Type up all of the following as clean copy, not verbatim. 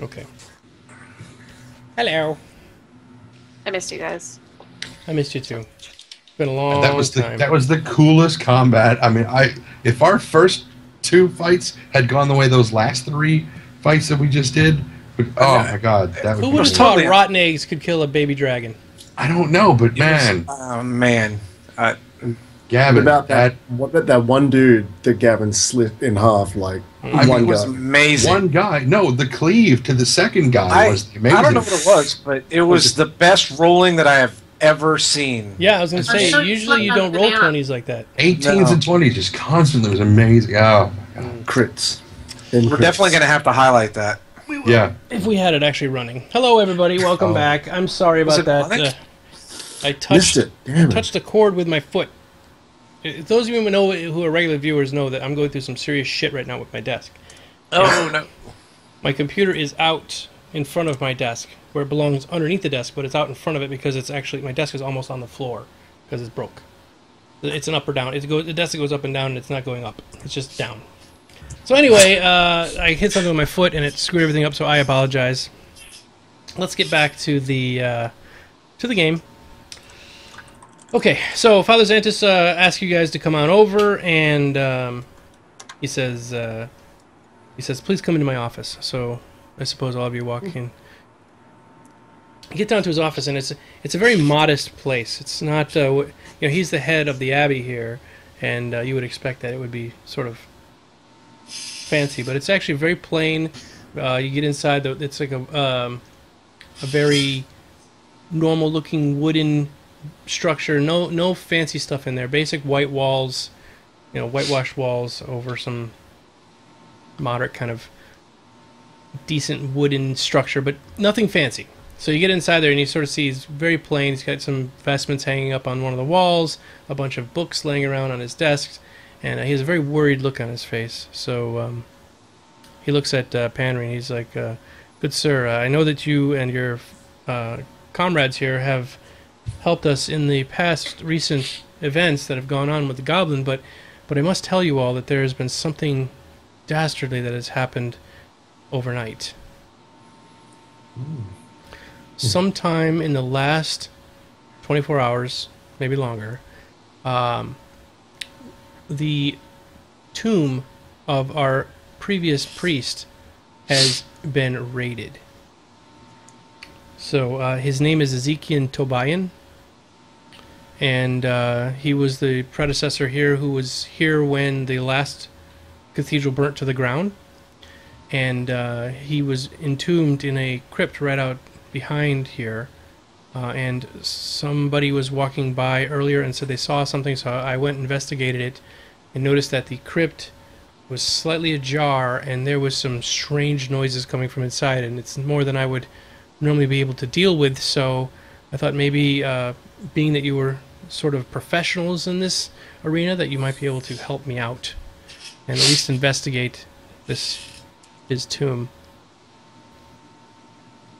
Okay. Hello. I missed you guys. I missed you too. It's been a long time. That was the coolest combat. I mean, if our first two fights had gone the way those last three fights that we just did, oh my god, that would. Who be would have thought rotten eggs could kill a baby dragon? I don't know, but man, Oh man. Gavin, What about that one dude that Gavin slit in half? Like one It was guy. amazing. one guy. No, the cleave to the second guy was amazing. I don't know what it was, but it was the best rolling that I have ever seen. Yeah, I was going to say, sure usually you don't roll 20s like that. 18s and 20s just constantly was amazing. Oh my god. Crits. We're definitely going to have to highlight that. Yeah. If we had it actually running. Hello, everybody. Welcome back. I'm sorry Was about it that. Onyx? I Missed it. Damn it. touched the cord with my foot. Those of you who know, who are regular viewers, know that I'm going through some serious shit right now with my desk. Oh, no. My computer is out in front of my desk, where it belongs underneath the desk, but it's out in front of it because it's actually, my desk is almost on the floor because it's broke. It's an up or down. The desk goes up and down, and it's not going up. It's just down. So anyway, I hit something with my foot, and it screwed everything up, so I apologize. Let's get back to the game. Okay, so Father Zantus asked you guys to come on over, and he says, please come into my office. So I suppose all of you walk in. You get down to his office, and it's a very modest place. It's not, he's the head of the abbey here, and you would expect that it would be sort of fancy, but it's actually very plain. You get inside, it's like a very normal-looking wooden structure. No fancy stuff in there. Basic white walls, whitewashed walls over some moderate kind of decent wooden structure, but nothing fancy. So you get inside there and you sort of see he's very plain. He's got some vestments hanging up on one of the walls, a bunch of books laying around on his desk, and he has a very worried look on his face. So he looks at Panry and he's like, good sir, I know that you and your comrades here have helped us in the past recent events that have gone on with the goblin, but I must tell you all that there has been something dastardly that has happened overnight. Sometime in the last 24 hours, maybe longer, the tomb of our previous priest has been raided. So his name is Ezekiel Tobian, and he was the predecessor here who was here when the last cathedral burnt to the ground, and he was entombed in a crypt right out behind here, and somebody was walking by earlier and said they saw something, so I went and investigated it and noticed that the crypt was slightly ajar and there was some strange noises coming from inside, and it's more than I would normally be able to deal with, so I thought maybe being that you were sort of professionals in this arena, that you might be able to help me out and at least investigate his tomb.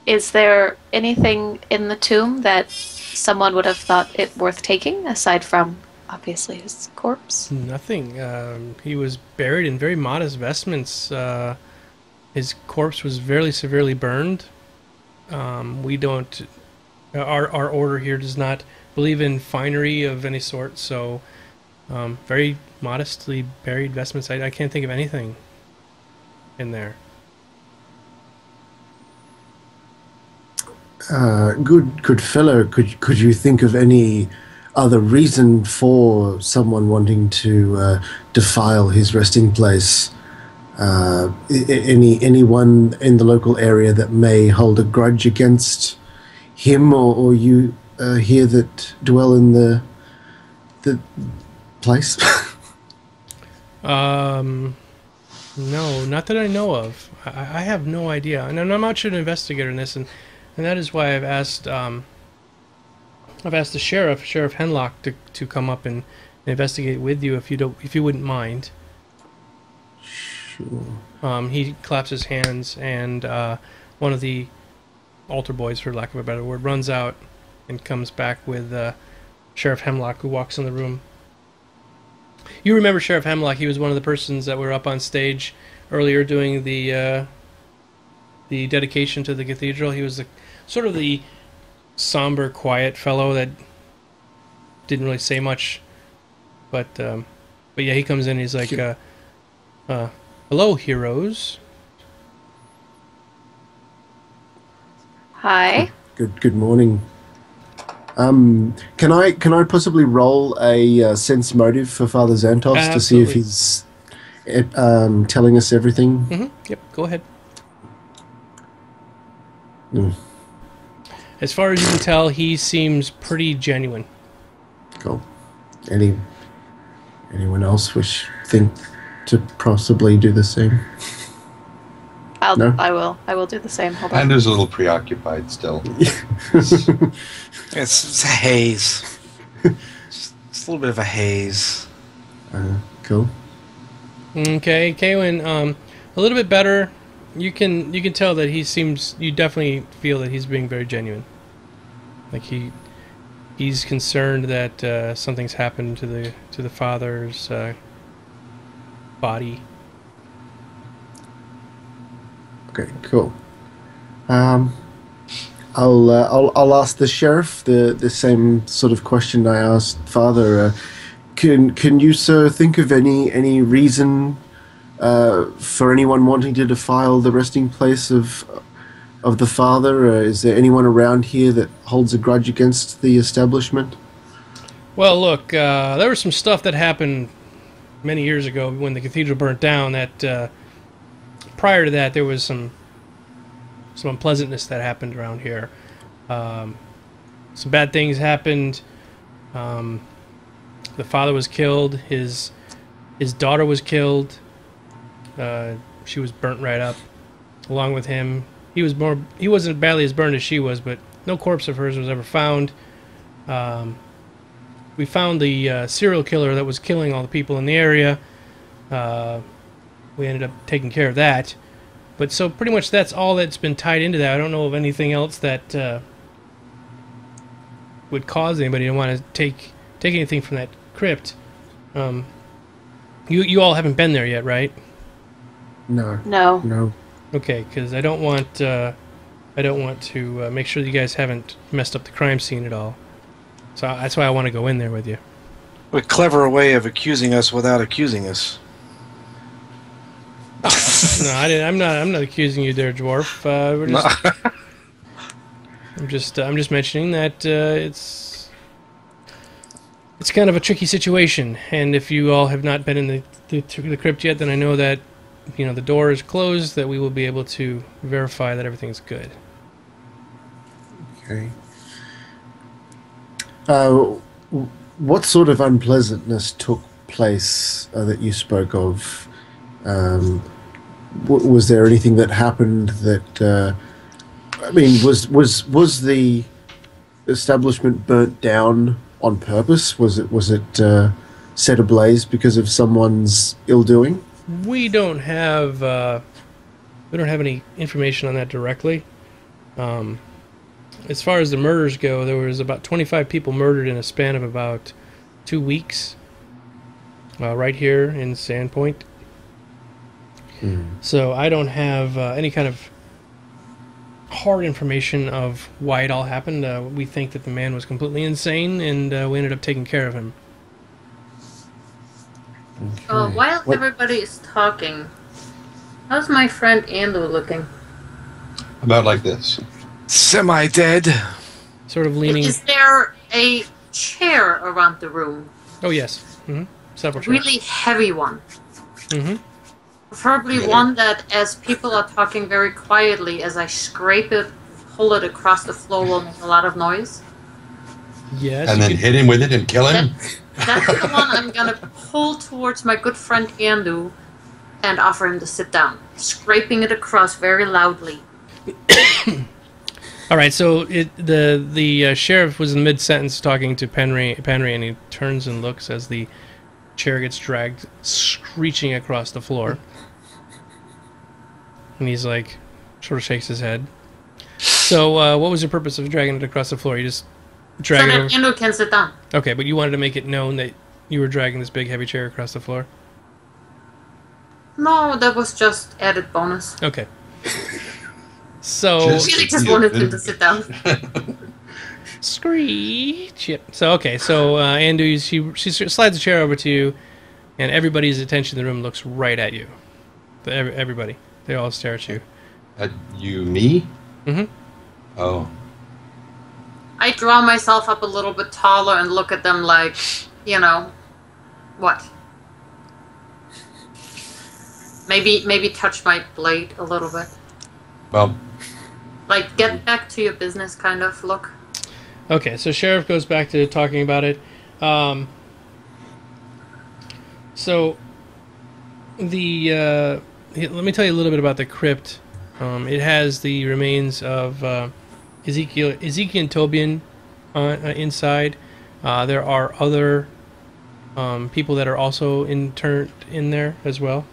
Is there anything in the tomb that someone would have thought it worth taking, aside from, obviously, his corpse? Nothing. He was buried in very modest vestments. His corpse was very severely burned. We don't... Our order here does not believe in finery of any sort, so very modestly buried vestments. I can't think of anything in there. Good fellow. Could you think of any other reason for someone wanting to defile his resting place? Anyone in the local area that may hold a grudge against him or you here that dwell in the place? No, not that I know of. I have no idea, and I'm not an investigator in this, and that is why I've asked the Sheriff Hemlock, to come up and investigate with you if you wouldn't mind. Sure. He claps his hands, and one of the altar boys, for lack of a better word, runs out and comes back with Sheriff Hemlock, who walks in the room. You remember Sheriff Hemlock? He was one of the persons that were up on stage earlier doing the the dedication to the cathedral. He was sort of the somber, quiet fellow that didn't really say much. But yeah, he comes in. He's like, "Hello, heroes." Hi. Good morning. Can I possibly roll a sense motive for Father Zantos to see if he's telling us everything? Mm-hmm. Yep. Go ahead. Mm. As far as you can tell, he seems pretty genuine. Cool. Anyone else think to possibly do the same? No? I will do the same. Hold on. Panda's a little preoccupied still. It's a haze. It's a little bit of a haze. Cool. Okay, Kaylin, a little bit better. You can tell that he seems. You definitely feel that he's being very genuine. Like he's concerned that something's happened to the father's body. Okay, cool. I'll ask the sheriff the same sort of question I asked Father. Can you, sir, think of any reason for anyone wanting to defile the resting place of the father? Is there anyone around here that holds a grudge against the establishment? Well, look, there was some stuff that happened many years ago when the cathedral burnt down. That prior to that, there was some unpleasantness that happened around here. Some bad things happened. The father was killed. His daughter was killed. She was burnt right up, along with him. He wasn't badly as burned as she was, but no corpse of hers was ever found. We found the serial killer that was killing all the people in the area. We ended up taking care of that. But so pretty much that's all that's been tied into that. I don't know of anything else that would cause anybody to want to take anything from that crypt. You all haven't been there yet, right? No. Okay, because I don't want to make sure that you guys haven't messed up the crime scene at all. So that's why I want to go in there with you. A clever way of accusing us without accusing us. No, I'm not accusing you there, dwarf. I'm just mentioning that it's kind of a tricky situation, and if you all have not been in the crypt yet, then I know that the door is closed. That we will be able to verify that everything's good. Okay. What sort of unpleasantness took place that you spoke of? Was there anything that happened that? Was the establishment burnt down on purpose? Was it set ablaze because of someone's ill doing? We don't have any information on that directly. As far as the murders go, there was about 25 people murdered in a span of about 2 weeks. Right here in Sandpoint. So I don't have any kind of hard information of why it all happened. We think that the man was completely insane, and we ended up taking care of him. Okay. While everybody is talking, how's my friend Andrew looking? About like this. Semi-dead. Sort of leaning. Is there a chair around the room? Oh yes, several chairs. Really heavy one. Mm-hmm. Preferably one that, as people are talking very quietly, as I scrape it, pull it across the floor, will make a lot of noise. Yes. And then hit him with it and kill him? That's the one I'm going to pull towards my good friend Andu and offer him to sit down, scraping it across very loudly. All right, so the sheriff was in mid-sentence talking to Penry, and he turns and looks as the chair gets dragged, screeching across the floor. And he's like, sort of shakes his head. So, what was the purpose of dragging it across the floor? You just drag it over? So that Andu can sit down. Okay, but you wanted to make it known that you were dragging this big, heavy chair across the floor? No, that was just added bonus. Okay. So I really just wanted him to sit down. screech. Yep. So okay. So Andu, she slides a chair over to you, and everybody's attention in the room looks right at you. Everybody. They all stare at you. At you, me? Mm-hmm. Oh. I draw myself up a little bit taller and look at them like, what? Maybe touch my blade a little bit. Well. Like, get back to your business kind of look. Okay, so Sheriff goes back to talking about it. So let me tell you a little bit about the crypt. It has the remains of Ezekiel and Tobian inside. There are other people that are also interned in there as well.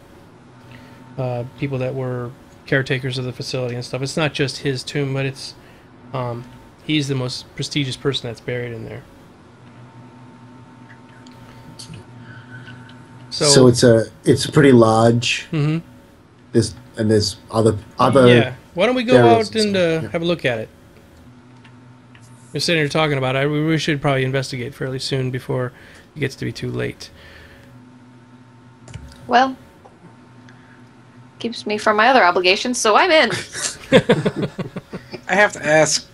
People that were caretakers of the facility and stuff. It's not just his tomb, but it's he's the most prestigious person that's buried in there. So it's pretty large. Mm-hmm. There's other. Yeah. Why don't we go out and yeah. have a look at it? You're sitting here talking about it. We should probably investigate fairly soon before it gets to be too late. Well, keeps me from my other obligations, so I'm in. I have to ask,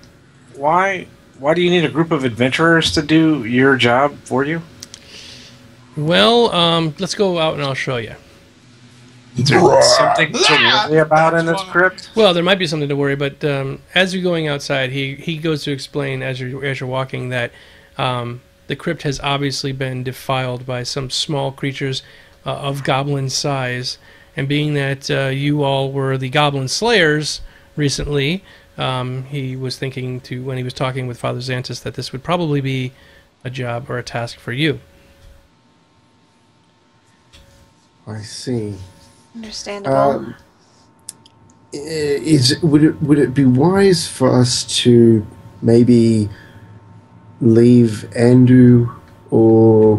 why do you need a group of adventurers to do your job for you? Well, let's go out and I'll show you. Is there something to worry about in this crypt? Well, there might be something to worry, but as you're going outside, he goes to explain as you're walking that the crypt has obviously been defiled by some small creatures of goblin size, and being that you all were the goblin slayers recently, he was thinking when he was talking with Father Zantus that this would probably be a job or a task for you. I see. Understandable. Would it be wise for us to maybe leave Andu, or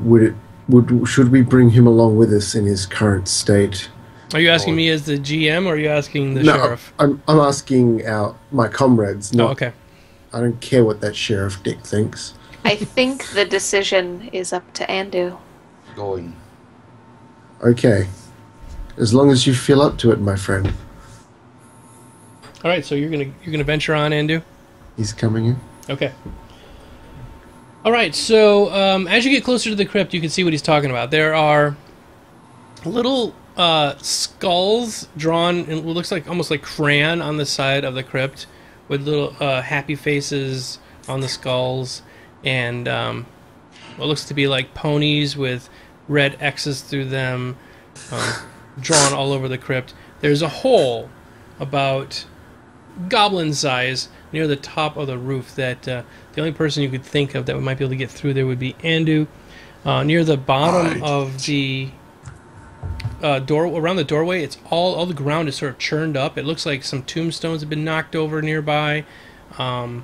should we bring him along with us in his current state? Are you asking me as the GM, or are you asking the sheriff? I'm asking my comrades. Oh, okay. I don't care what that Sheriff Dick thinks. I think the decision is up to Andu. Going. Okay. As long as you feel up to it, my friend. All right, so you're gonna venture on, Andu? He's coming in. Okay. All right, so as you get closer to the crypt, you can see what he's talking about. There are little skulls drawn in what looks like almost like crayon on the side of the crypt, with little happy faces on the skulls, and what looks to be like ponies with red X's through them, drawn all over the crypt. There's a hole about goblin size near the top of the roof that the only person you could think of that might be able to get through there would be Andu. Near the bottom of the door, around the doorway, it's all the ground is sort of churned up. It looks like some tombstones have been knocked over nearby. The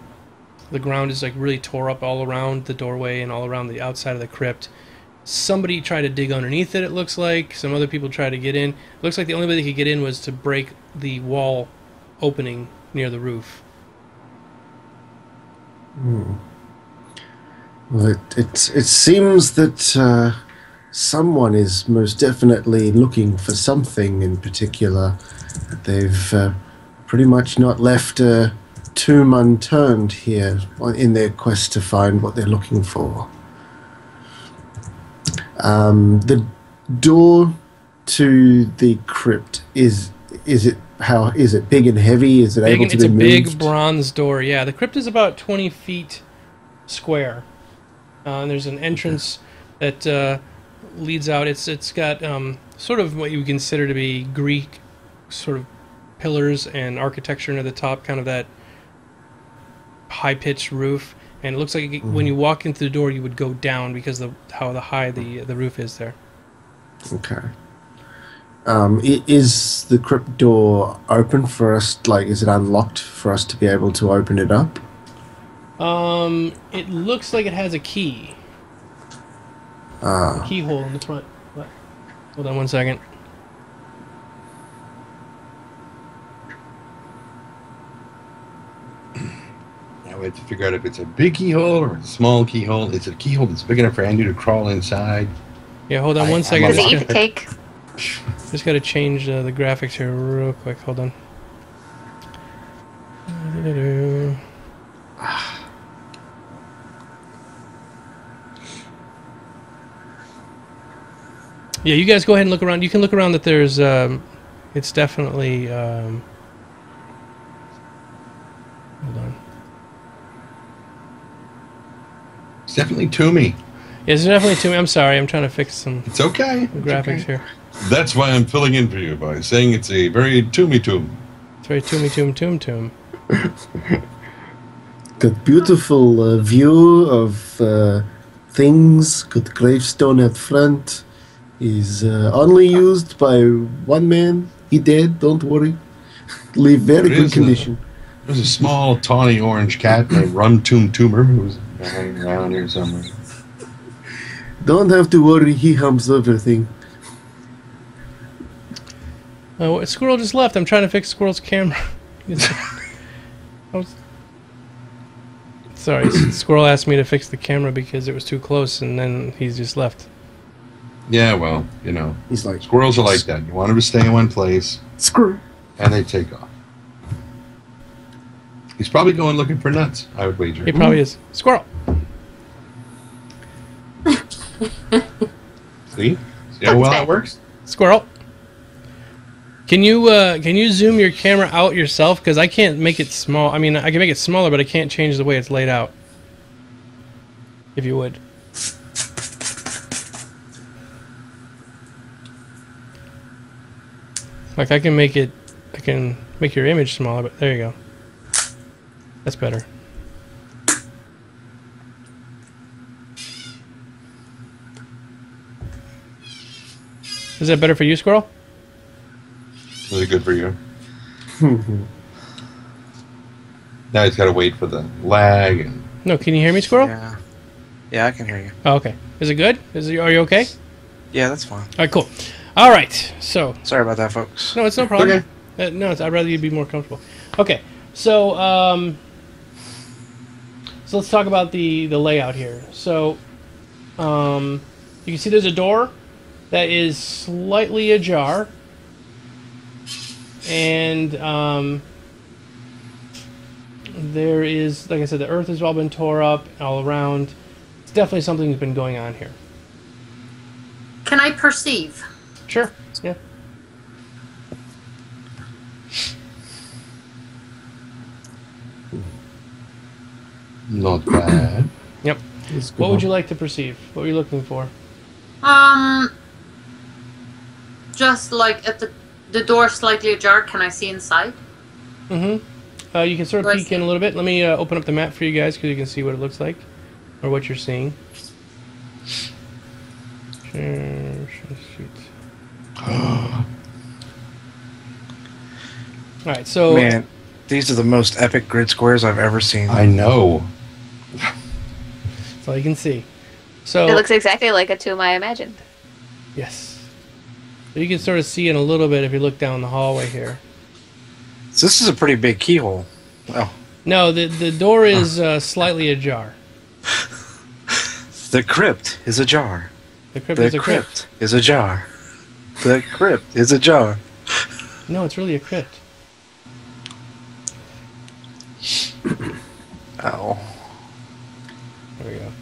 ground is like really tore up all around the doorway and all around the outside of the crypt. Somebody tried to dig underneath it, it looks like. Some other people tried to get in. It looks like the only way they could get in was to break the wall opening near the roof. Well, it seems that someone is most definitely looking for something in particular. They've pretty much not left a tomb unturned here in their quest to find what they're looking for. The door to the crypt is it big and heavy? Is it able to be moved? It's a big bronze door. Yeah, the crypt is about 20 feet square. And there's an entrance that leads out. It's got sort of what you would consider to be Greek sort of pillars and architecture near the top, kind of that high-pitched roof. And it looks like when you walk into the door, you would go down because of how high the roof is there. Okay. Is the crypt door open for us? Like, is it unlocked for us to be able to open it up? It looks like it has a key. A keyhole in the front. What? Hold on one second. we have to figure out if it's a big keyhole or a small keyhole. Is it a keyhole that's big enough for Andy to crawl inside? Yeah, hold on one second. Does he eat the cake? Just got to change the graphics here real quick. Hold on. Yeah, you guys go ahead and look around. You can look around that there's, it's definitely, hold on. It's definitely Toomey. Yeah, it's definitely to me. I'm sorry. I'm trying to fix some It's okay. graphics here. That's why I'm filling in for you by saying it's a very Toomey tomb. It's very tomb. Got beautiful view of things. Got gravestone at front. Is only used by one man. He dead. Don't worry. Leave very good condition. There's a small tawny orange cat named Rum Toom Toomer who's hanging around here somewhere. Don't have to worry. He hums everything. Oh, Squirrel just left. I'm trying to fix Squirrel's camera. Sorry, Squirrel asked me to fix the camera because it was too close, and then he's just left. Yeah, well, you know, He's like, squirrels are like that. You want them to stay in one place, screw. and they take off. He's probably going looking for nuts, I would wager. He probably is. Squirrel! See how well that works? Squirrel! Can you zoom your camera out yourself? Because I can't make it small. I mean, I can make it smaller, but I can't change the way it's laid out. If you would. Like, I can make your image smaller, but there you go. That's better. Is that better for you, Squirrel? Really good for you. Now he's got to wait for the lag. And No, can you hear me, Squirrel? Yeah, I can hear you. Oh, okay. Is it good? Are you okay? Yeah, that's fine. All right, cool. All right, so... Sorry about that, folks. No, it's no problem. Okay. No, I'd rather you be more comfortable. Okay, so so let's talk about the layout here. So you can see there's a door that is slightly ajar, and there is, like I said, the earth has all been tore up all around. It's definitely something that's been going on here. Can I perceive? Sure. Yeah. not bad. Yep. What would you like to perceive? What were you looking for? Just like at the door slightly ajar, can I see inside? Mm-hmm. You can sort of peek in a little bit. Let me open up the map for you guys because you can see what it looks like or what you're seeing. Alright, so... Man, these are the most epic grid squares I've ever seen. I know. That's all you can see. So It looks exactly like a tomb I imagined. yes. So you can sort of see in a little bit if you look down the hallway here. So this is a pretty big keyhole. Oh. No, the door is slightly ajar. The crypt is ajar. The crypt The is a crypt. crypt is ajar. The crypt is ajar. No, it's really a crypt. Ow. There we go.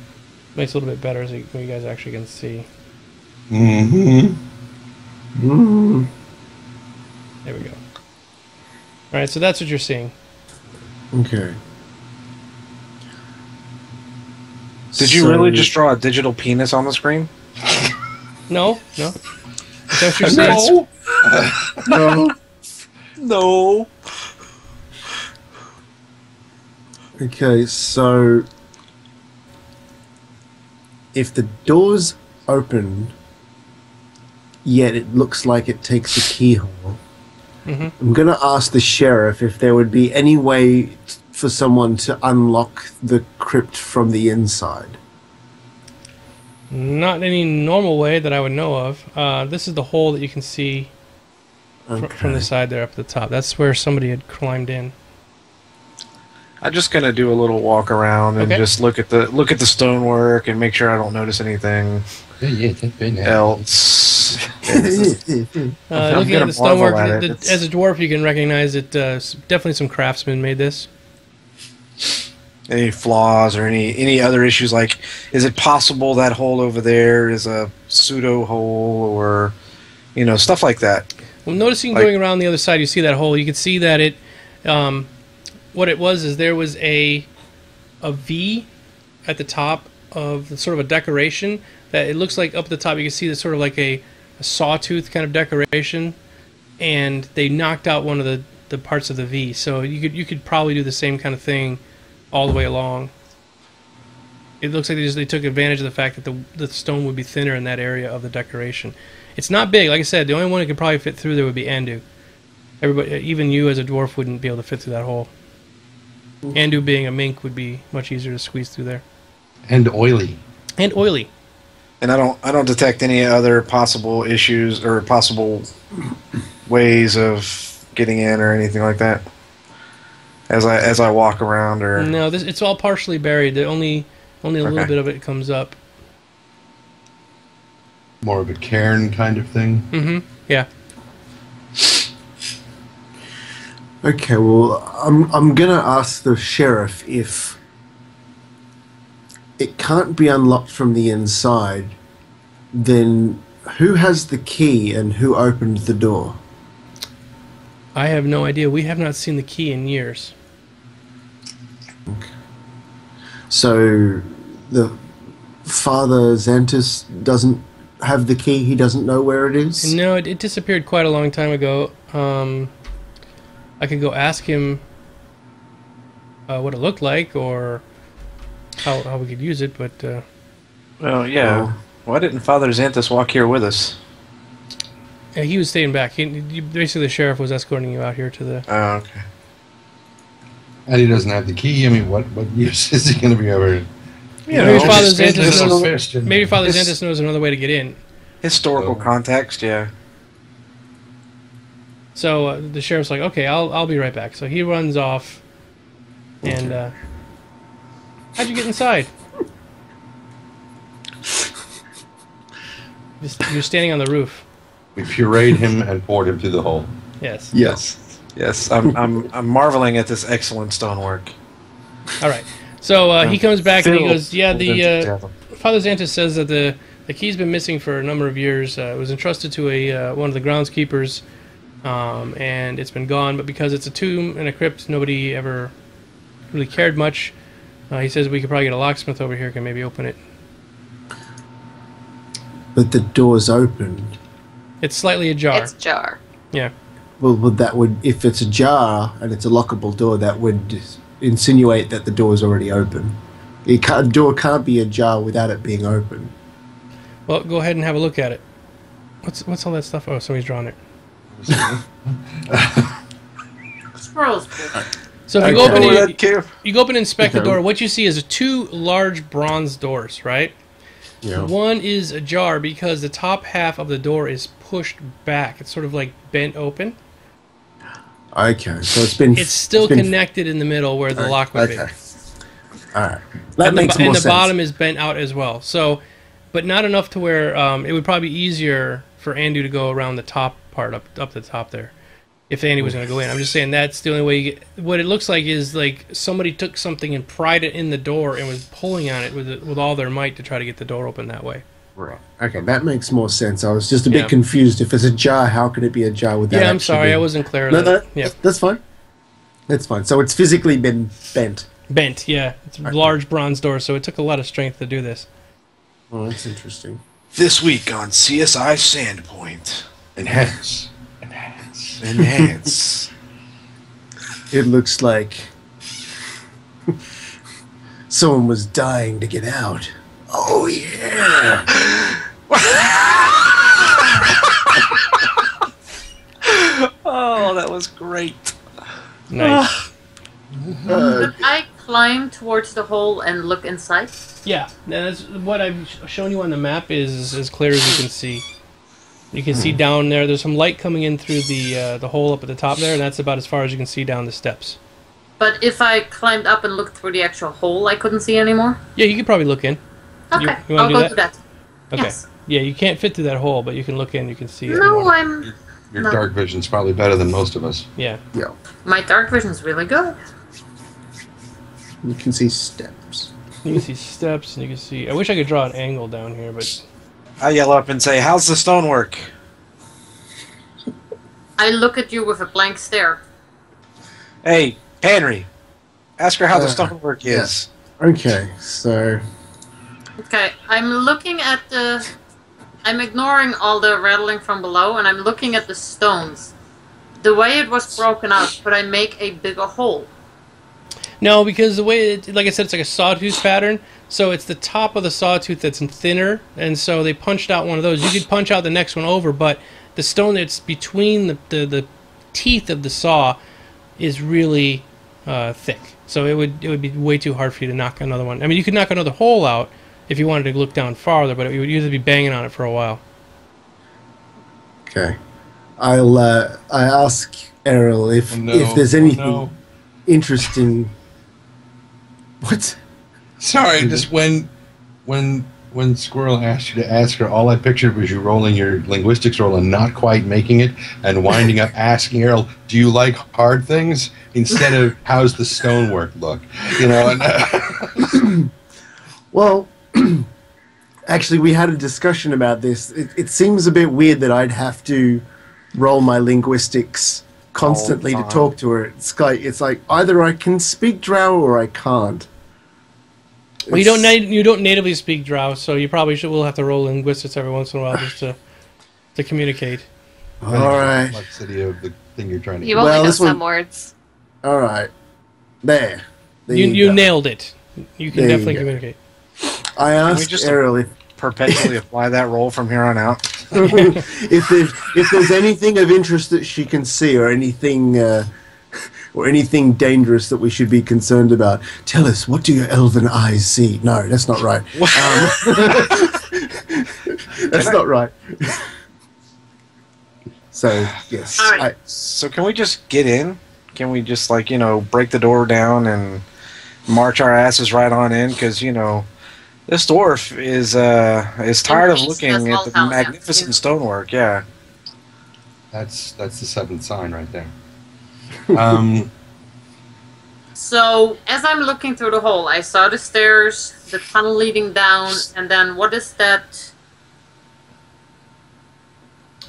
Makes it a little bit better so you guys actually can see. Mm-hmm. Mm. There we go. Alright, so that's what you're seeing. Okay. Did you really just draw a digital penis on the screen? No. Is that what you're saying? No. No. Okay, so if the door's open, yet it looks like it takes a keyhole, I'm going to ask the sheriff if there would be any way for someone to unlock the crypt from the inside. Not any normal way that I would know of. This is the hole that you can see from the side there up at the top. That's where somebody had climbed in. I'm just gonna do a little walk around and just look at the stonework and make sure I don't notice anything else. Looking at the stonework, as a dwarf, you can recognize it. Definitely some craftsmen made this. Any flaws or any other issues? Like, is it possible that hole over there is a pseudo hole, or stuff like that? Well, noticing going around the other side, you see that hole. You can see that it. What it was is there was a V at the top of sort of a decoration that it looks like up at the top. You can see the sort of like a sawtooth kind of decoration, and they knocked out one of the parts of the V. So you could probably do the same kind of thing all the way along. It looks like they took advantage of the fact that the stone would be thinner in that area of the decoration. It's not big, like I said. The only one that could probably fit through there would be Andu. Everybody, even you as a dwarf, wouldn't be able to fit through that hole. Andu being a mink would be much easier to squeeze through there. And oily. And oily. And I don't detect any other possible issues or possible ways of getting in or anything like that. As I walk around, or no, it's all partially buried. Only a little bit of it comes up. More of a cairn kind of thing. Mm-hmm. Yeah. Okay, well, I'm gonna ask the sheriff if it can't be unlocked from the inside. Then who has the key and who opened the door? I have no idea. We have not seen the key in years. Okay. So the Father Zantus doesn't have the key. He doesn't know where it is. No, it disappeared quite a long time ago. I could go ask him what it looked like or how we could use it, but... well, yeah. Why didn't Father Zantus walk here with us? Yeah, he was staying back. Basically, the sheriff was escorting you out here to the... Oh, okay. And he doesn't have the key. I mean, what use is he going to be over? Maybe Father Zantus knows another way to get in. Historical context, yeah. So the sheriff's like, okay, I'll be right back. So he runs off, and how'd you get inside? You're standing on the roof. We pureed him and poured him through the hole. Yes. Yes. I'm marveling at this excellent stonework. All right. So he comes back and he goes, yeah, Father Zantus says that the key's been missing for a number of years. It was entrusted to one of the groundskeepers, and it's been gone. But because it's a tomb and a crypt, nobody ever really cared much. He says we could probably get a locksmith over here, can maybe open it. But the door's open. It's slightly ajar. It's ajar. Yeah. Well, that would, if it's ajar and it's a lockable door, that would insinuate that the door is already open. A door can't be ajar without it being open. Well, go ahead and have a look at it. What's all that stuff? Oh, somebody's drawn it. Squirrels. So if you go up and inspect the door, what you see is two large bronze doors, right? Yeah. One is ajar because the top half of the door is pushed back. It's sort of like bent open. Okay, so it's still connected in the middle where the lock would be. All right, that makes more sense. And the bottom is bent out as well. So, but not enough to where it would probably be easier for Andu to go around the top part up the top there. If Andy was going to go in, I'm just saying that's the only way you get. What it looks like is like somebody took something and pried it in the door and was pulling on it with all their might to try to get the door open that way. Right. Okay, that makes more sense. I was just a bit confused. If it's a jar, how could it be a jar without? Yeah, I'm sorry, I wasn't clear. That's fine. That's fine. So it's physically been bent. Bent, yeah. It's a large bronze door, so it took a lot of strength to do this. Oh, that's interesting. This week on CSI Sandpoint. Enhance. It looks like someone was dying to get out. Oh, yeah. Oh, that was great. Nice. Could I climb towards the hole and look inside? Yeah, that's what I've shown you on the map is as clear as you can see. You can see down there. There's some light coming in through the hole up at the top there, and that's about as far as you can see down the steps. But if I climbed up and looked through the actual hole, I couldn't see anymore? Yeah, you could probably look in. Okay, you wanna I'll do go that? do that. Okay. Yes. Yeah, you can't fit through that hole, but you can look in. You can see it. No, more. I'm... Your No. dark vision's probably better than most of us. Yeah. Yeah. My dark vision's really good. You can see steps. You can see steps, and you can see... I wish I could draw an angle down here, but... I yell up and say, "How's the stonework?" I look at you with a blank stare. Hey, Henry, ask her how the Uh, stonework is. Okay, so Okay, I'm looking at the... I'm ignoring all the rattling from below, and I'm looking at the stones. The way it was broken out, could I make a bigger hole? No, because the way, like I said, it's like a sawtooth pattern. So it's the top of the sawtooth that's thinner, and so they punched out one of those. You could punch out the next one over, but the stone that's between the teeth of the saw is really thick. So it would be way too hard for you to knock another one. I mean, you could knock another hole out if you wanted to look down farther, but you would usually be banging on it for a while. okay, I ask Errol if there's anything interesting. What? Sorry, just when Squirrel asked you to ask her, all I pictured was you rolling your linguistics roll and not quite making it, and winding up asking Errol, "Do you like hard things?" instead of "How's the stonework look?" You know. And, Well, actually, we had a discussion about this. It seems a bit weird that I'd have to roll my linguistics constantly to talk to her. It's like either I can speak Drow or I can't. Well, you don't natively speak Drow, so you probably will have to roll linguistics every once in a while just to communicate. All right. Complexity of the thing you're trying to. You only Well, know this one- some words. All right. There. You go. nailed it. You can There you definitely go. communicate. I asked just- Errol if Perpetually apply that roll from here on out. if there's anything of interest that she can see or anything dangerous that we should be concerned about. Tell us, what do your elven eyes see? No, that's not right. That's not right. So yes, All right. So can we just get in? Can we just break the door down and march our asses right on in? Because this dwarf is tired of looking at the magnificent stonework. Yeah. That's the seventh sign right there. So, as I'm looking through the hole, I saw the stairs, the tunnel leading down, and then what is that?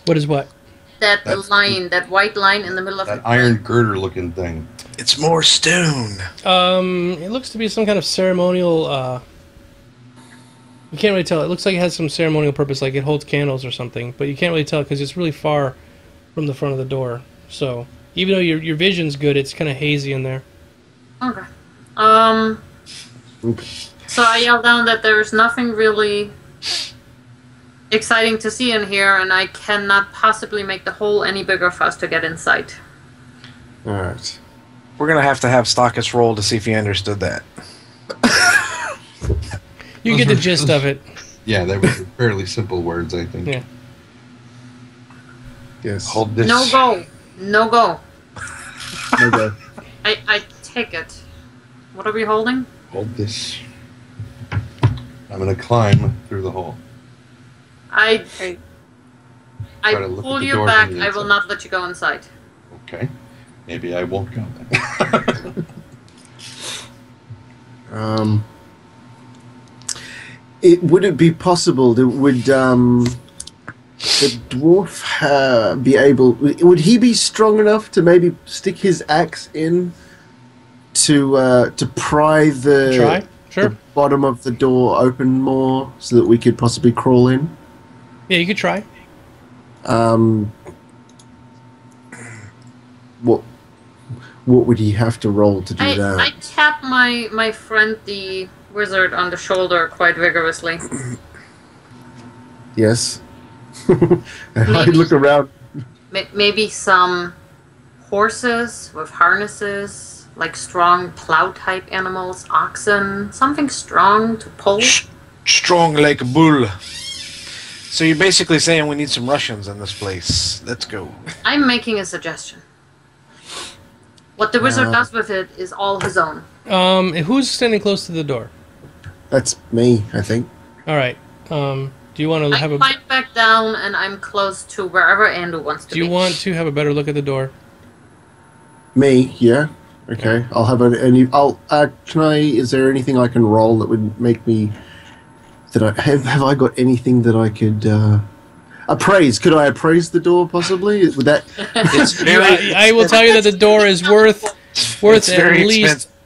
What is what? That's- Line, that white line in the middle of that it. iron girder-looking thing. It's more stone. It looks to be some kind of ceremonial. You can't really tell. It looks like it has some ceremonial purpose, like it holds candles or something. But you can't really tell because it's really far from the front of the door. So even though your vision's good, it's kind of hazy in there. Okay. So I yelled down that there's nothing really exciting to see in here, and I cannot possibly make the hole any bigger for us to get inside. all right. We're gonna have to have Stockus roll to see if he understood that. You get the gist of it. Yeah, they were fairly simple words, I think. Yeah. Yes. Hold this. No go. No go. No go. I take it. What are we holding? Hold this. I'm gonna climb through the hole. I Try to look pull at the you door back. from the I will inside. not let you go inside. Okay. Maybe I won't go. Would it be possible that would the dwarf be able? Would he be strong enough to maybe stick his axe in to pry Try? Sure. the bottom of the door open more so that we could possibly crawl in? Yeah, you could try. What would he have to roll to do that? I tap my friend the wizard on the shoulder quite vigorously. Yes. I look around. Maybe some horses with harnesses, like strong plow-type animals, oxen, something strong to pull. Strong like a bull. So you're basically saying we need some Russians in this place. Let's go. I'm making a suggestion. What the wizard does with it is all his own. Who's standing close to the door? That's me, I think. All right. Do you want to have I climb back down, and I'm close to wherever Andrew wants to be. Do you want to have a better look at the door? Me, yeah. Okay, I'll have can I? Is there anything I can roll that would make me? Have I got anything that I could appraise? Could I appraise the door possibly? Would that? I will tell you that the door is worth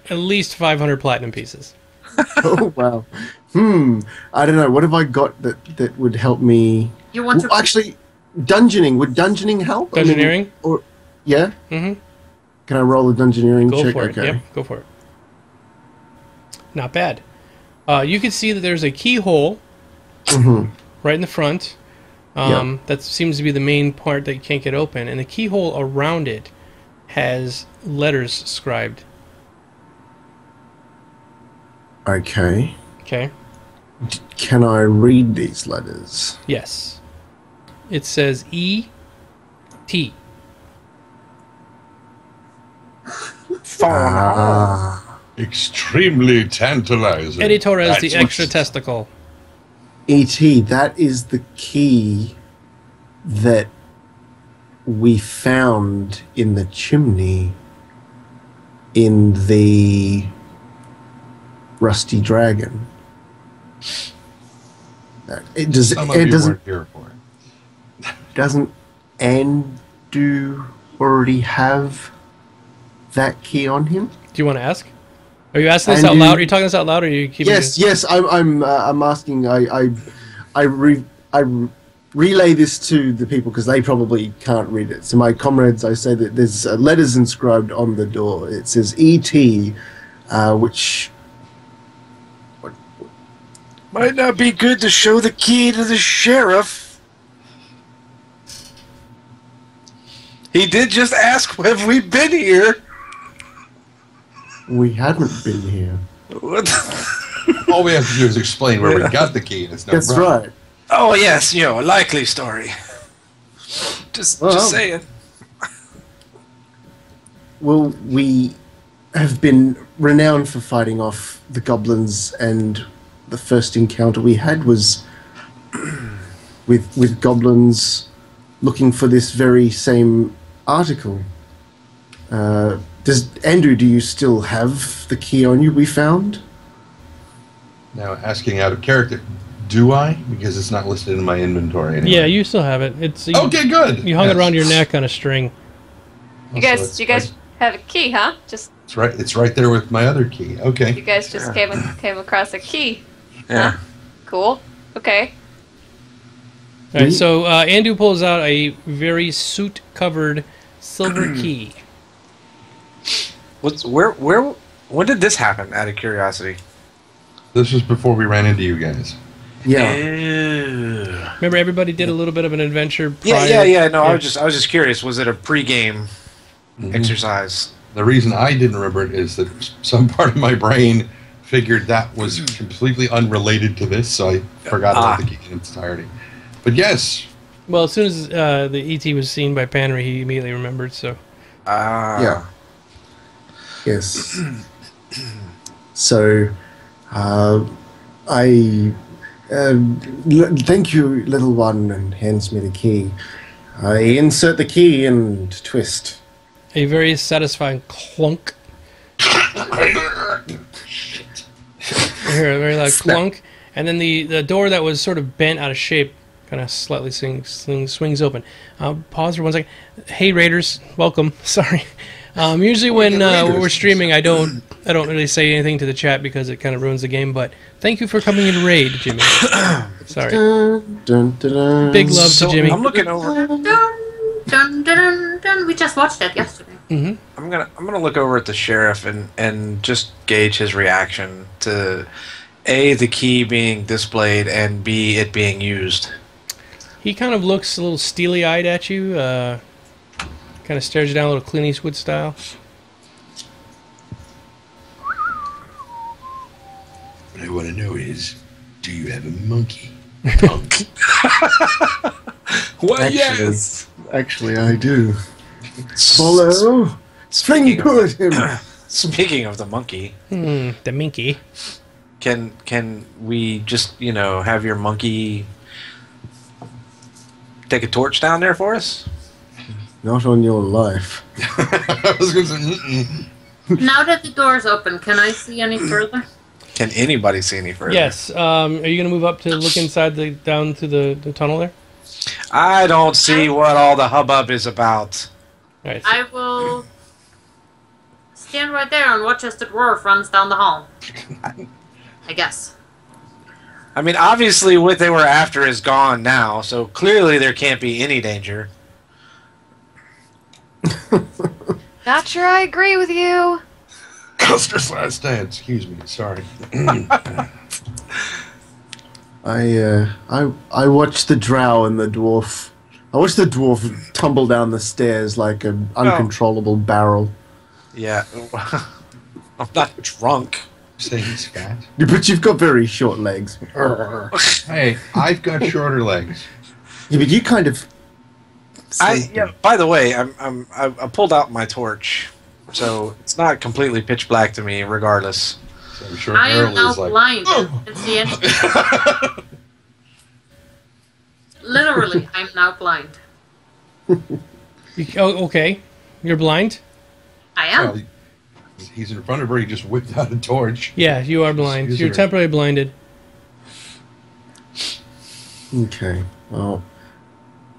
at least 500 platinum pieces. Oh wow. I don't know. What have I got that would help me? You want to actually dungeoning? Would dungeoning help? Dungeoneering? Yeah. Mm-hmm. Can I roll a dungeoneering check? Go for it. Okay. Yep, go for it. Not bad. You can see that there's a keyhole right in the front. That seems to be the main part that you can't get open, and the keyhole around it has letters scribed. Okay. Okay. Can I read these letters? Yes. It says E-T. Extremely tantalizing. Editor is the extra testicle. E.T., that is the key that we found in the chimney in the Rusty Dragon. Doesn't Andrew already have that key on him? Do you want to ask? Are you asking this out loud? Are you talking this out loud, or are you keeping? Yes. I'm asking. I relay this to the people because they probably can't read it. So my comrades, I say that there's letters inscribed on the door. It says E.T., which might not be good to show the key to the sheriff. He did just ask, have we been here? We haven't been here. What? All we have to do is explain where we got the key. And it's no That's problem. right. Oh, yes, a likely story. Just saying. Well, we have been renowned for fighting off the goblins, and the first encounter we had was with goblins looking for this very same article. Andrew, do you still have the key on you we found? Now, asking out of character, do I? Because it's not listed in my inventory anymore. Yeah, you still have it. Okay, good. You hung it around your neck on a string. You guys have a key, huh? It's right there with my other key. Okay. You guys just came across a key. Yeah. Huh? Cool. Okay. All right, so Andrew pulls out a very soot-covered silver key. When did this happen, out of curiosity? This was before we ran into you guys. Yeah. Remember, everybody did a little bit of an adventure prior? Yeah. No, I was just curious. Was it a pre-game exercise? The reason I didn't remember it is that some part of my brain figured that was completely unrelated to this, so I forgot about the key in its entirety. But yes. Well, as soon as the ET was seen by Panry, he immediately remembered, so... Yeah. Yes. So, thank you, little one, and hands me the key. I insert the key and twist. A very satisfying clunk. Here, a very loud clunk. And then the door that was sort of bent out of shape kind of slightly swings open. Pause for 1 second. Hey, Raiders. Welcome. Sorry. Usually when we're streaming, I don't really say anything to the chat because it kind of ruins the game, but thank you for coming in raid, Jimmy. Sorry. Big love to Jimmy. I'm looking over. We just watched that yesterday. Mm-hmm. I'm gonna look over at the sheriff and just gauge his reaction to A, the key being displayed, and B, it being used. He kind of looks a little steely-eyed at you, kind of stares you down a little Clint Eastwood style. What I want to know is, do you have a monkey? Well, yes. Actually, I do. Follow Spring good him. Speaking of the monkey, The minky. can we just have your monkey take a torch down there for us? Not on your life. I was going to say, Now that the door's open, can I see any further? Can anybody see any further? Yes. Are you going to move up to look inside down to the tunnel there? I don't see what all the hubbub is about. All right. I will stand right there and watch as the dwarf runs down the hall. I guess. I mean, obviously what they were after is gone now, so clearly there can't be any danger. Not sure I agree with you. Custer's last stand. Excuse me. Sorry. I watched the drow and the dwarf. I watched the dwarf tumble down the stairs like an uncontrollable barrel. Yeah. I'm not drunk. Saying he's fat. But you've got very short legs. Hey, I've got shorter legs. Yeah, but you kind of. By the way, I pulled out my torch, so it's not completely pitch black to me, regardless. So I'm sure I am Earl now is like, blind and see anything. Literally, I'm now blind. Oh, okay. You're blind? I am. well, he's in front of her. He just whipped out a torch. Yeah, you are blind. Excuse You're her. temporarily blinded. Okay. Well,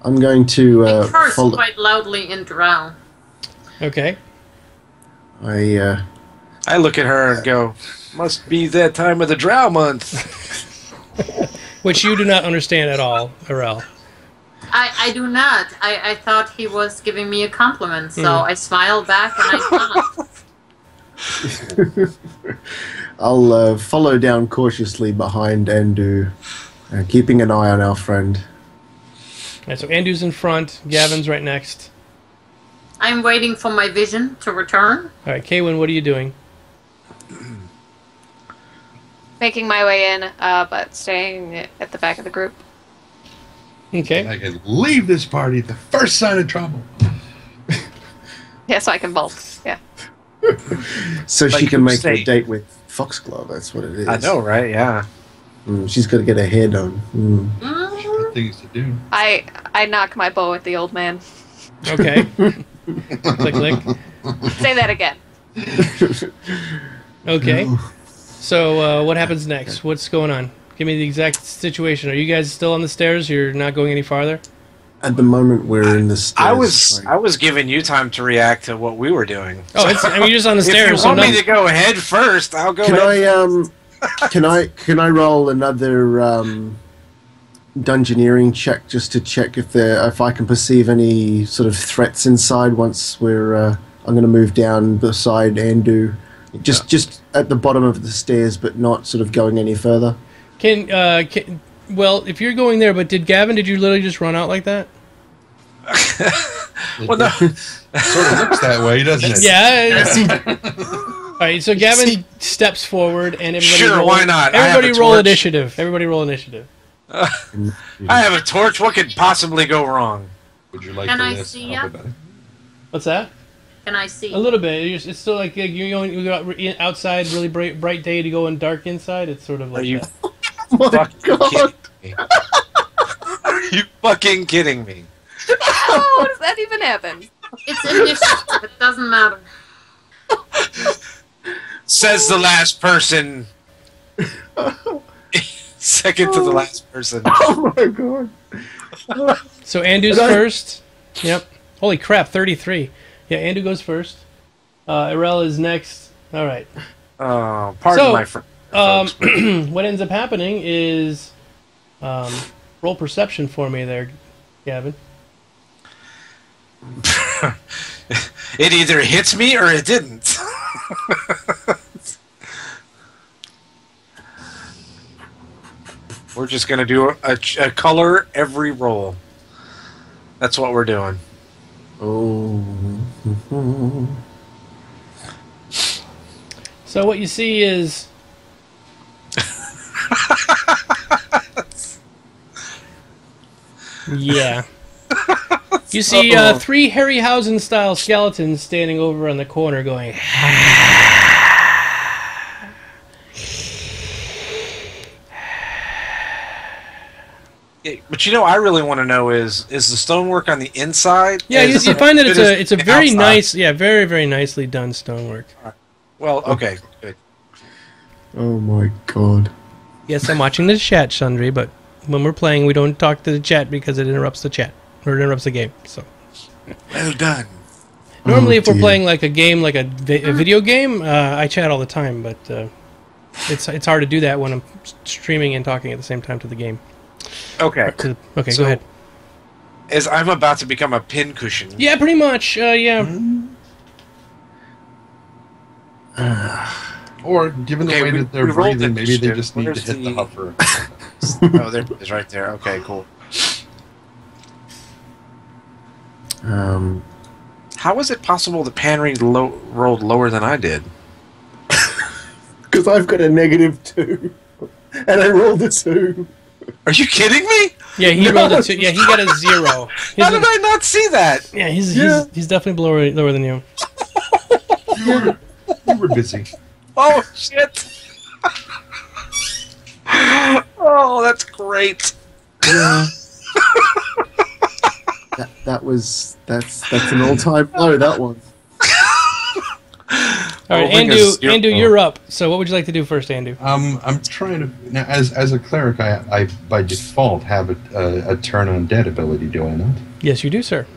I'm going to I curse follow. quite loudly in drow. Okay. I look at her and go, must be that time of the drow month. Which you do not understand at all, Arel. I do not. I thought he was giving me a compliment, so I smiled back and I thought. I'll follow down cautiously behind Andu, keeping an eye on our friend. All right, so Andu's in front. Gavin's right next. I'm waiting for my vision to return. All right, Kaywin, what are you doing? Making my way in, but staying at the back of the group. Okay. I can leave this party at the first sign of trouble. Yeah, so I can bolt. Yeah. So Like she can you make say. a date with Foxglove, that's what it is. I know, right? Yeah. She's got to get her hair done. Things to do. I knock my bow at the old man. Okay. Click, click. Say that again. Okay. So, what happens next? What's going on? Give me the exact situation. Are you guys still on the stairs? You're not going any farther? At the moment, we're in the stairs. I was giving you time to react to what we were doing. Oh, you're just on the If stairs. you So want no, me to go ahead first, I'll go Can ahead. can I roll another dungeoneering check just to check if I can perceive any sort of threats inside once we're I'm going to move down beside Andu, just at the bottom of the stairs, but not sort of going any further. Well, if you're going there, but did you literally just run out like that? Well, no. Sort of looks that way, doesn't it? Yeah. All right, so Gavin steps forward, and everybody Sure, roll, why not? I have Everybody a roll torch. initiative. Everybody roll initiative. I have a torch. What could possibly go wrong? Would you like Can to I list see ya? alphabet? What's that? Can I see? A little bit. It's still like you go outside, really bright day to go in dark inside. It's sort of like Are you that. Oh my fucking god! kidding me? Are you fucking kidding me? How does that even happen? It's initiative. It doesn't matter. Says the last person. Second to the last person. Oh my god! So Andu's first. Yep. Holy crap, 33. Yeah, Andu goes first. Irel is next. All right. Oh, pardon So, my friend. folks, but- What ends up happening is roll perception for me there, Gavin. It either hits me or it didn't. We're just gonna do a color every roll. That's what we're doing. Oh. So what you see is yeah. You see 3 Harryhausen-style skeletons standing over on the corner going... But I really want to know is the stonework on the inside? Yeah, you find that it's a very nice, very, very nicely done stonework. Well, okay, good. Oh my god. Yes, I'm watching the chat, Sundry, but when we're playing, we don't talk to the chat because it interrupts the chat, or it interrupts the game, so... Well done. Normally, if we're playing like a game, like a video game, I chat all the time, but it's hard to do that when I'm streaming and talking at the same time to the game. Okay. Okay, so, go ahead. As I'm about to become a pincushion. Yeah, pretty much. Yeah. Or, given the way that they're breathing, maybe they just need to hit the huffer. Oh, there it is, right there. Okay, cool. How is it possible that Panry rolled lower than I did? Because I've got a -2, and I rolled a 2. Are you kidding me? Yeah, he rolled a 2. Yeah, he got a 0. How did I not see that? Yeah, he's definitely lower than you. You were busy. Oh shit! Oh, that's great. Yeah. that's an all-time low. That one. All right, Andu, you're up. So, what would you like to do first, Andu? I'm trying to now. As a cleric, I by default have a turn undead ability. Do I not? Yes, you do, sir.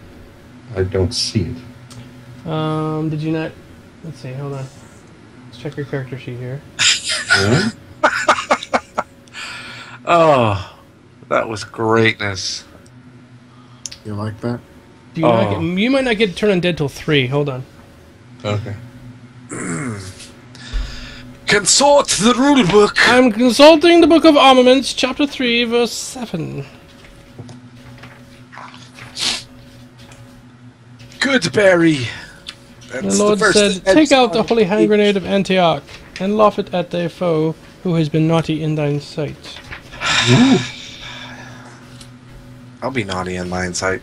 I don't see it. Did you not? Let's see. Hold on. Let's check your character sheet here. Yeah? Oh, that was greatness. You like that? Do you you might not get turn undead till 3. Hold on. Okay. Consult the rulebook. I'm consulting the Book of Armaments, chapter 3, verse 7. Good, Barry. The Lord said, "Take out the holy hand grenade of Antioch, and loft it at thy foe, who has been naughty in thine sight." I'll be naughty in thine sight.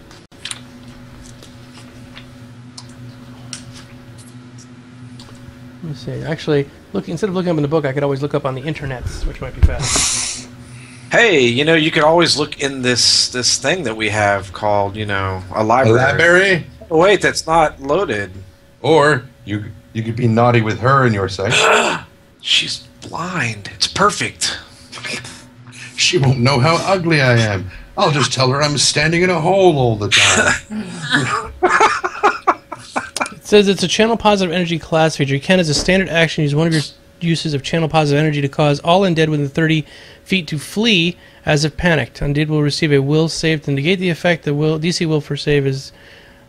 Let me see. Actually, instead of looking up in the book, I could always look up on the internets, which might be fast. Hey, you could always look in this thing that we have called, a library. A library? Oh, wait, that's not loaded. Or you could be naughty with her in your sight. She's blind. It's perfect. She won't know how ugly I am. I'll just tell her I'm standing in a hole all the time. It says it's a channel positive energy class feature. You can, as a standard action, use one of your uses of channel positive energy to cause all undead within 30 feet to flee as if panicked. Undead will receive a will save to negate the effect. The DC will for save is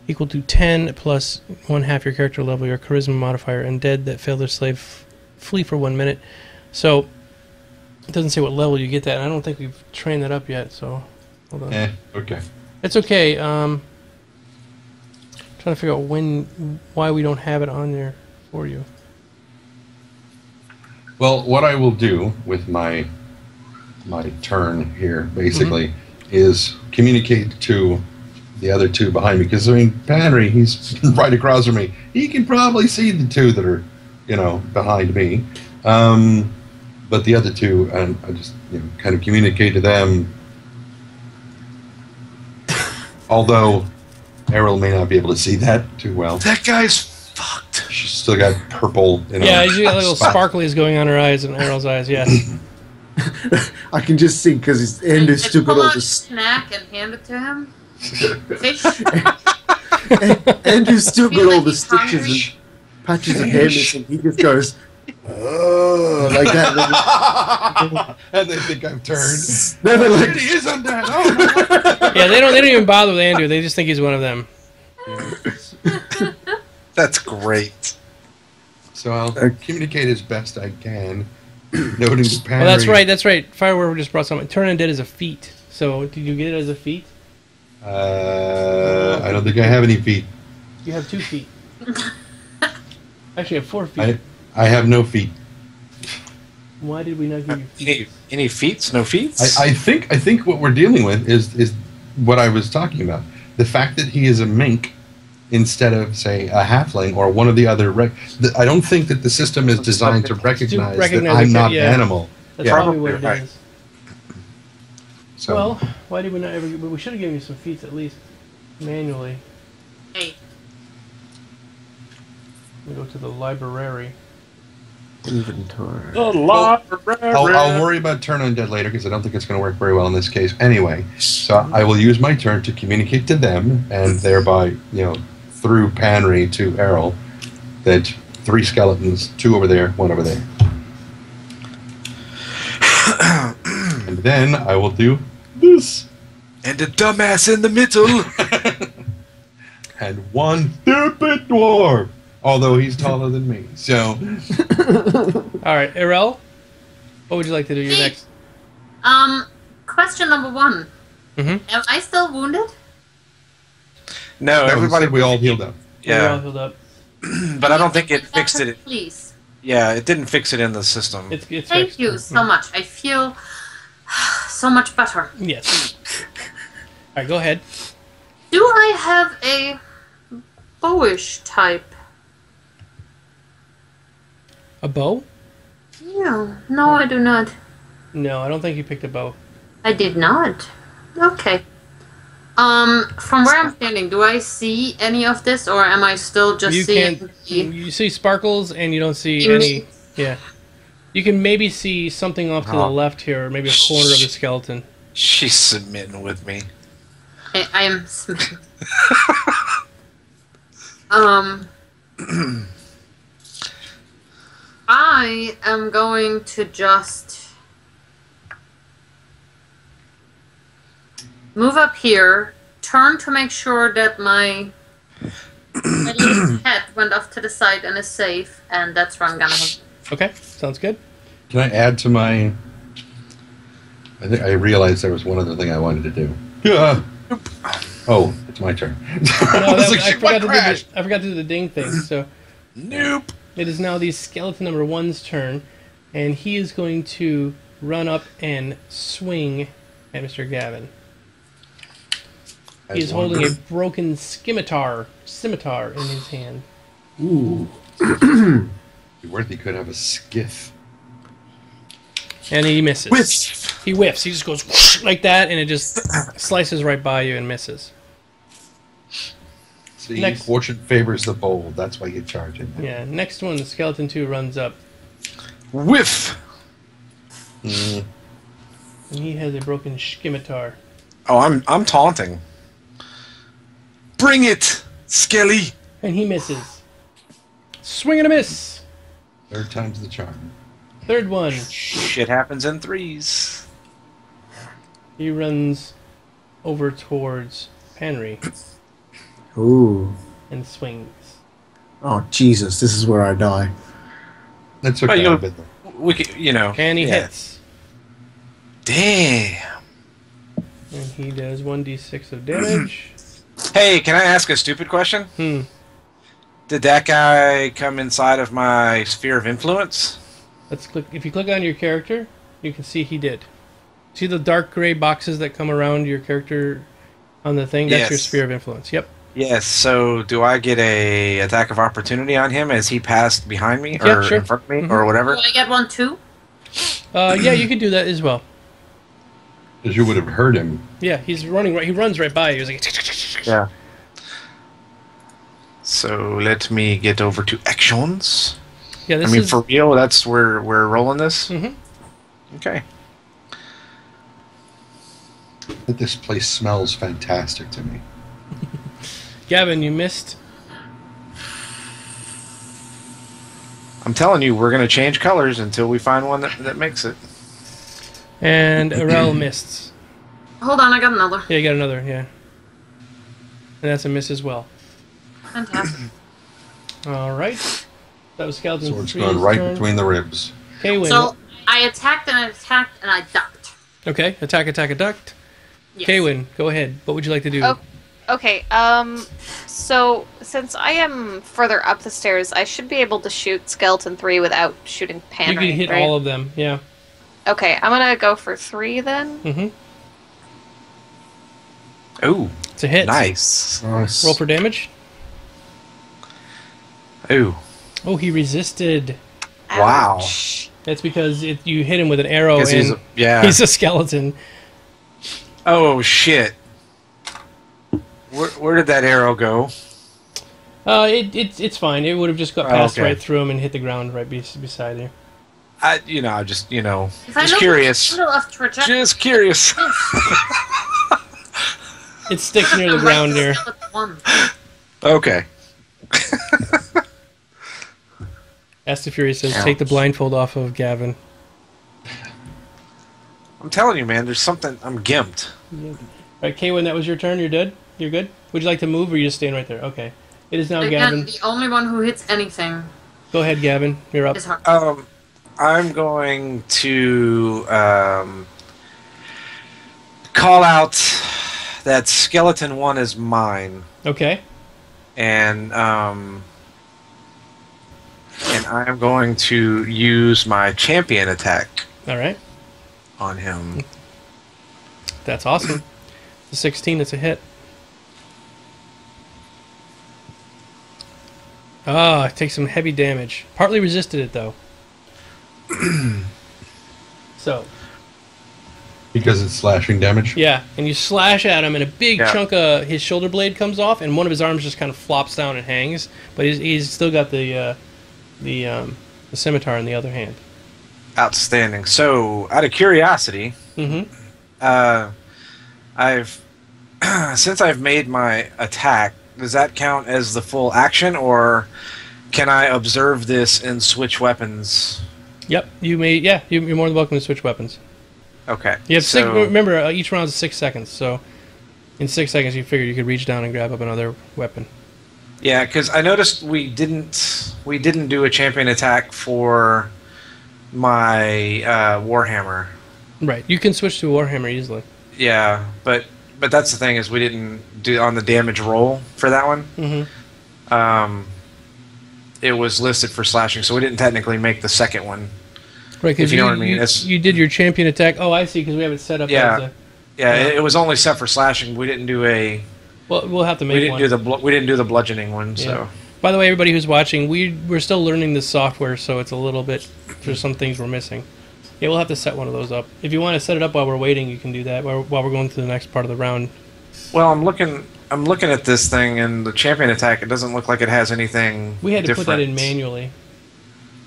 equal to 10 plus 1/2 your character level, your charisma modifier. Undead that fail their slave flee for 1 minute. So it doesn't say what level you get that. And I don't think we've trained that up yet. So hold on. Okay. It's okay. Trying to figure out why we don't have it on there for you. Well, what I will do with my turn here, basically, is communicate to the other two behind me. Because, Panry, he's right across from me. He can probably see the two that are, behind me. But the other two, I just kind of communicate to them. Although Errol may not be able to see that too well. That guy's fucked. She's still got purple. Yeah, she's got little sparklies going on her eyes and Errol's eyes. Yes. I can just see because Andy's still got all this snack and hand it to him. Andrew's still got all the stitches and patches of hair missing. He just goes, oh, like that. And they think I've turned. Then they're like, He is undead. Oh, no. Yeah, they don't even bother with Andrew. They just think he's one of them. That's great. So I'll communicate as best I can, noting the Panry. Oh, that's right. Firework just brought something. Turn undead as a feat. So, did you get it as a feat? I don't think I have any feet. You have 2 feet. Actually, you have 4 feet. I have no feet. Why did we not give you feet? Any feats? No feats? I think what we're dealing with is what I was talking about. the fact that he is a mink instead of, say, a halfling or one of the other... I don't think that the system is designed to recognize that I'm not an animal. That's probably what it is. So, well, why did we not ever... We should have given you some feats at least, manually. Hey. We go to the library. Inventory. The library. I'll worry about turn undead later because I don't think it's going to work very well in this case anyway. So I will use my turn to communicate to them and thereby, through Panry to Errol, that 3 skeletons, 2 over there, 1 over there. And then I will do this. And the dumbass in the middle. And 1 stupid dwarf. Although he's taller than me, so... Alright, Errol, what would you like to do next? Question number 1. Mm-hmm. Am I still wounded? No, everybody... We all healed up. Yeah. We all Yeah. healed up. But I don't think it fixed it. Please. Yeah, it didn't fix it in the system. It's Thank fixed. you so much. I feel so much better. Yes. Alright, go ahead. Do I have a bowish type? A bow? Yeah. No, I do not. No, I don't think you picked a bow. I did not. Okay. From where I'm standing, do I see any of this, or am I still just seeing? You see sparkles, and you don't see any. Yeah. You can maybe see something off to the left here, or maybe a corner of the skeleton. She's submitting with me. I am smitten. I am going to just move up here, turn to make sure that my little head went off to the side and is safe, and that's where I'm gonna have. Okay, sounds good. Can I add to my... I think I realized there was one other thing I wanted to do. Yeah. Oh, it's my turn. I forgot to do the ding thing, so... Nope. It is now the skeleton number 1's turn, and he is going to run up and swing at Mr. Gavin. He is holding a broken scimitar in his hand. Ooh. Be worth he could have a skiff. And he misses. Whiff. He whiffs. He just goes whoosh, like that, and it just slices right by you and misses. See, Next. fortune favors the bold. That's why you charge it. Yeah, next one, the skeleton 2 runs up. Whiff. Mm. And he has a broken scimitar. Oh, I'm taunting. Bring it, Skelly. And he misses. Swing and a miss. 3rd time's the charm. 3rd one. Shit happens in 3s. He runs over towards Henry Ooh. and swings. Oh, Jesus. This is where I die. That's okay. Well, I bet we could, And he hits. Damn. And he does 1d6 of damage. Hey, can I ask a stupid question? Did that guy come inside of my sphere of influence? Let's click. If you click on your character, you can see he did. See the dark gray boxes that come around your character on the thing? That's your sphere of influence. Yep. Yes, so do I get a attack of opportunity on him as he passed behind me or sure. in front of me or whatever? Do I get one too? Yeah, you could do that as well. because you would have heard him. Yeah, he's running right. He runs right by you. He's like, yeah. So let me get over to actions. Yeah, this I mean, is for real, that's where we're rolling this? Mm-hmm. Okay. This place smells fantastic to me. Gavin, you missed. I'm telling you, we're going to change colors until we find one that makes it. And Arel missed. Hold on, I got another. Yeah, you got another, yeah. And that's a miss as well. Fantastic. Alright. That was Skeleton Sword's 3's going right turn. between the ribs. Kaywin. So, I attacked and I attacked and I ducked. Okay, attack, ducked. Yes. Kaywin, go ahead. What would you like to do? Oh, okay, so since I am further up the stairs, I should be able to shoot Skeleton 3 without shooting Pan. You can hit right? all of them, yeah. Okay, I'm gonna go for 3 then. Mm-hmm. Ooh. It's a hit. Nice. Roll for damage. Ooh. Oh, he resisted. Wow. That's because you hit him with an arrow and he's a skeleton. Oh, shit. Where did that arrow go? It's fine. It would have just got passed right through him and hit the ground right beside you. Just curious. Just curious. It sticks near the ground there. Okay. Ask Fury says, take the blindfold off of Gavin. I'm telling you, man, there's something. I'm gimped. Alright, Kaywin, that was your turn. You're dead? You're good? Would you like to move or are you just staying right there? Okay. It is now Again, Gavin. the only one who hits anything. Go ahead, Gavin. You're up. Is hard. I'm going to call out that skeleton one is mine. Okay. And I'm going to use my champion attack. All right. On him. That's awesome. The 16, it's a hit. It takes some heavy damage. Partly resisted it, though. So. Because it's slashing damage? Yeah, and you slash at him, and a big chunk of his shoulder blade comes off, and one of his arms just kind of flops down and hangs, but he's still got the scimitar in the other hand. Outstanding. So, out of curiosity, since I've made my attack, does that count as the full action, or can I observe this and switch weapons? Yep, you may. Yeah, you're more than welcome to switch weapons. Okay. You have remember, each round is 6 seconds, so in 6 seconds you figured you could reach down and grab up another weapon. Yeah, because I noticed we didn't do a champion attack for my Warhammer. Right, you can switch to Warhammer easily. Yeah, but that's the thing is we didn't do on the damage roll for that one. It was listed for slashing, so we didn't technically make the second one. Right, because you know what I mean. You did your champion attack. Oh, I see, because we have it set up. As it was only set for slashing. We didn't do a. Well, we'll have to make one. We didn't do the bludgeoning one. Yeah. So. By the way, everybody who's watching, we're still learning this software, so it's a little bit. There's some things we're missing. Yeah, we'll have to set one of those up. If you want to set it up while we're waiting, you can do that while we're going to the next part of the round. Well, I'm looking at this thing, and the champion attack. It doesn't look like it has anything. We had to different. put that in manually.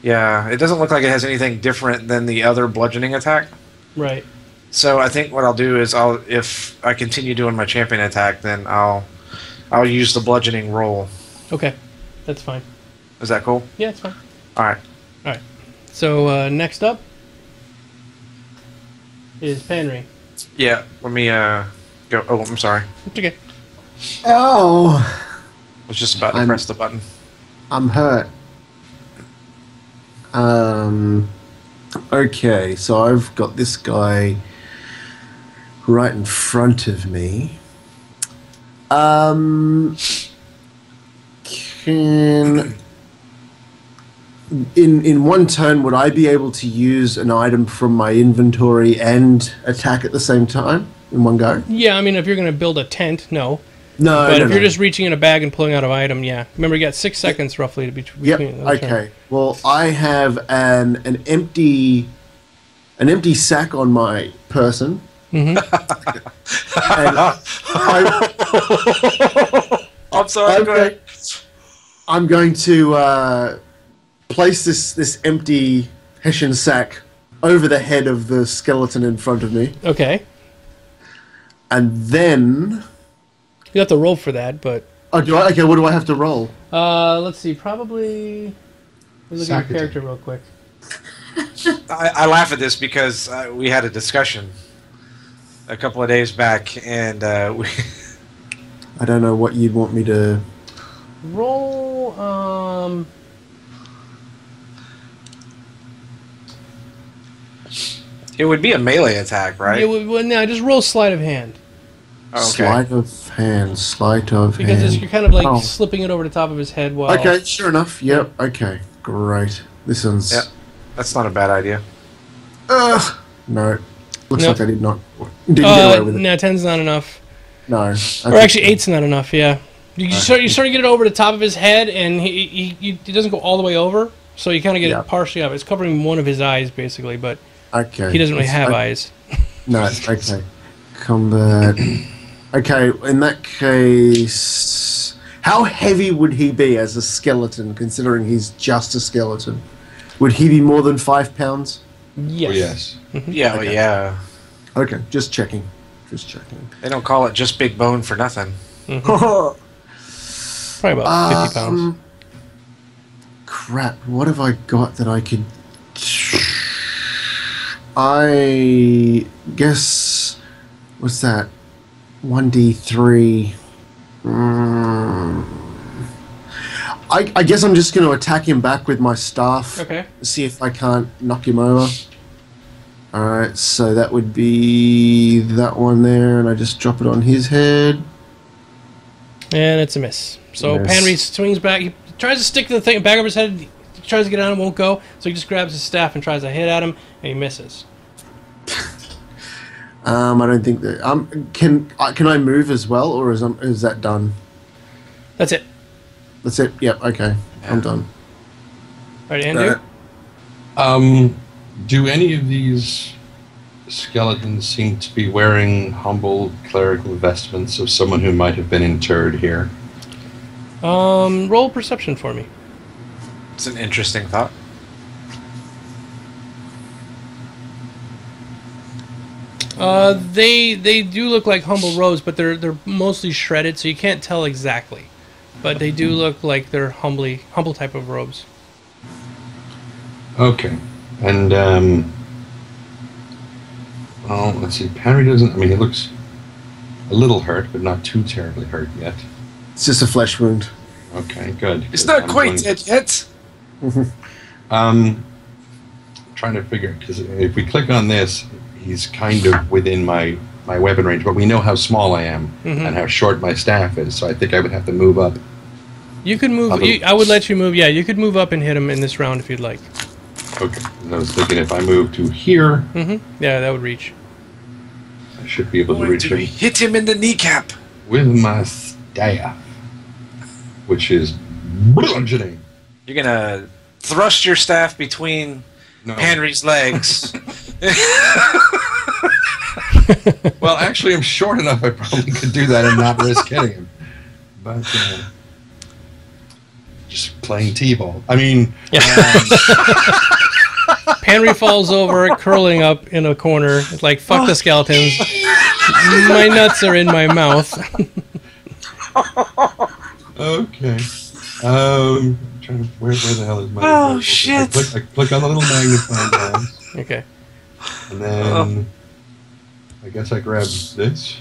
Yeah, it doesn't look like it has anything different than the other bludgeoning attack. Right. So I think what I'll do is if I continue doing my champion attack, then I'll use the bludgeoning roll. Okay, that's fine. Is that cool? Yeah, it's fine. All right. All right. So next up is Penry. Yeah. Let me go. Oh, I'm sorry. It's okay. Oh. I was just about to press the button. I'm hurt. Okay, so I've got this guy right in front of me. In one turn, would I be able to use an item from my inventory and attack at the same time in one go? Yeah, I mean, if you're going to build a tent, no. No, but if you're just reaching in a bag and pulling out an item, yeah. Remember, you got 6 seconds roughly to between. Yep. Okay. Well, I have an empty sack on my person. Mm-hmm. I'm sorry. I'm going to place this empty Hessian sack over the head of the skeleton in front of me. Okay. And then. You have to roll for that, but... Oh, do I? Okay, what do I have to roll? Let's see, probably... Look at your character real quick. I laugh at this because we had a discussion a couple of days back, and we... I don't know what you'd want me to... Roll, It would be a melee attack, right? No, just roll sleight of hand. Oh, okay. Sleight of hand. Because you're kind of like slipping it over the top of his head while... Okay, sure enough. Yep, okay. Great. This one's... Yep. That's not a bad idea. No. Looks like I didn't get away with it. No, 10's not enough. No. Or actually, 8's not enough. Yeah, you sort of get it over the top of his head, and he doesn't go all the way over, so you kind of get it partially up. It's covering one of his eyes basically, but he doesn't really have eyes. No. Okay. Combat. Okay. In that case, how heavy would he be as a skeleton, considering he's just a skeleton? Would he be more than 5 pounds? Yes. Oh, yes. Yeah, Okay. yeah. Okay, just checking. They don't call it just big bone for nothing. Probably about 50 pounds. Crap, what have I got that I could... I guess... What's that? 1d3... I guess I'm just going to attack him back with my staff. Okay. See if I can't knock him over. Alright, so that would be that one there, and I just drop it on his head. And it's a miss. So Miss. Henry swings back. He tries to stick the thing back over his head. He tries to get on him, won't go. So he just grabs his staff and tries to hit at him, and he misses. I don't think that... can I move as well, or is that done? That's it. That's it? Yep, okay. I'm done. All right, Andrew? Do any of these skeletons seem to be wearing humble clerical vestments of someone who might have been interred here? Roll perception for me. It's an interesting thought. They do look like humble robes, but they're mostly shredded, so you can't tell exactly. But they do look like they're humble type of robes. Okay. And, well, let's see. Henry doesn't... I mean, he looks a little hurt, but not too terribly hurt yet. It's just a flesh wound. Okay, good. It's not quite dead yet. Trying to figure... Because if we click on this, he's kind of within my weapon range, but we know how small I am and how short my staff is, so I think I would have to move up. You could move... I would let you move. Yeah, you could move up and hit him in this round if you'd like. Okay. And I was thinking if I move to here... Yeah, that would reach. I should be able to reach him. Hit him in the kneecap. With my staff. Which is bludgeoning. You're going to thrust your staff between Henry's legs. Well, actually, I'm short enough I probably could do that and not risk hitting him. But, just playing T-ball. I mean... Yeah. Henry falls over, curling up in a corner. It's like, fuck the skeletons. My nuts are in my mouth. Okay. Trying to, where the hell is my... Oh, shit. I click on the little magnifying glass. Okay. And then... I guess I grab this.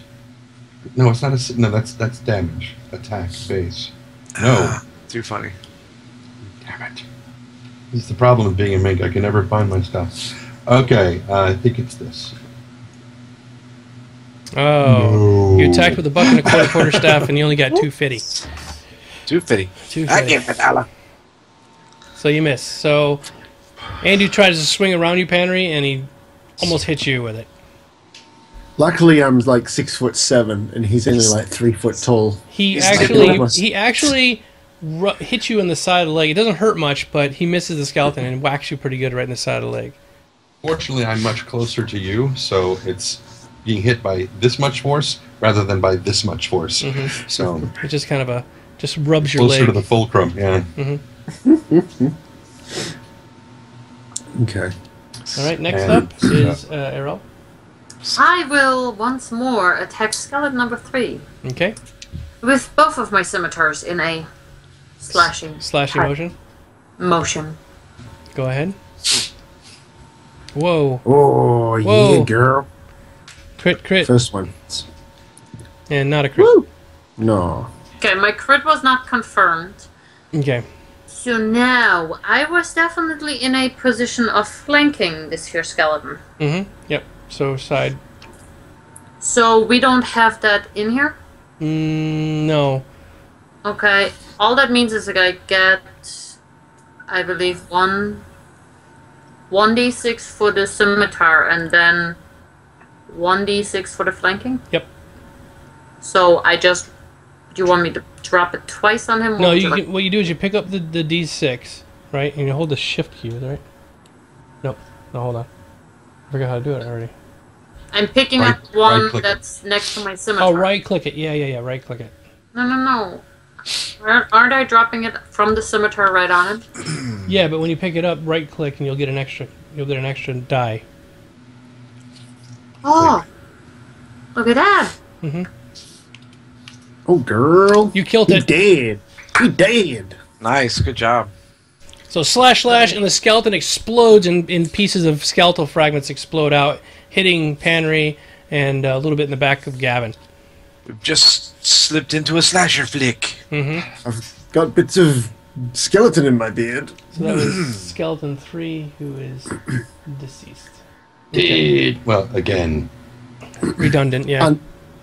No, it's not a... No, that's damage. Attack, base. No. Too funny. Damn it. This is the problem of being a mink. I can never find my stuff. Okay, I think it's this. Oh. No. You attacked with a buck and a quarter staff, and you only got 250. 250. I give it $1. So you miss. So Andy tries to swing around you, Henry, and he almost hits you with it. Luckily, I'm like 6'7", and he's only like 3 foot tall. He actually hits you in the side of the leg. It doesn't hurt much, but he misses the skeleton and whacks you pretty good right in the side of the leg. Fortunately, I'm much closer to you, so it's being hit by this much force rather than by this much force. So it just kind of just rubs your closer leg. to the fulcrum, yeah. Okay. All right. Next up is Errol. I will once more attack skeleton number 3. Okay. With both of my scimitars in a slashing motion. Go ahead. Whoa. Oh, yeah, girl. Crit. First one. And not a crit. Woo! No. Okay, my crit was not confirmed. Okay. So now, I was definitely in a position of flanking this here skeleton. Yep. So side. So we don't have that in here? No. Okay. All that means is that I get, I believe, 1d6 for the scimitar and then 1d6 for the flanking? Yep. So I just... Do you want me to drop it twice on him? No, what you do is you pick up the D6, right? And you hold the shift key, right? Nope. No, hold on. I forgot how to do it already. I'm picking up one that's next to my scimitar. Oh, right-click it. Yeah. Right-click it. No. Aren't I dropping it from the scimitar right on him? Yeah, but when you pick it up, right-click and you'll get an extra die. Oh, look at that! Mm-hmm. Oh, girl. You killed it. Dead. He dead. Nice, good job. So slash, and the skeleton explodes in pieces of skeletal fragments explode out, hitting Panry and a little bit in the back of Gavin. We've just slipped into a slasher flick. Mm-hmm. I've got bits of skeleton in my beard. So that was Skeleton 3, who is deceased. Dead. Well, again. Redundant, yeah.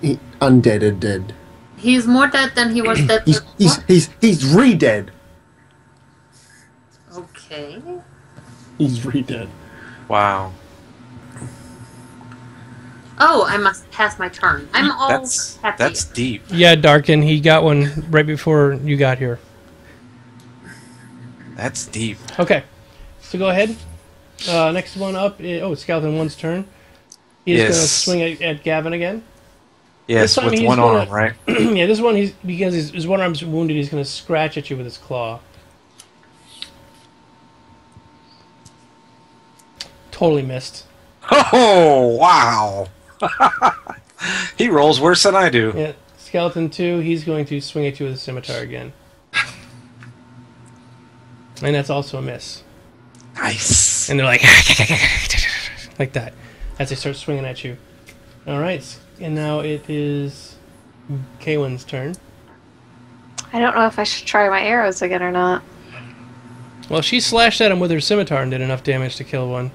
Undead and dead. He's more dead than he was dead before. He's re-dead. Okay. He's re-dead. Wow. Oh, I must pass my turn. I'm all happy. That's deep. Yeah, Darkin, he got one right before you got here. That's deep. Okay, so go ahead. Next one up is Skeleton 1's turn. He's going to swing at Gavin again. Yes, with one arm, right? Yeah, this one, because his one arm's wounded, he's going to scratch at you with his claw. Totally missed. Oh, wow. He rolls worse than I do. Yeah, Skeleton 2, he's going to swing at you with a scimitar again. And that's also a miss. Nice. And they're like, like that, as they start swinging at you. All right, and now it is Kaywin's turn. I don't know if I should try my arrows again or not. Well, she slashed at him with her scimitar and did enough damage to kill one.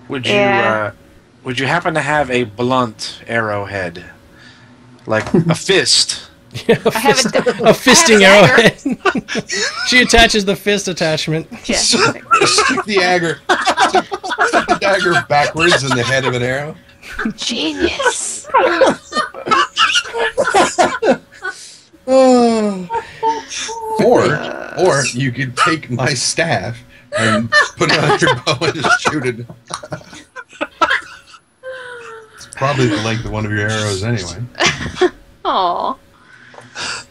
Would you happen to have a blunt arrowhead, like a fist? Yeah, a fisting arrowhead. She attaches the fist attachment. Yeah. Stick the dagger backwards in the head of an arrow. Genius. Or you could take my staff and put it on your bow and just shoot it. It's probably the length of one of your arrows anyway. Aw.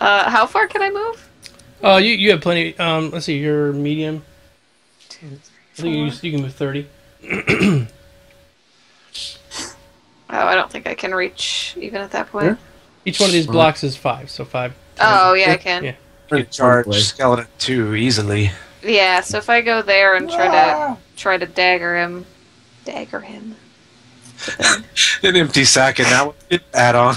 How far can I move? You have plenty. Let's see, you're medium. 2, 3, 4. I think you can move 30. Oh, I don't think I can reach even at that point. Each one of these blocks is 5, so 5. Oh, yeah, I can. Yeah. You charge Skeleton 2 easily. Yeah, so if I go there and try to dagger him. An empty sack and now add on.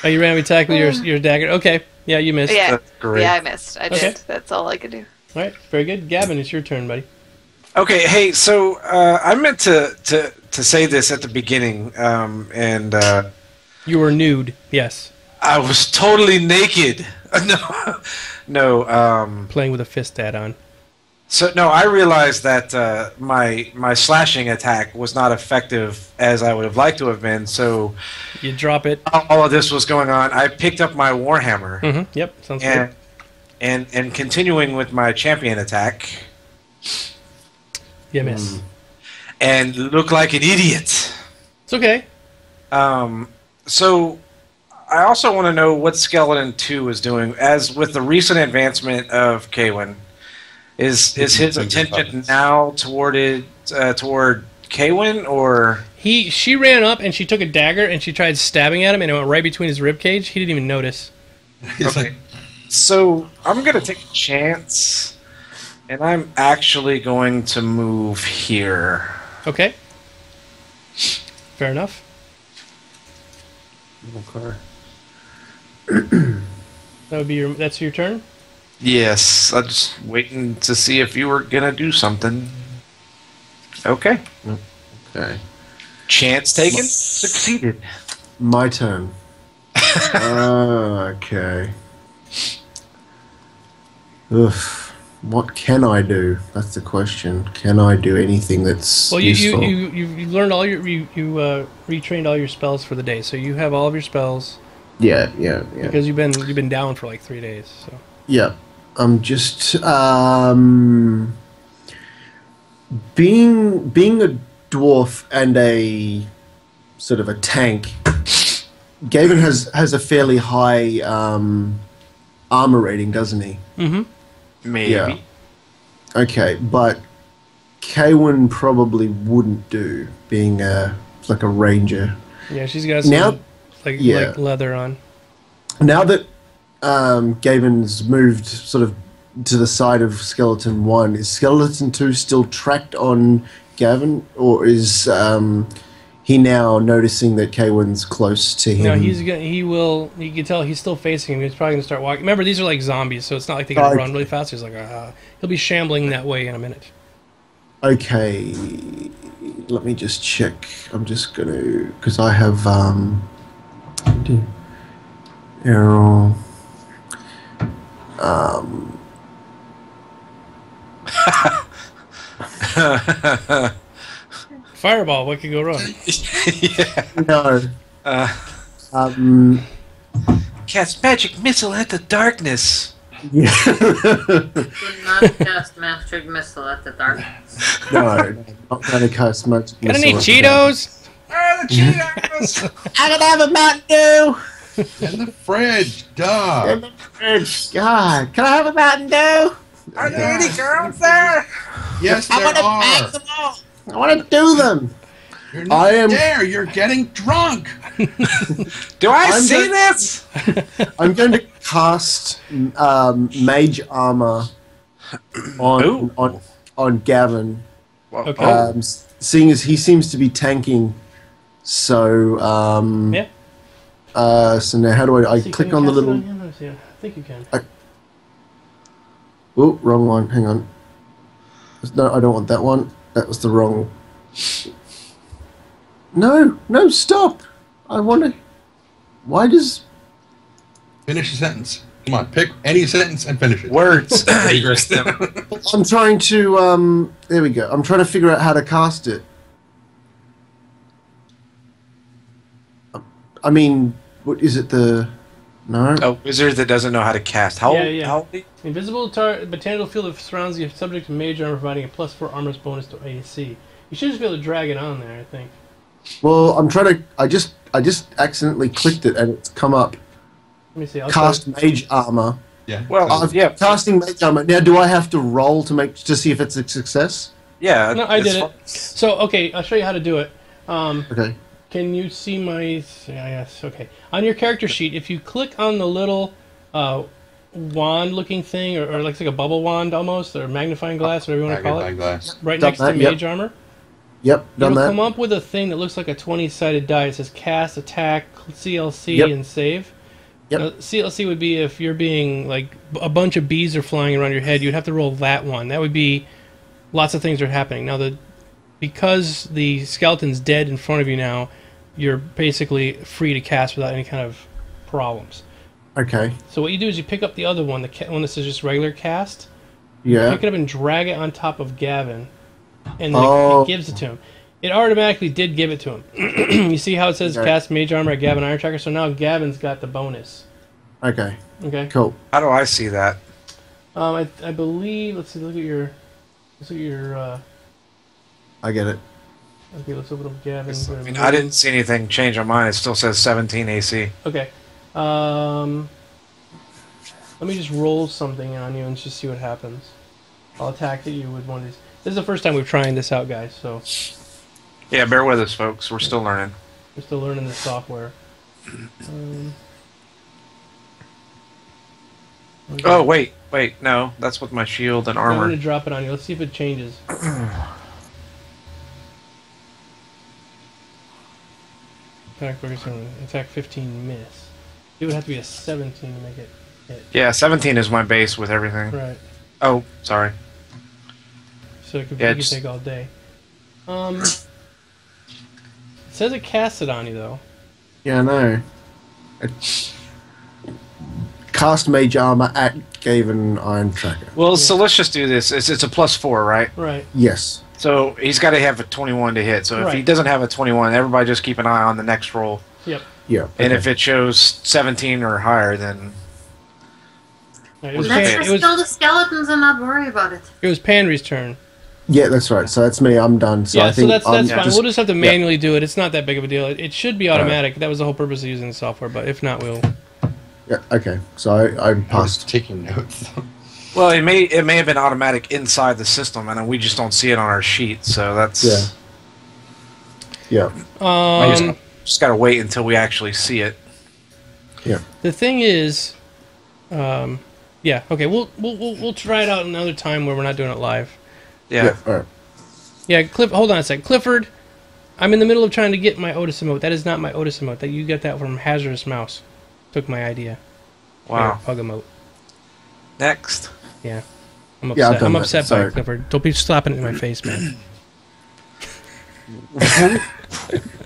Oh, you ran attack with your dagger. Okay, yeah, you missed. Yeah, That's great. yeah, I missed. I Okay. did. That's all I could do. All right, very good. Gavin, it's your turn, buddy. Okay, hey, so I meant to say this at the beginning, and You were nude. Yes. I was totally naked. No. Playing with a fist add-on. So no, I realized that my slashing attack was not effective as I would have liked to have been. So You drop it. all of this was going on. I picked up my warhammer Mm-hmm. Yep, sounds good. and continuing with my champion attack. You miss. And look like an idiot. It's okay. So I also want to know what Skeleton 2 is doing. As with the recent advancement of Kaywin, is his attention now toward Kaywin, or She ran up and she took a dagger and she tried stabbing at him and it went right between his rib cage. He didn't even notice. okay? So I'm gonna take a chance, and I'm actually going to move here. Okay. Fair enough. Okay. That's your turn. Yes, I'm just waiting to see if you were gonna do something. Okay. Okay. Chance taken. Succeeded. My turn. Okay. Oof. What can I do? That's the question. Can I do anything that's Well, useful? you learned all your retrained all your spells for the day, so you have all of your spells. Yeah. Because you've been down for like 3 days. So. Yeah, I'm just being a dwarf and a sort of a tank. Gavin has a fairly high armor rating, doesn't he? Mm-hmm. Maybe. Yeah. Okay, but Kaywin probably wouldn't do, being like a ranger. Yeah, she's got some like leather on. Now that Gavin's moved sort of to the side of Skeleton 1, is Skeleton 2 still tracked on Gavin, or is he now noticing that Kaywin's close to him? No, you can tell he's still facing him. He's probably going to start walking. Remember, these are like zombies, so it's not like they can run really fast. He's like, he'll be shambling that way in a minute. Okay, let me just check. I'm just going to, because I have arrow. Fireball, what could go wrong? Yeah. No. Cast magic missile at the darkness. Yeah. Do not cast magic missile at the darkness. No, not going to cast magic Got missile. any Cheetos? The Cheetos! I can have a Mountain Dew. In the fridge, duh. In the fridge. God, can I have a Mountain Dew? Are there any girls there? Yes, there are. them all. I want to do them. You're not there. You're getting drunk. Do I see this? I'm going to cast mage armor on Gavin. Okay. Seeing as he seems to be tanking, so Yeah. So now how do I So click can on you the cast it little? on him? Let me see. I think you can. Oh, wrong one. Hang on. No, I don't want that one. That was the wrong. No, stop. I want to. Why does? Finish the sentence. Come on, pick any sentence and finish it. Words. I'm trying to. There we go. I'm trying to figure out how to cast it. I mean, what is it? No. A wizard that doesn't know how to cast. How old? Invisible botanical field that surrounds the subject of mage armor, providing a +4 armor bonus to AC. You should just be able to drag it on there, I think. Well, I'm trying to. I just accidentally clicked it and it's come up. Let me see. Cast mage armor. Yeah. Well, Casting mage armor. Now, do I have to roll to see if it's a success? Yeah. No, I did it. So, okay, I'll show you how to do it. Okay. Can you see my... Yes, okay. On your character sheet, if you click on the little wand-looking thing, or like a bubble wand almost, or magnifying glass, whatever you want to call it, glass. right next to mage armor, Yep, done you'll that. come up with a thing that looks like a 20-sided die. It says cast, attack, CLC, and save. Yep. CLC would be if you're being, like, a bunch of bees are flying around your head, you'd have to roll that one. That would be lots of things are happening. Now, because the skeleton's dead in front of you now, you're basically free to cast without any kind of problems. Okay. So what you do is you pick up the other one, the one that says just regular cast. Yeah. Pick it up and drag it on top of Gavin, and then it gives it to him. It automatically did give it to him. You see how it says cast mage armor at Gavin Iron Tracker? So now Gavin's got the bonus. Okay. Okay. Cool. How do I see that? I believe. Let's see. Look at your. I get it. Okay, let's open up Gavin. I mean, I didn't see anything change on mine. It still says 17 AC. Okay. Let me just roll something on you and just see what happens. I'll attack at you with one of these. This is the first time we're trying this out, guys, so... Yeah, bear with us, folks. We're still learning. We're still learning the software. Oh, wait. No, that's with my shield and I'm armor. going to drop it on you. Let's see if it changes. Attack 15 miss. It would have to be a 17 to make it hit. Yeah, 17 is my base with everything. Right. Oh, sorry. So it could take all day. It says it casts it on you, though. Yeah, I know. cast mage armor at Gavin Iron Tracker. Well, so let's just do this. It's a +4, right? Right. Yes. So he's got to have a 21 to hit. So if he Right. doesn't have a 21, everybody just keep an eye on the next roll. Yep. Yeah. And okay. if it shows 17 or higher, then Right, it was Let's Pan- just it was, kill the skeletons and not worry about it. it was Panry's turn. Yeah, that's right. So that's me. I'm done. So Yeah, I so think that's I'm fine. just- We'll just have to manually do it. It's not that big of a deal. It should be automatic. That was the whole purpose of using the software. But if not, we'll. Yeah. Okay. So I I was passed. taking notes. well, it may have been automatic inside the system, and we just don't see it on our sheet. So that's Yeah. just got to wait until we actually see it. Yeah. The thing is, yeah, okay, we'll try it out another time where we're not doing it live. Yeah. All right. Yeah, hold on a sec. Clifford, I'm in the middle of trying to get my Otis emote. That is not my Otis emote. That you get that from Hazardous Mouse. Took my idea. Wow. Pug emote. Next. Yeah. I'm Yeah, I've upset. done I'm that. upset by Sorry. it, Clifford. Don't be slapping it in my face, man.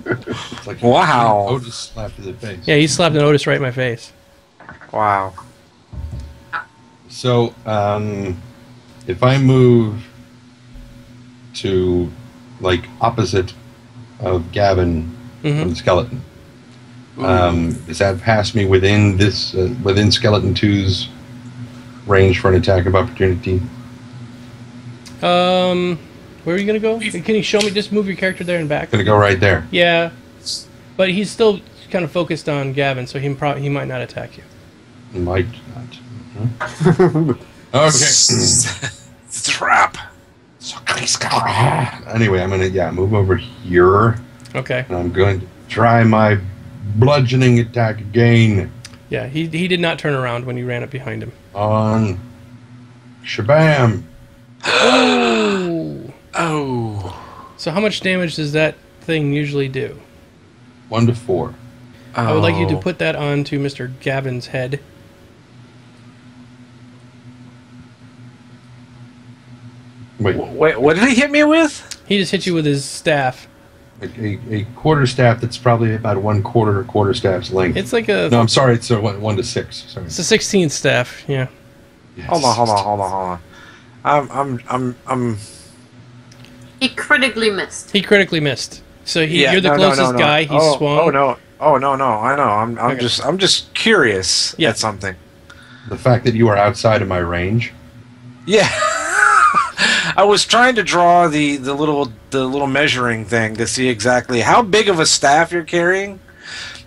It's like Wow. Otis slapped to the face. Yeah, he slapped an Otis right in my face. Wow. So, if I move to, like, opposite of Gavin from the skeleton, does that pass me within this, within Skeleton 2's range for an attack of opportunity? Where are you gonna go? Can you show me? Just move your character there and back. Gonna go right there. Yeah, but he's still kind of focused on Gavin, so he might not attack you. Might not. Okay. Trap. Anyway, I'm gonna move over here, Okay. and I'm going to try my bludgeoning attack again Yeah, he did not turn around when you ran up behind him. on Shabam. Oh. Oh. So how much damage does that thing usually do? 1 to 4. I would like you to put that onto Mr. Gavin's head. Wait, Wait, what did he hit me with? He just hit you with his staff. a quarter staff that's probably about 1/4 quarterstaff's length. It's like a No, I'm sorry. It's a 1 to 6. Sorry. it's a 16th staff. Yeah. Yes. Hold on. I'm He critically missed. He critically missed. So you're the no, closest no. guy. He swung. Oh no. I know. Okay. I'm just curious Yeah. at something. The fact that you are outside of my range. Yeah. I was trying to draw the little measuring thing to see exactly how big of a staff you're carrying.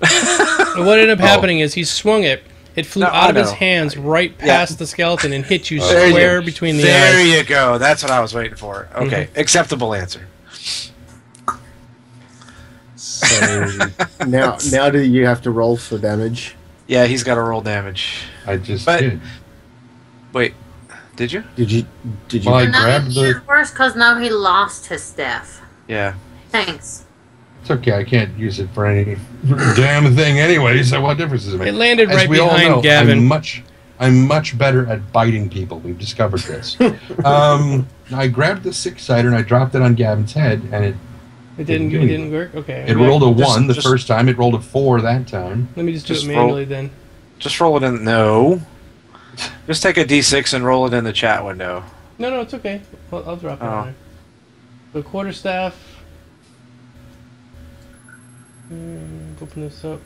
And what ended up happening is he swung it. It flew No, out I of his know. hands right past the skeleton and hit you There you square go. between the There eyes. you go. That's what I was waiting for. Okay, acceptable answer. So now do you have to roll for damage? Yeah, he's got to roll damage. I just But- did. Wait, did you? Did you? Well, I And now grabbed it's the. worse because now he lost his staff. Yeah. Thanks. It's okay. I can't use it for any damn thing anyway. So what difference does it make? It landed As right we all behind know, Gavin. I'm much better at biting people. We've discovered this. I grabbed the 6-sider and I dropped it on Gavin's head, and it It Didn't do didn't work. Okay. it rolled a 1 the just- first time. It rolled a 4 that time. Let me just do just it roll- manually then. Just roll it in. No. Just take a d6 and roll it in the chat window. No, it's okay. I'll drop it Oh. on there. The quarterstaff. Open this up.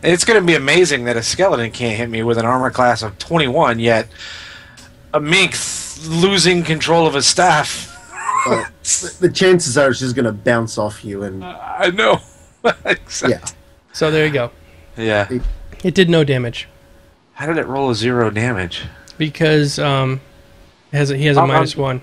It's going to be amazing that a skeleton can't hit me with an armor class of 21, yet a mink losing control of his staff. The chances are it's just going to bounce off you, and I know. yeah. So there you go. Yeah. It did no damage How did it roll a 0 damage? because he has a -1.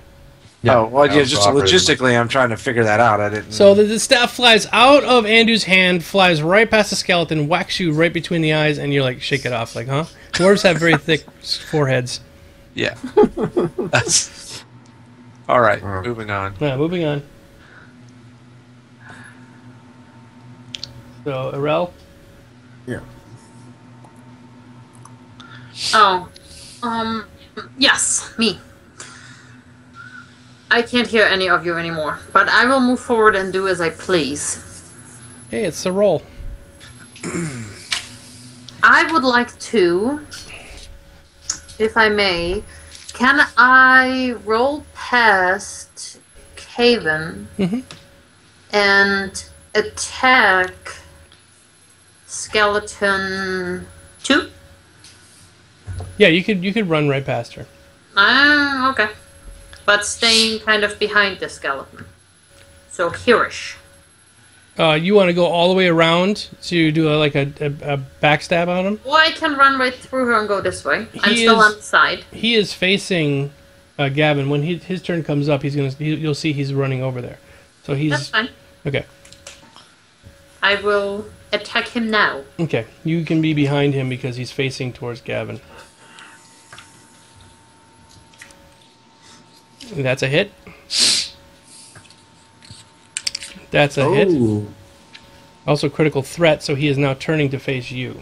Oh, well, yeah, I'll just offer them. logistically, I'm trying to figure that out. I didn't. So the staff flies out of Andu's hand, flies right past the skeleton, whacks you right between the eyes, and you're like, shake it off, like, huh? Dwarves have very thick foreheads. Yeah. That's... All right, moving on. Yeah, moving on. So, Arel? Yeah. Oh. Yes, me. I can't hear any of you anymore, but I will move forward and do as I please. Hey, it's a roll. I would like to, if I may, can I roll past Caven and attack Skeleton 2? Yeah, you could run right past her. Okay. But staying kind of behind the skeleton. So here-ish. You want to go all the way around to do a backstab on him? Well, I can run right through her and go this way. I'm still on the side. He is facing Gavin. When his turn comes up, you'll see he's running over there. So he's... That's fine. Okay. I will attack him now. Okay. You can be behind him because he's facing towards Gavin. That's a hit. That's a hit. Also critical threat, so he is now turning to face you.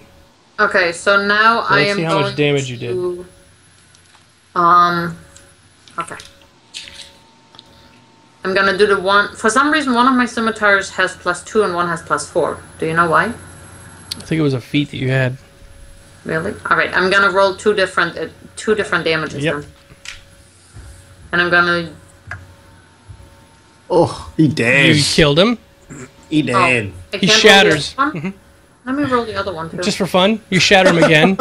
Okay, so now I Let's am see how going much damage you to... did. Okay. I'm gonna do the one... For some reason, one of my scimitars has +2 and one has +4. Do you know why? I think it was a feat that you had. Really? Alright, I'm gonna roll two different damages then. And I'm gonna... Oh, he dead. You killed him. He dead. I He can't shatters. roll the other one? Let me roll the other one too. Just for fun. You shatter him again.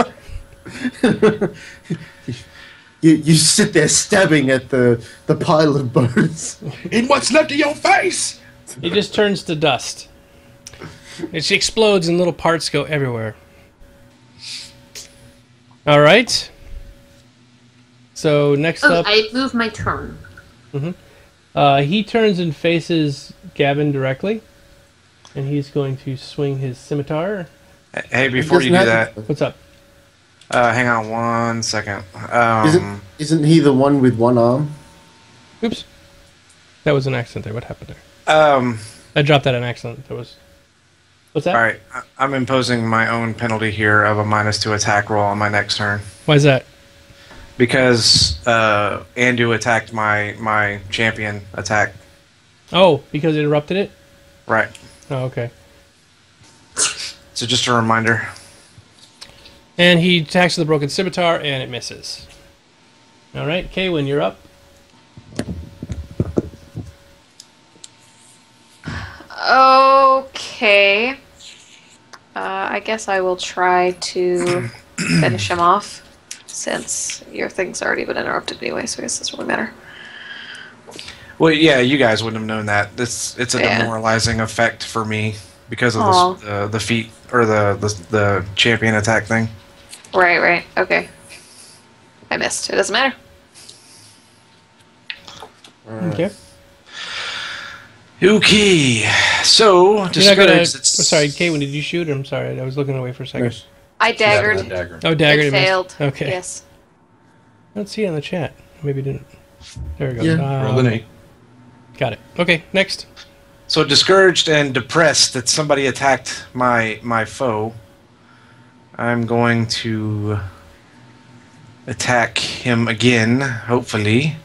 You sit there stabbing at the pile of bones. In what's left of your face! He just turns to dust. It explodes and little parts go everywhere. Alright. So next up... I move my turn. He turns and faces Gavin directly. And he's going to swing his scimitar. Hey, before you do that... What's up? Hang on 1 second. Isn't he the one with one arm? Oops. That was an accident there. What happened there? I dropped that in accident. That was... What's that? Alright, I'm imposing my own penalty here of a -2 attack roll on my next turn. Why is that? Because Andu attacked my champion attack. Oh, because it interrupted it? Right. Oh, okay. So just a reminder. And he attacks with the broken scimitar, and it misses. Alright, Kaywin, you're up. Okay. I guess I will try to finish him off, since your thing's already been interrupted anyway, so I guess it doesn't really matter. Well, yeah, you guys wouldn't have known that. It's a demoralizing effect for me because of the feat or the champion attack thing. Right. Okay. I missed. It doesn't matter. Okay. Okay. So, Sorry, Kaywin, did you shoot? I'm sorry, I was looking away for a second. I daggered. Oh, daggered. It failed. Okay. Yes. Let's see it in the chat. Maybe it didn't. There we go. Yeah. Roll an 8. Got it. Okay, next. So discouraged and depressed that somebody attacked my foe, I'm going to attack him again, hopefully.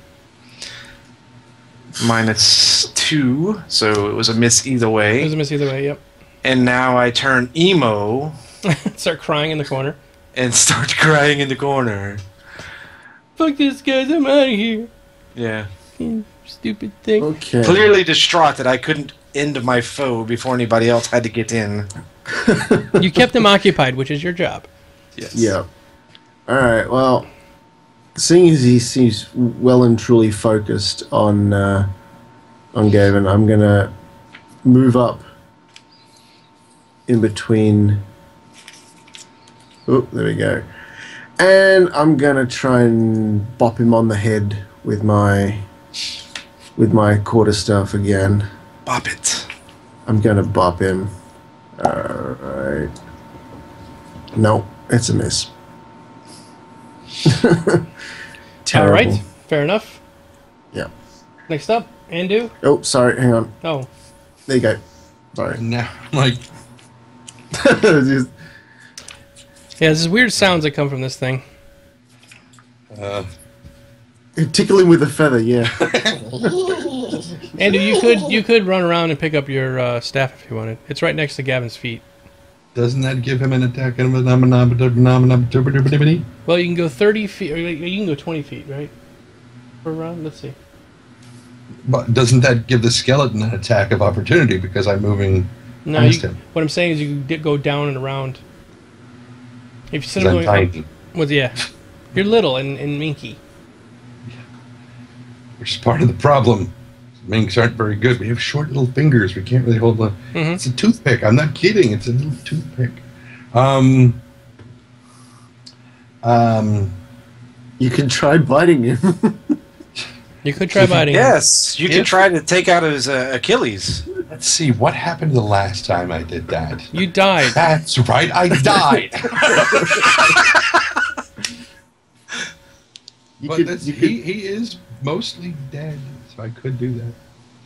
-2, so it was a miss either way. It was a miss either way, yep. And now I turn emo Start crying in the corner. and start crying in the corner. Fuck this, guys, I'm out of here. Yeah. You stupid thing. Okay. Clearly distraught that I couldn't end my foe before anybody else had to get in. You kept him occupied, which is your job. Yes. Yeah. Alright, well, seeing as he seems well and truly focused on Gavin, I'm going to move up in between... Oh, there we go. And I'm going to try and bop him on the head with my quarterstaff again. Bop it. I'm going to bop him. Alright. No, it's a miss. Terrible. Alright, fair enough. Yeah. Next up, Andu. Oh, sorry, hang on. Oh, There you go. Sorry. Now, like, Just- yeah, there's weird sounds that come from this thing. tickling with a feather, yeah. Andu, you could run around and pick up your staff if you wanted. It's right next to Gavin's feet. Doesn't that give him an attack? Well, you can go 30 feet, or you can go 20 feet, right? Per round? Let's see. But doesn't that give the skeleton an attack of opportunity because I'm moving past him? What I'm saying is you can go down and around. If you instead of I'm going tiny. up, well, yeah, you're little and minky. Which is part of the problem. Minks aren't very good. We have short little fingers. We can't really hold the... It's a toothpick. I'm not kidding. It's a little toothpick. You can try biting him. You could try biting. Yes, you can try to take out his Achilles. Let's see. What happened the last time I did that? You died. That's right. I died. He is mostly dead, so I could do that.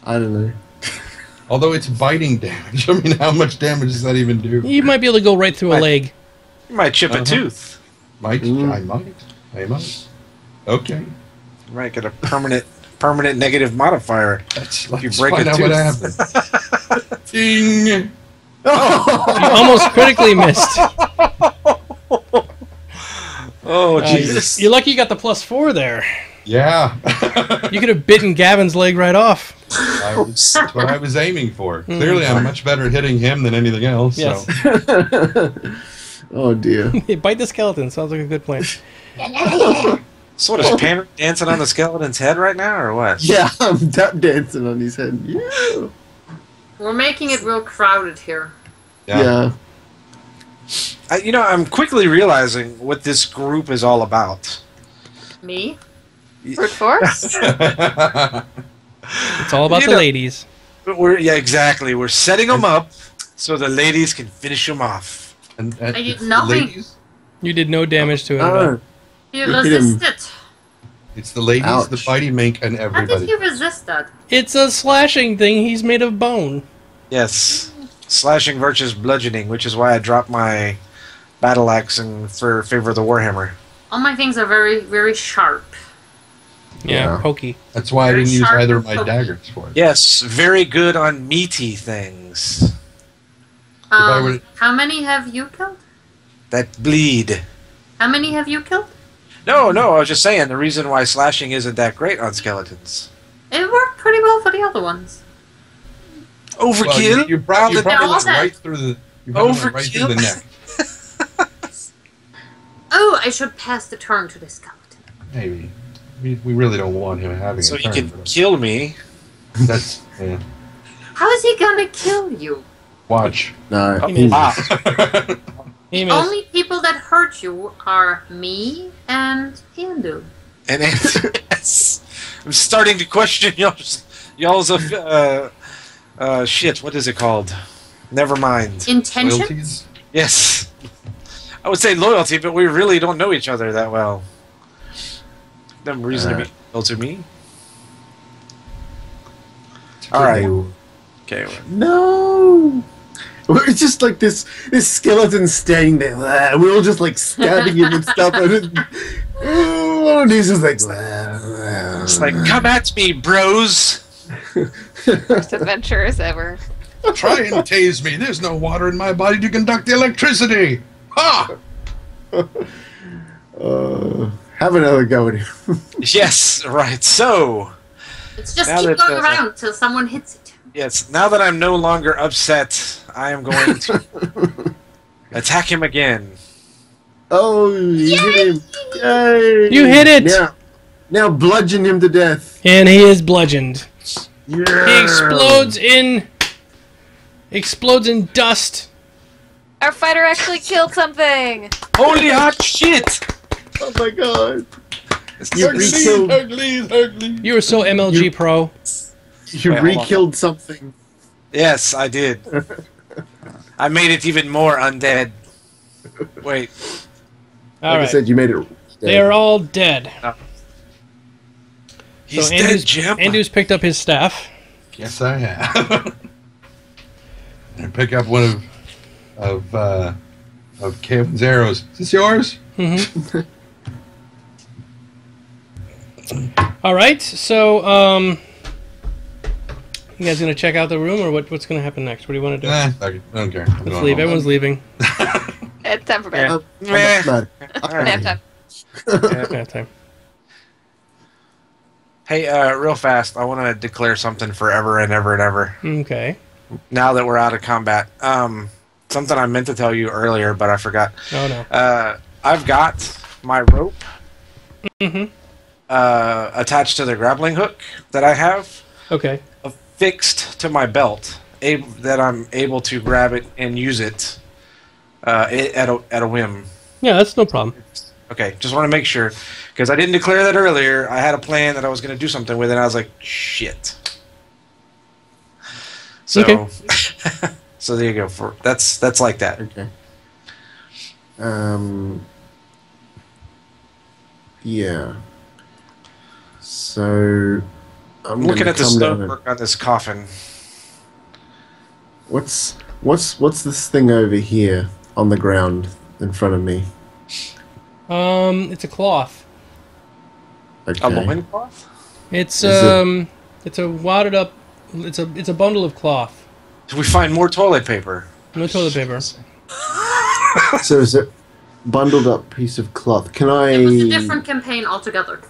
I don't know. Although it's biting damage. I mean, how much damage does that even do? You might be able to go right through a leg. You might chip a tooth. I might. Okay. You might get a permanent negative modifier. Let's you break find a out tooth. what happens. Ding! You almost critically missed. Oh, Jesus. You're lucky you got the +4 there. Yeah. You could have bitten Gavin's leg right off. That's what I was aiming for. Clearly, I'm much better at hitting him than anything else. Yes. So. Oh, dear. Bite the skeleton. Sounds like a good plan. Sort of dancing on the skeleton's head right now, or what? Yeah, I'm tap dancing on his head. Yeah. We're making it real crowded here. Yeah. I'm quickly realizing what this group is all about. Me? Brute force? It's all about the ladies. Exactly. We're setting them up so the ladies can finish them off. And I did nothing. ladies, You did no damage to it. Oh. You Look at him. resisted. it's the ladies, Ouch. the mighty mink, and How did everybody. you resist that? It's a slashing thing. He's made of bone. Yes. Slashing versus bludgeoning, which is why I dropped my battle axe in favor of the Warhammer. All my things are very, very sharp. Yeah, Yeah. pokey. That's why I Very didn't use sharp either and of my pokey. daggers for it. Yes, very good on meaty things. I were- How many have you killed? That bleed. How many have you killed? No, I was just saying the reason why slashing isn't that great on skeletons. It worked pretty well for the other ones. Overkill? Well, you probably They're all went dead. right through the. You probably went right through the neck. Oh, I should pass the turn to the skeleton. Maybe. We really don't want him having So a he turn. can but kill me. That's How is he gonna kill you? watch. No. He missed. Ah, He The missed. only people that hurt you are me and Hindu. and yes, I'm starting to question y'all's shit. What is it called? Never mind. Intention? Loyalties? Yes, I would say loyalty, but we really don't know each other that well. No reason to be loyal to me. All right. Okay. No. It's just like this skeleton standing there. We're all just like stabbing him and stuff. And one of these is like. It's like, come at me, bros. First adventurers ever. Try and tase me. There's no water in my body to conduct the electricity. Ha! Have another go at him. Yes, right. So, It's just Now keep that, going around till someone hits it. yes, now that I'm no longer upset, I am going to attack him again. Oh, you hit him. Yay. You hit it! Now bludgeon him to death. And he is bludgeoned. Yeah. He explodes in dust. Our fighter actually killed something! Holy hot shit! Oh my god. You Hercules, re-killed, Hercules, Hercules. You were so MLG pro. you Wait, hold on. re-killed something. Yes, I did. I made it even more undead. Wait. All Like I right. said, you made it. They are all dead. He's So dead, Jim. Andrew's picked up his staff. Yes, I have. And pick up one of Kevin's arrows. Is this yours? Mm-hmm. All right. So You guys gonna check out the room, or what's gonna happen next? What do you want to do? Fuck it. I don't care. I'm Let's going leave. home. Everyone's leaving. It's time for bed. Meh. No. Nap time. Nap time. Hey, real fast, I want to declare something forever and ever and ever. Okay. Now that we're out of combat. Something I meant to tell you earlier, but I forgot. Oh no. I've got my rope Mm-hmm. attached to the grappling hook that I have, Okay. fixed to my belt, that I'm able to grab it and use it at a whim. Yeah, that's no problem. Okay, just want to make sure, because I didn't declare that earlier. I had a plan that I was going to do something with it, and I was like, shit. So, Okay. so there you go. That's like that. Okay. Yeah. So I'm Looking gonna at the come down stonework on this coffin. What's this thing over here on the ground in front of me? It's a cloth. Okay. A loincloth? It's Is it's a wadded up. It's a bundle of cloth. Did we find more toilet paper? No toilet paper. So is it bundled up piece of cloth? Can I? It was a different campaign altogether.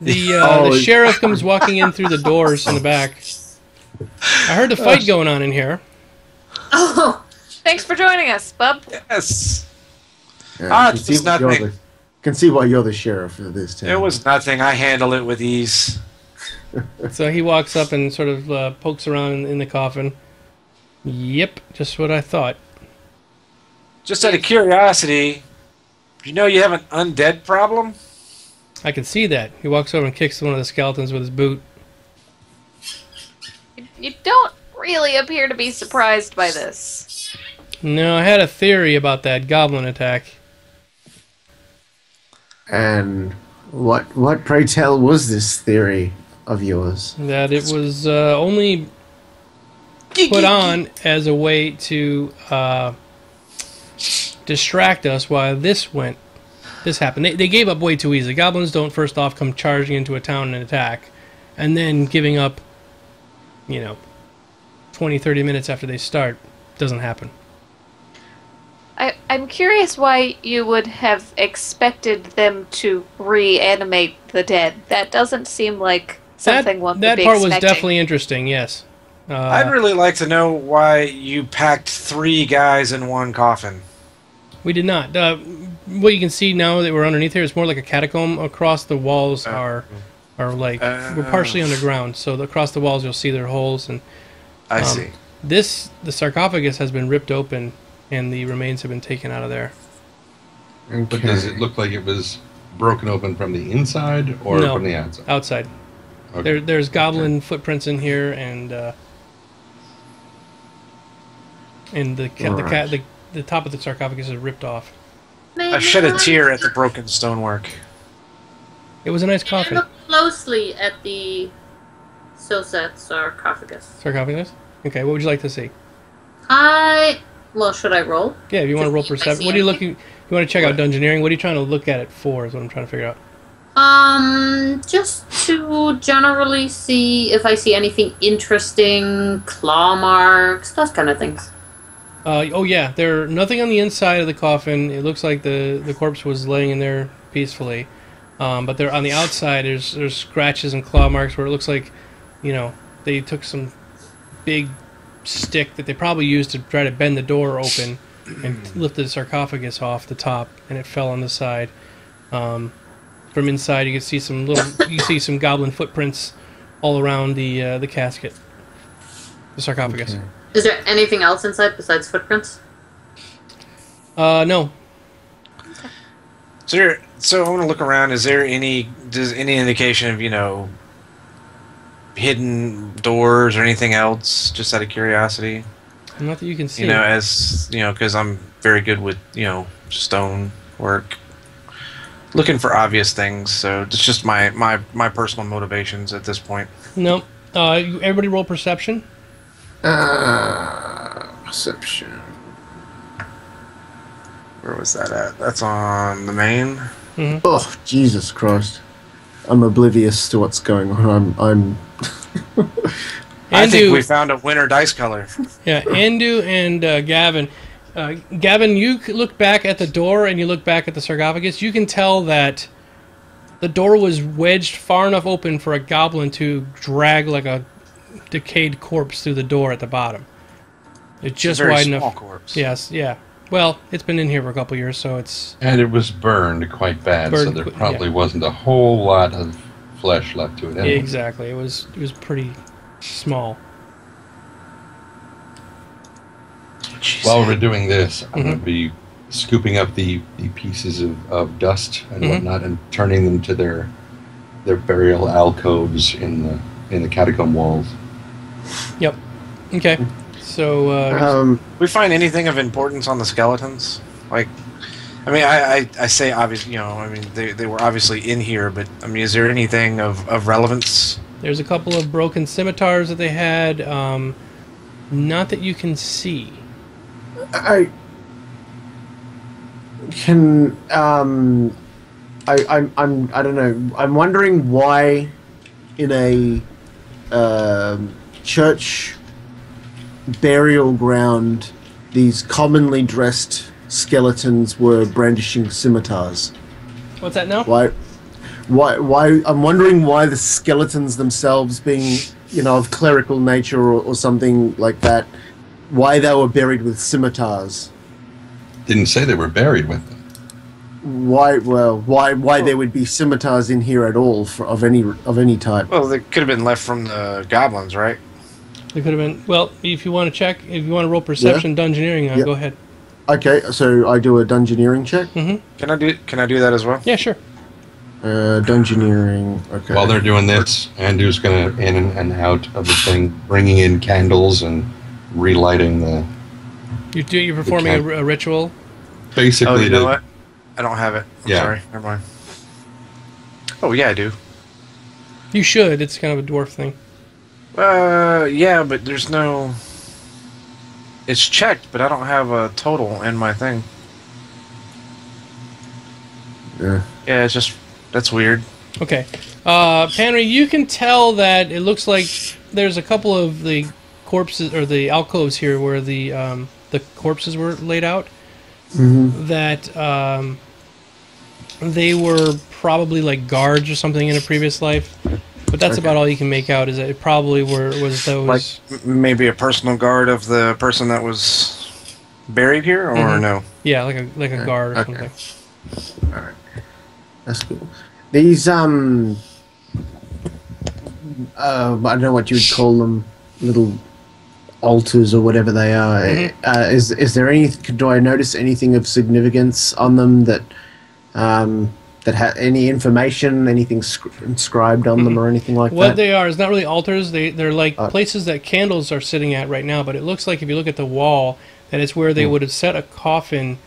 The sheriff comes walking in through the doors in the back. I heard the fight going on in here. Oh, thanks for joining us, bub. Yes. Yeah, It was nothing. Can see why you're the sheriff of this town. It was nothing. I handle it with ease. So he walks up and sort of pokes around in the coffin. Yep, just what I thought. Just out of curiosity, you know you have an undead problem? I can see that. He walks over and kicks one of the skeletons with his boot. You don't really appear to be surprised by this. No, I had a theory about that goblin attack. And what pray tell was this theory of yours? That it was only put on as a way to distract us while this happened. They gave up way too easy. Goblins don't first off come charging into a town and attack, and then giving up, 20-30 minutes after they start. Doesn't happen. I'm curious why you would have expected them to reanimate the dead. That doesn't seem like something one would that be part was expecting. definitely interesting, yes. I'd really like to know why you packed 3 guys in one coffin. We did not. What you can see now that we're underneath here is more like a catacomb. Across the walls are like we're partially underground, so across the walls you'll see their holes. And I see. the sarcophagus has been ripped open, and the remains have been taken out of there. But does it look like it was broken open from the inside or No, from the outside? Outside. Okay. There's goblin footprints in here, and the top of the sarcophagus is ripped off. I shed a tear at the broken stonework. It was a nice Can I coffin. look closely at the Silset sarcophagus? Sarcophagus? Okay, what would you like to see? Well, should I roll? Yeah, if you want to roll See if I perception. see What are you anything? looking? You want to check out dungeoneering? What are you trying to look at it for? Is what I'm trying to figure out. Just to generally see if I see anything interesting, claw marks, those kind of things. Oh yeah, there's nothing on the inside of the coffin. It looks like the corpse was laying in there peacefully, but there on the outside there's scratches and claw marks where it looks like, they took some big stick that they probably used to try to bend the door open and lifted the sarcophagus off the top, and it fell on the side. From inside, you can see some goblin footprints all around the casket, the sarcophagus. Okay. Is there anything else inside besides footprints? No. So I want to look around. Does any indication of hidden doors or anything else? Just out of curiosity. Not that you can see. Because I'm very good with stone work. Looking for obvious things. So it's just my personal motivations at this point. No. Everybody roll perception. Perception. Where was that at? That's on the main. Mm-hmm. Oh, Jesus Christ! I'm oblivious to what's going on. I'm. I think we found a winter dice color. Yeah, Andu and Gavin. Gavin, you look back at the door and you look back at the sarcophagus. You can tell that the door was wedged far enough open for a goblin to drag like a decayed corpse through the door at the bottom. It's just a very wide small enough. Corpse. Yes, yeah. Well, it's been in here for a couple years, so it's... And it was burned quite bad, so there probably wasn't a whole lot of flesh left to it anyway. Exactly. It was pretty small. While we're doing this, I'm going to be scooping up the pieces of dust and whatnot and turning them to their burial alcoves in the catacomb walls. Yep. Okay. So, we find anything of importance on the skeletons? Like, I mean, I say obviously, I mean, they were obviously in here, but I mean, is there anything of relevance? There's a couple of broken scimitars that they had, not that you can see. I don't know. I'm wondering why in a church burial ground these commonly dressed skeletons were brandishing scimitars. What's that now? Why I'm wondering why the skeletons themselves, being of clerical nature or something like that, why they were buried with scimitars. Didn't say they were buried with them. Why there would be scimitars in here at all of any type? Well, they could have been left from the goblins, right? They could have been. Well, if you want to check, if you want to roll perception, dungeoneering, go ahead. Okay, so I do a dungeoneering check. Can I do that as well? Yeah, sure. Dungeoneering. Okay. While they're doing this, Andu's going to in and out of the thing, bringing in candles and relighting the. You're performing a ritual. Basically, oh, you know what? I don't have it. I'm sorry. Never mind. Oh yeah, I do. You should. It's kind of a dwarf thing. Yeah, but there's no... It's checked, but I don't have a total in my thing. Yeah, it's just... That's weird. Okay. Panry, you can tell that it looks like there's a couple of the corpses, or the alcoves here where the corpses were laid out. That they were probably like guards or something in a previous life. But that's about all you can make out. Is that it probably was those, like maybe a personal guard of the person that was buried here, or no? Yeah, like a guard or something. All right, that's cool. These I don't know what you would call them, little altars or whatever they are. Is there any? Do I notice anything of significance on them that that have any information, anything inscribed on them or anything like that? What they are is not really altars. They're like places that candles are sitting at right now, but it looks like if you look at the wall, that it's where they would have set a coffin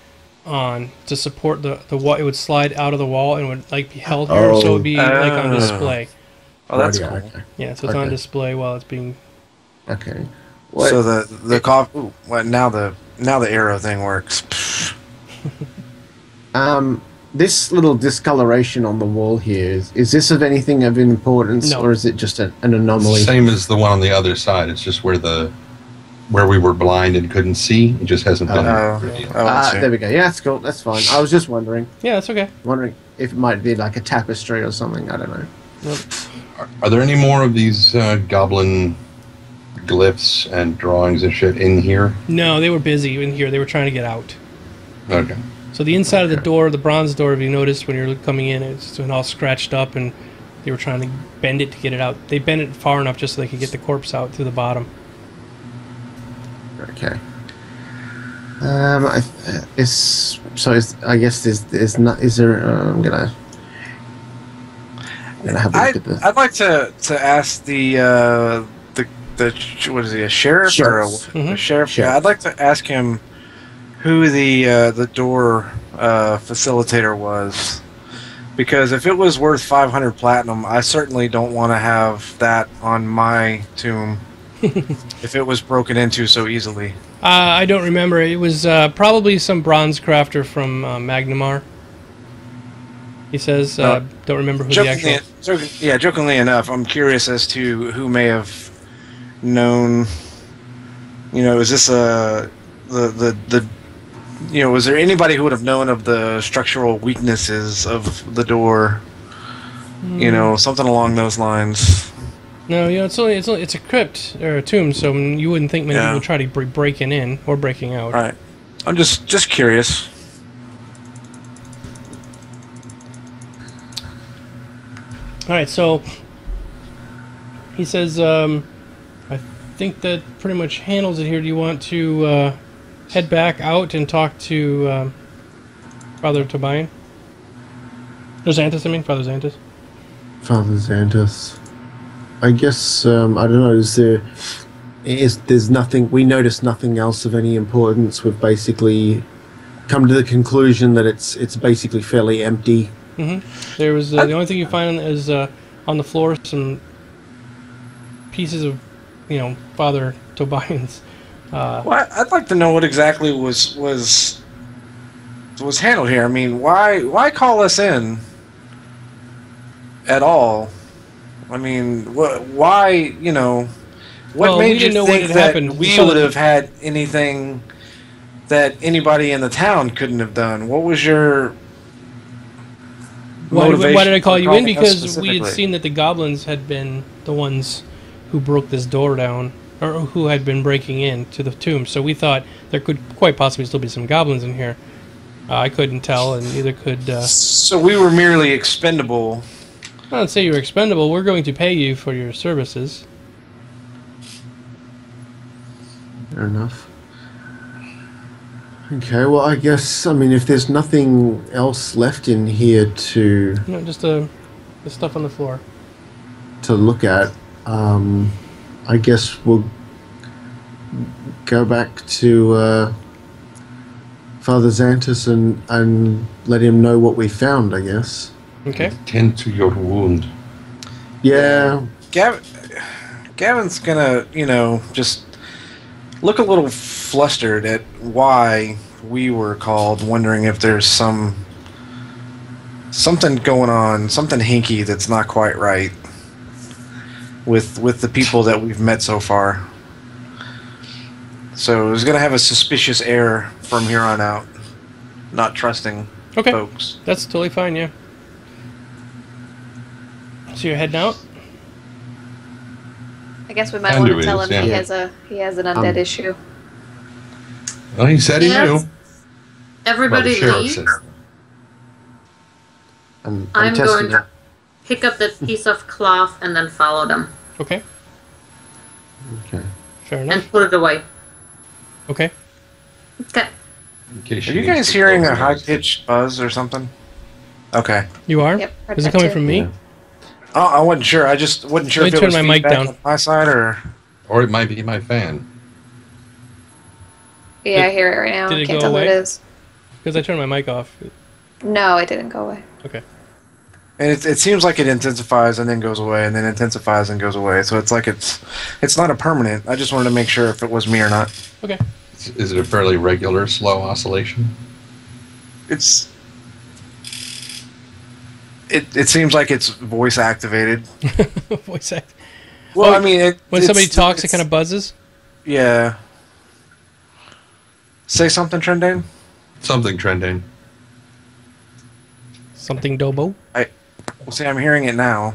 on to support the wall. It would slide out of the wall and would like be held here, so it would be like on display. Oh, that's cool. Okay. Yeah, so it's on display while it's being... Okay. What? So the coffin... Now the arrow thing works. This little discoloration on the wall here, is this of anything of importance, or is it just an anomaly? Same as the one on the other side. It's just where we were blind and couldn't see. It just hasn't been. There we go. Yeah, that's cool. That's fine. I was just wondering. Yeah, that's okay. Wondering if it might be like a tapestry or something. I don't know. Yep. Are there any more of these goblin glyphs and drawings and shit in here? No, they were busy in here. They were trying to get out. Okay. So the inside of the door, the bronze door, if you noticed when you're coming in, it's all scratched up, and they were trying to bend it to get it out. They bent it far enough just so they could get the corpse out through the bottom. Okay. I guess there's not. Is there? I'm gonna have a look at the. I'd like to ask the what is he, a sheriff or a sheriff? Yeah, I'd like to ask him who the door facilitator was, because if it was worth 500 platinum, I certainly don't want to have that on my tomb. If it was broken into so easily. I don't remember. It was probably some bronze crafter from Magnamar. He says, don't remember who the actual... Jokingly enough, I'm curious as to who may have known? You know, is this the you know, was there anybody who would have known of the structural weaknesses of the door? You know, something along those lines. No, you know, it's a crypt or a tomb, so you wouldn't think many people would try to be breaking in or breaking out. Right. I'm just curious. All right, so he says, I think that pretty much handles it here. Do you want to head back out and talk to Father Tobian? Or Zantus, I mean, Father Zantus. Father Zantus. I guess, I don't know, there's nothing, we noticed nothing else of any importance. We've basically come to the conclusion that it's basically fairly empty. Mm-hmm. There was, the only thing you find is, on the floor, some pieces of, you know, Father Tobian's. Well, I'd like to know what exactly was handled here. I mean, why call us in at all? I mean, why, you know, what made you think that we would have had anything that anybody in the town couldn't have done? What was your motivation? Why did I call you in? Because we had seen that the goblins had been the ones who broke this door down, or who had been breaking in to the tomb. So we thought there could quite possibly still be some goblins in here. I couldn't tell, and neither could... So we were merely expendable. I don't say you were expendable. We're going to pay you for your services. Fair enough. Okay, well, I guess, I mean, if there's nothing else left in here to... No, just the stuff on the floor. To look at, I guess we'll go back to Father Zantus and let him know what we found, I guess. Okay. Tend to your wound. Yeah. Gavin's gonna, you know, just look a little flustered at why we were called, wondering if there's something going on, something hinky that's not quite right with the people that we've met so far. So he's gonna have a suspicious air from here on out, not trusting folks. That's totally fine, yeah. So you're heading out? I guess we might want to tell him he has an undead issue. Well, he said he knew. Everybody leave. I'm going to pick up that piece of cloth and then follow them. Okay. Okay. Fair enough. And put it away. Okay. Okay. Are you guys hearing a high-pitched buzz or something? Okay. You are? Yep. Is it coming from me? Yeah. Oh, I wasn't sure. I just wasn't sure if it was my mic down on my side or it might be my fan. Yeah, I hear it right now. Did I it can't go tell away? what it is. Because I turned my mic off. No, it didn't go away. Okay. And it seems like it intensifies and then goes away and then intensifies and goes away. So it's like it's not a permanent. I just wanted to make sure if it was me or not. Okay. Is it a fairly regular slow oscillation? It seems like it's voice activated. Voice act. Well, I mean, when somebody talks, it kind of buzzes. Yeah. Say something, Trendane. Something trending. Something Dobo. Well, see, I'm hearing it now.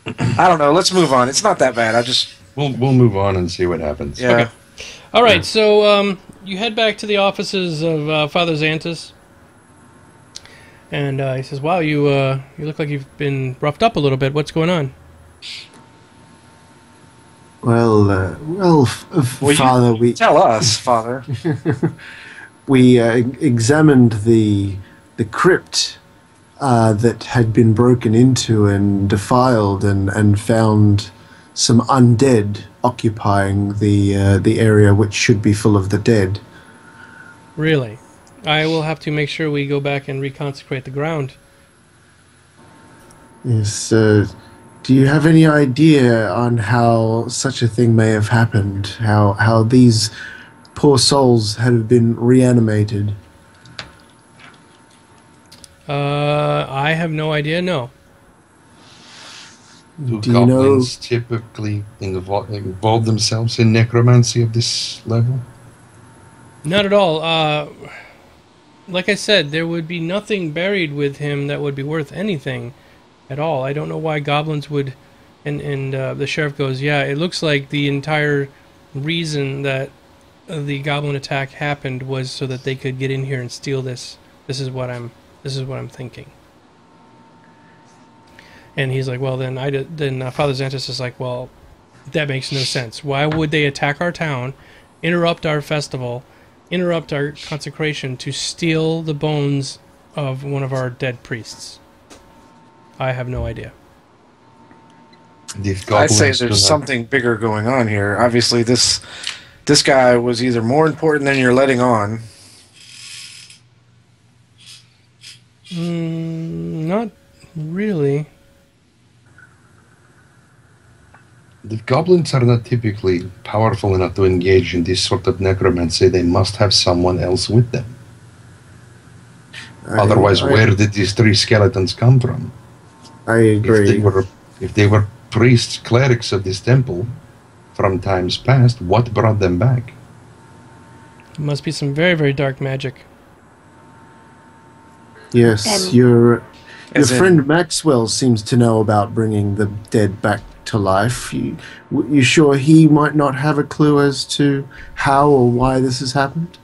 I don't know. Let's move on. It's not that bad. We'll move on and see what happens. Yeah. Okay. All right. So you head back to the offices of Father Zantus, and he says, "Wow, you look like you've been roughed up a little bit. What's going on?" Well, Father, we tell us, Father. We examined the crypt that had been broken into and defiled, and found some undead occupying the area which should be full of the dead. Really? I will have to make sure we go back and reconsecrate the ground. Yes. Do you have any idea on how such a thing may have happened? How these poor souls had been reanimated? I have no idea. No. Do Do you know? goblins typically involve themselves in necromancy of this level? Not at all. Like I said, there would be nothing buried with him that would be worth anything at all. I don't know why goblins would... And the sheriff goes, yeah, it looks like the entire reason that the goblin attack happened was so that they could get in here and steal this. This is what I'm thinking. And he's like, well, then Father Zantus is like, well, that makes no sense. Why would they attack our town, interrupt our festival, interrupt our consecration to steal the bones of one of our dead priests? I have no idea. I'd say there's something bigger going on here. Obviously, this guy was either more important than you're letting on. Not really. The goblins are not typically powerful enough to engage in this sort of necromancy. They must have someone else with them. Otherwise, where did these 3 skeletons come from? I agree. If they were priests, clerics of this temple from times past, what brought them back? It must be some very, very dark magic. Yes, your friend Maxwell seems to know about bringing the dead back to life. You sure he might not have a clue as to how or why this has happened?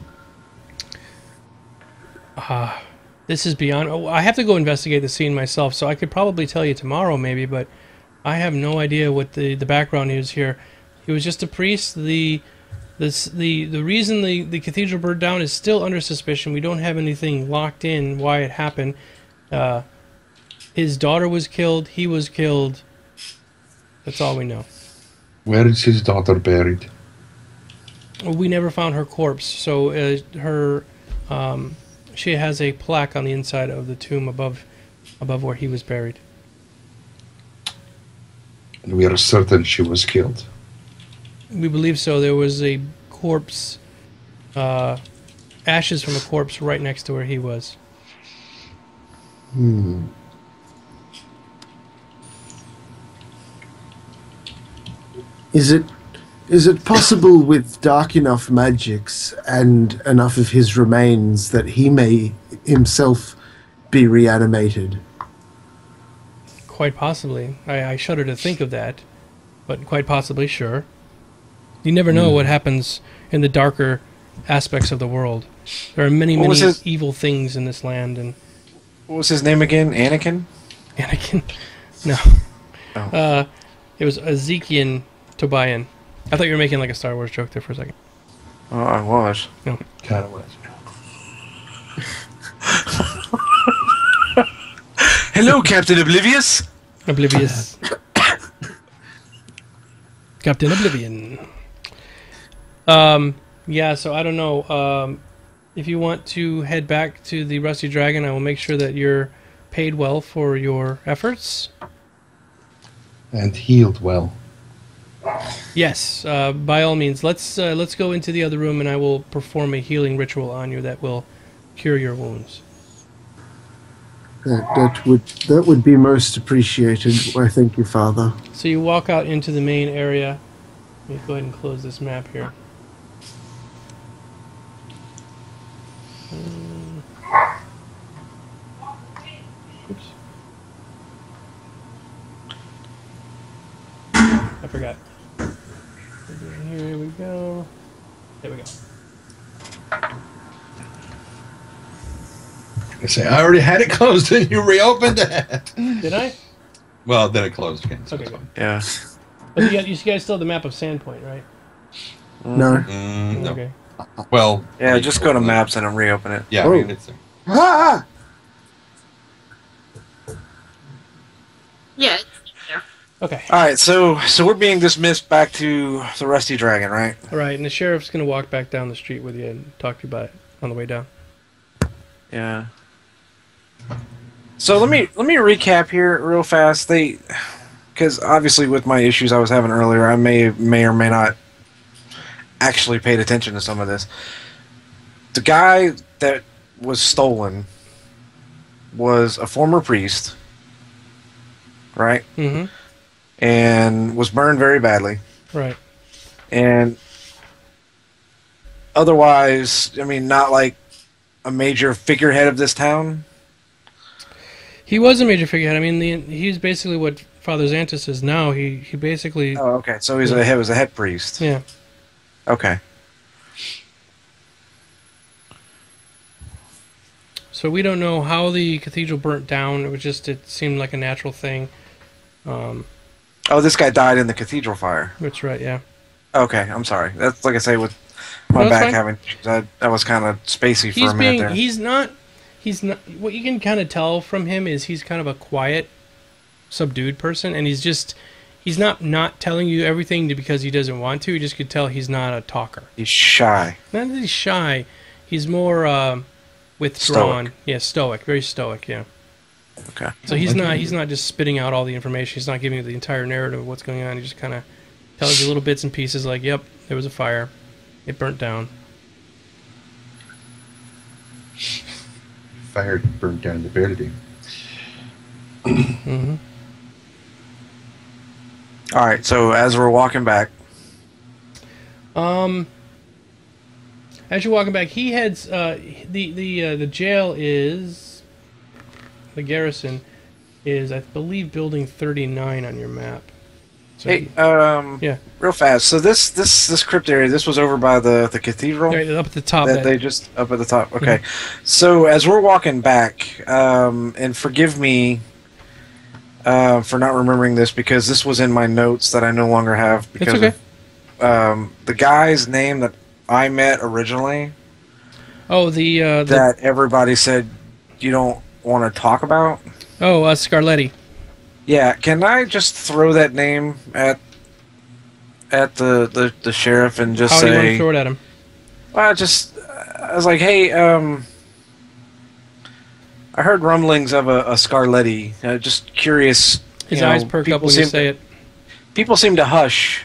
This is beyond... I have to go investigate the scene myself, so I could probably tell you tomorrow maybe, but I have no idea what the background is here. He was just a priest. The reason the cathedral burned down is still under suspicion. We don't have anything locked in why it happened. His daughter was killed. He was killed. That's all we know. Where is his daughter buried? We never found her corpse, so she has a plaque on the inside of the tomb above where he was buried. And we are certain she was killed. We believe so. There was a corpse, ashes from a corpse right next to where he was. Is it possible with dark enough magics and enough of his remains that he may himself be reanimated? Quite possibly. I shudder to think of that, but quite possibly, sure. You never know what happens in the darker aspects of the world. There are many evil things in this land. And what was his name again? Anakin? Anakin? No. Oh. It was Ezekiel Tobian. I thought you were making like a Star Wars joke there for a second. Oh, I was. No. Kind of was. Hello, Captain Oblivious. Oblivious. Captain Oblivion. Yeah, so I don't know. If you want to head back to the Rusty Dragon, I will make sure that you're paid well for your efforts. And healed well. Yes, by all means. Let's go into the other room, and I will perform a healing ritual on you that will cure your wounds. That would be most appreciated. I thank you, Father. So you walk out into the main area. Let me go ahead and close this map here. Oops. I forgot. Here we go. There we go. I say, I already had it closed and you reopened it. Did I? Well, then it closed again. So okay, good. Yeah. But you guys still have the map of Sandpoint, right? No. No. Okay. Well, Yeah, just go to maps and then reopen it. Yeah, Oh. I mean, it's Ah! Yeah, it's there. Okay. All right, so we're being dismissed back to the Rusty Dragon, right? All right, and the sheriff's going to walk back down the street with you and talk to you about it on the way down. Yeah. So let me recap here real fast. Because obviously with my issues I was having earlier, I may or may not actually paid attention to some of this. The guy that was stolen was a former priest, right? Mm-hmm. and was burned very badly. Right. And otherwise, I mean, not like a major figurehead of this town. He was a major figurehead. I mean, he's basically what Father Zantus is now. He basically... Oh, okay. So he was a head priest. Yeah. Okay. So we don't know how the cathedral burnt down. It seemed like a natural thing. Oh, this guy died in the cathedral fire. That's right, yeah. Okay, I'm sorry. That's like I say with my back having... That was kind of spacey for a minute there. He's not... What you can kind of tell from him is he's kind of a quiet, subdued person, and he's not telling you everything because he doesn't want to. You just could tell he's not a talker. He's shy. Not that he's shy. He's more withdrawn. Stoic. Yeah, stoic. Very stoic, yeah. Okay. So he's not just spitting out all the information. He's not giving you the entire narrative of what's going on. He just kind of tells you little bits and pieces like, yep, there was a fire. It burnt down. Fire burned down the building. Mm-hmm. All right, so as we're walking back... As you're walking back, he heads... the jail is... The garrison is, I believe, building 39 on your map. So Hey, yeah. Real fast. So this crypt area, this was over by the cathedral? Right, up at the top. They just up at the top. Okay. So as we're walking back, and forgive me for not remembering this because this was in my notes that I no longer have because It's okay. of the guy's name that I met originally. Oh, that everybody said you don't want to talk about. Oh, Scarletti. Yeah, can I just throw that name at the sheriff and just say... How do you want to throw it at him? Well, I was like, hey, I heard rumblings of a Scarletti. Just curious. His eyes perk up when you say it. People seem to hush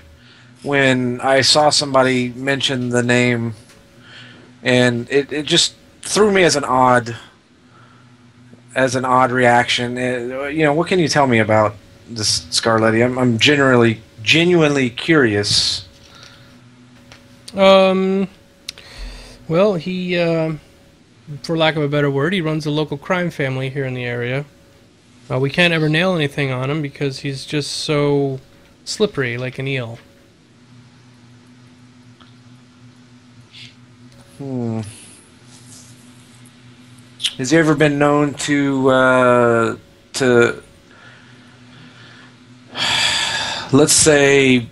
when I saw somebody mention the name, and it just threw me as an odd reaction. What can you tell me about this Scarletti? I'm genuinely curious. Well, he, for lack of a better word, he runs a local crime family here in the area. We can't ever nail anything on him because he's just so slippery like an eel. Has he ever been known to let's say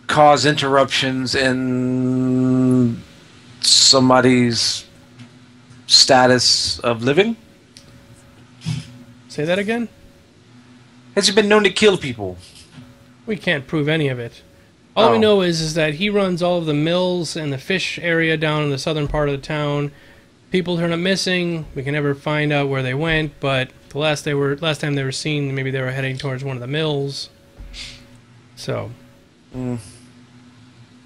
cause interruptions in somebody's status of living? Say that again? Has he been known to kill people? We can't prove any of it. All we know is that he runs all of the mills and the fish area down in the southern part of the town. People turn up missing. We can never find out where they went, but the last time they were seen, maybe they were heading towards one of the mills. So,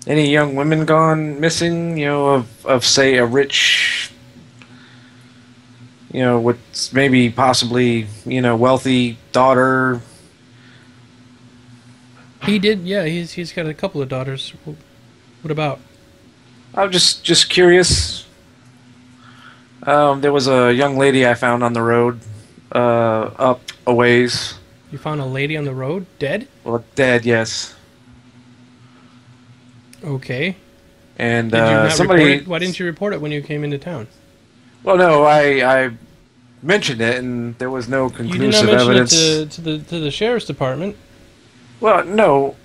any young women gone missing? Of say a rich, with maybe possibly wealthy daughter. He did, yeah. He's got a couple of daughters. What about? I'm just curious. There was a young lady I found on the road, up a ways. You found a lady on the road, dead? Well, dead, yes. Okay. And did you not somebody. report it? Why didn't you report it when you came into town? Well, no, I mentioned it, and there was no conclusive evidence. You did not mention it to the sheriff's department. Well, no.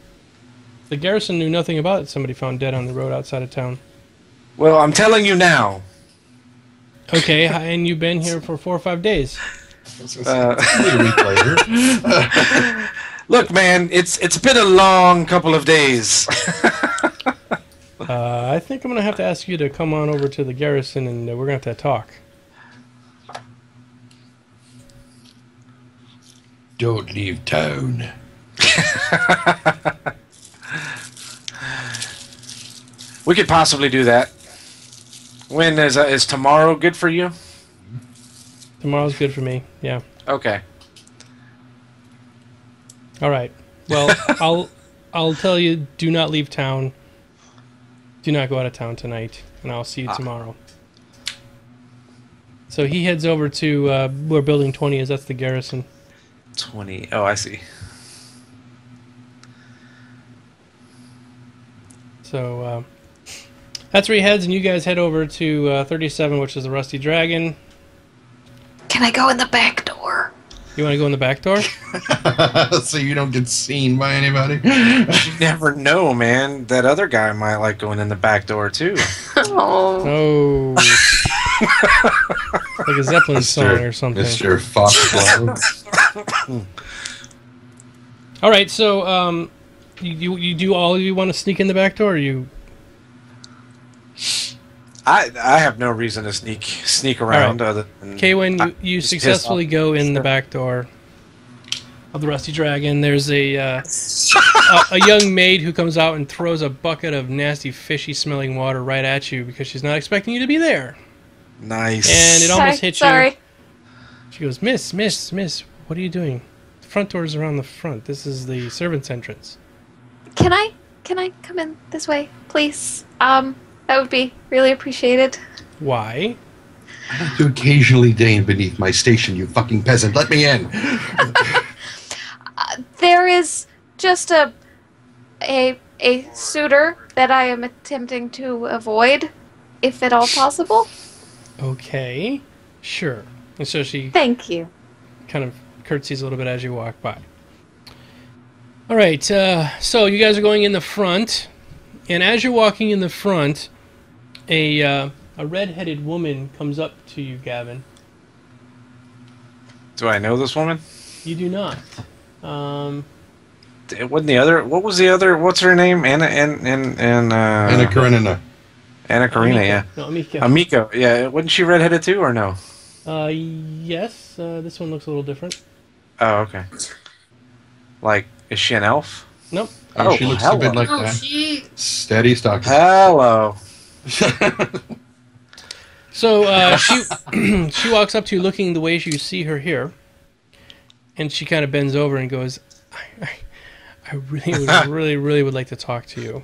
The garrison knew nothing about it. Somebody found dead on the road outside of town. Well, I'm telling you now. Okay, and you've been here for 4 or 5 days. A week later. Look, man, it's been a long couple of days. I think I'm going to have to ask you to come on over to the garrison, and we're going to have to talk. Don't leave town. We could possibly do that. When is tomorrow good for you? Tomorrow's good for me, yeah. Okay. All right. Well, I'll tell you. Do not leave town. Do not go out of town tonight, and I'll see you tomorrow. So he heads over to where Building 20 is. That's the garrison. 20. Oh, I see. So that's where he heads, and you guys head over to 37, which is the Rusty Dragon. Can I go in the back door? You want to go in the back door? So you don't get seen by anybody? You never know, man. That other guy might like going in the back door, too. Oh. Oh. Like a Zeppelin song or something. Mr. Foxglove. All right, so you do all you want to sneak in the back door, or you? I have no reason to sneak around other than... Kaywin, you successfully go in the back door of the Rusty Dragon. There's a young maid who comes out and throws a bucket of nasty, fishy-smelling water right at you because she's not expecting you to be there. Nice. And it almost hits you. Sorry. She goes, Miss, what are you doing? The front door is around the front. This is the servant's entrance. Can I come in this way, please? That would be really appreciated. Why? I like to occasionally deign beneath my station, you fucking peasant. Let me in. There is just a suitor that I am attempting to avoid, if at all possible. Okay, sure. And so she Thank you. kind of curtsies a little bit as you walk by. All right, so you guys are going in the front, and as you're walking in the front, a red-headed woman comes up to you, Gavin. Do I know this woman? You do not. Wasn't the other? What was the other? What's her name? Anna Karenina. Anna Karina, Amiko. yeah. No, Amiko. Amiko, yeah. Wasn't she redheaded too, or no? Yes. This one looks a little different. Oh, okay. Like, is she an elf? Nope. Oh, she looks a bit like Oh, that. she... Steady stock. Hello. So she walks up to you looking the way you see her here, and she kind of bends over and goes, I really would like to talk to you.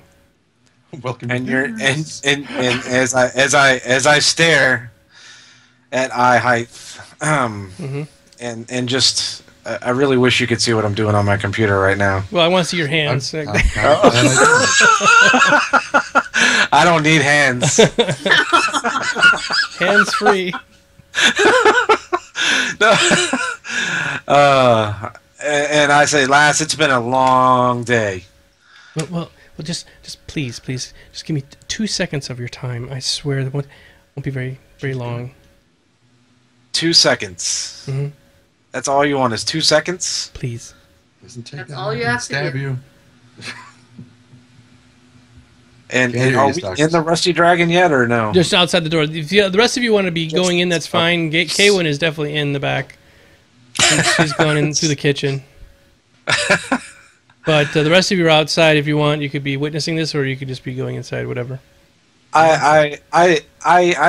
Welcome. And you're and as I stare at eye height, and just I really wish you could see what I'm doing on my computer right now. Well, I want to see your hands. I don't need hands. Hands free. No. And I say, lass, it's been a long day. Well, just please, just give me 2 seconds of your time. I swear that won't be very, very long. 2 seconds. Mm-hmm. That's all you want is 2 seconds? Please. That's all you have to stab do. you. And are we in the Rusty Dragon yet, or no? Just outside the door. If the rest of you want to be going in, that's fine. Kaywin is definitely in the back. She's gone in through the kitchen. But the rest of you are outside. If you want, you could be witnessing this, or you could just be going inside. Whatever. I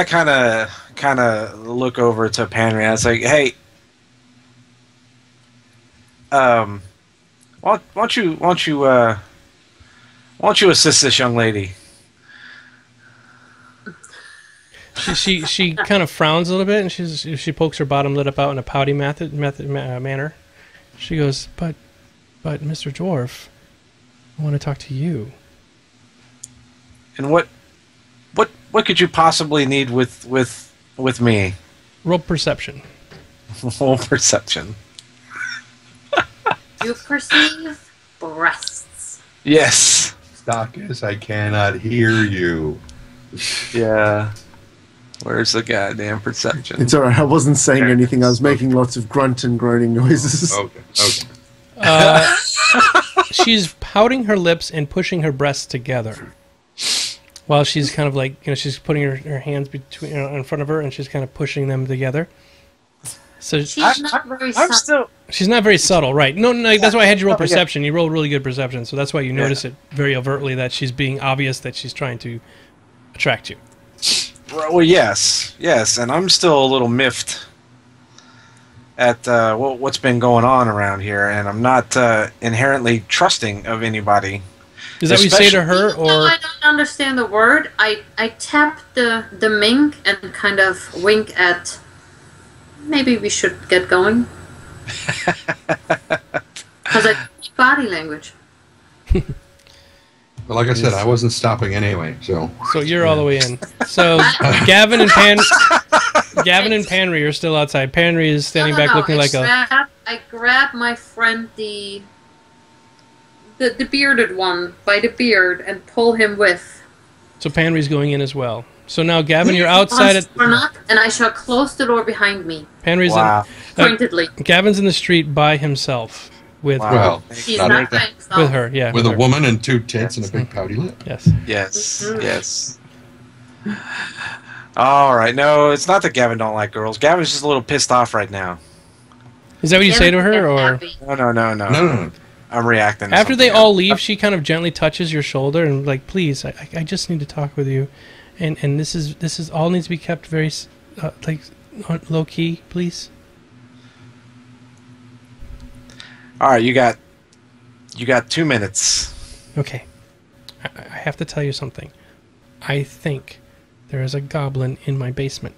kind of look over to Panry. I was like, hey, why don't you assist this young lady? She kind of frowns a little bit, and she pokes her bottom lip up out in a pouty manner. She goes, but Mr. Dwarf, I want to talk to you. And what could you possibly need with me? Roll perception. Roll perception. You perceive breasts. Yes. Stockus, I cannot hear you. Yeah. Where's the goddamn perception? It's alright, I wasn't saying anything. I was making lots of grunt and groaning noises. Okay. She's pouting her lips and pushing her breasts together. While she's kind of like, she's putting her hands between in front of her, and she's kind of pushing them together. So She's not very subtle. she's not very subtle, right? No, that's why I had you roll perception. You rolled really good perception, so that's why you notice it very overtly that she's being obvious that she's trying to attract you. Well, yes, and I'm still a little miffed at what's been going on around here, and I'm not inherently trusting of anybody. Is that what you say to her, Even though or I don't understand the word, I tap the mink and kind of wink at. Maybe we should get going. Because I speak body language. But like I said, I wasn't stopping anyway, so. So you're all the way in. So Gavin and Panry are still outside. Panry is standing back looking like I grab my friend the bearded one by the beard and pull him with. So Panry's going in as well. So now Gavin, you're outside at. Or not, and I shall close the door behind me. Panry's Pointedly. Gavin's in the street by himself with Well, He's not not like by himself. with her. Yeah, with a her. woman and 2 tits and a big pouty lip. Yes. Yes, yes. All right, no, it's not that Gavin don't like girls. Gavin's just a little pissed off right now. Is that what you say to her, or No. I'm reacting. To after they something all else. leave, she kind of gently touches your shoulder and like, please, I just need to talk with you, and this is all needs to be kept very like low key, please. All right, you got 2 minutes. Okay, I have to tell you something. I think there is a goblin in my basement.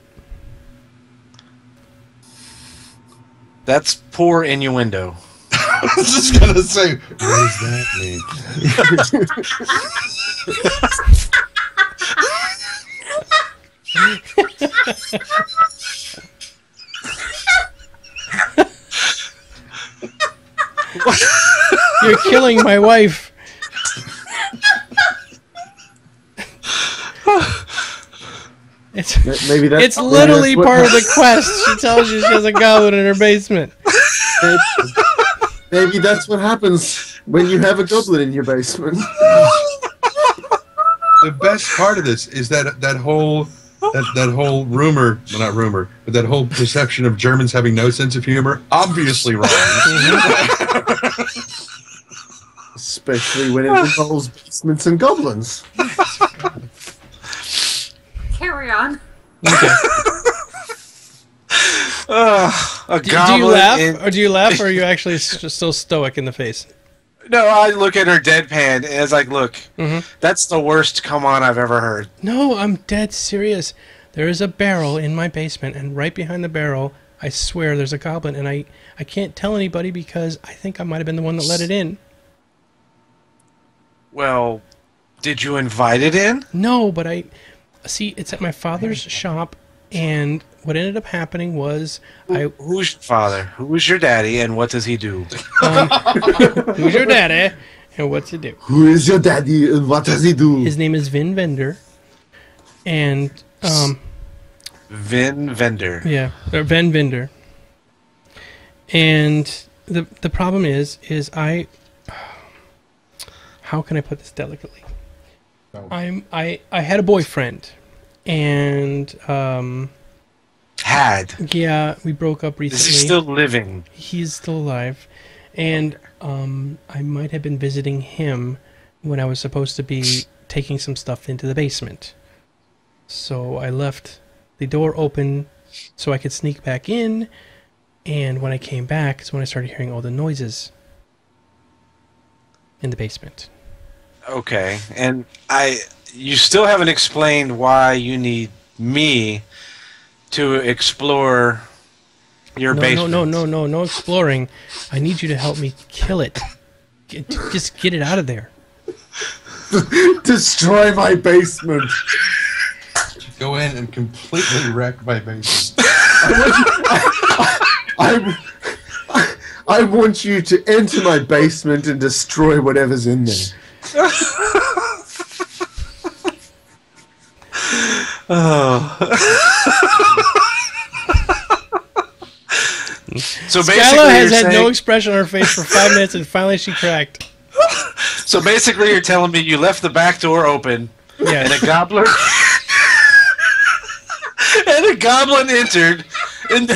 That's poor innuendo. I was just gonna say, what does that mean? You're killing my wife. Maybe that's It's literally what- part of the quest. She tells you she has a goblin in her basement. Maybe that's what happens when you have a goblin in your basement. The best part of this is that whole rumor, well, not rumor, but that whole perception of Germans having no sense of humor, obviously wrong. Especially when it involves basements and goblins. Carry on. Okay. A Do goblin. you laugh, or do you laugh, or are you actually still stoic in the face? No, I look at her deadpan and it's like, look, Mm-hmm. that's the worst come on I've ever heard. No, I'm dead serious. There is a barrel in my basement, and right behind the barrel, I swear there's a goblin, and I can't tell anybody because I think I might have been the one that let it in. Well, did you invite it in? No, but see, it's at my father's shop, and what ended up happening was Who's your father? Who's your daddy, and what does he do? who's your daddy, and what's he do? Who is your daddy and what does he do? His name is Vin Vendor, and Vin Vendor. yeah, or Ven Vendor. And the problem is I. How can I put this delicately? Oh. I had a boyfriend, and yeah, we broke up recently. Is he still living? He's still alive, and I might have been visiting him when I was supposed to be taking some stuff into the basement. So I left the door open so I could sneak back in, and when I came back, it's when I started hearing all the noises in the basement. Okay, and you still haven't explained why you need me to explore your basement. No exploring. I need you to help me kill it. Just get it out of there. Destroy my basement. Go in and completely wreck my basement. I want you to enter my basement and destroy whatever's in there. So basically, Skyla has you're had no saying- expression on her face for 5 minutes, and finally she cracked. So basically, you're telling me you left the back door open, and Yes. a goblin and a goblin entered, and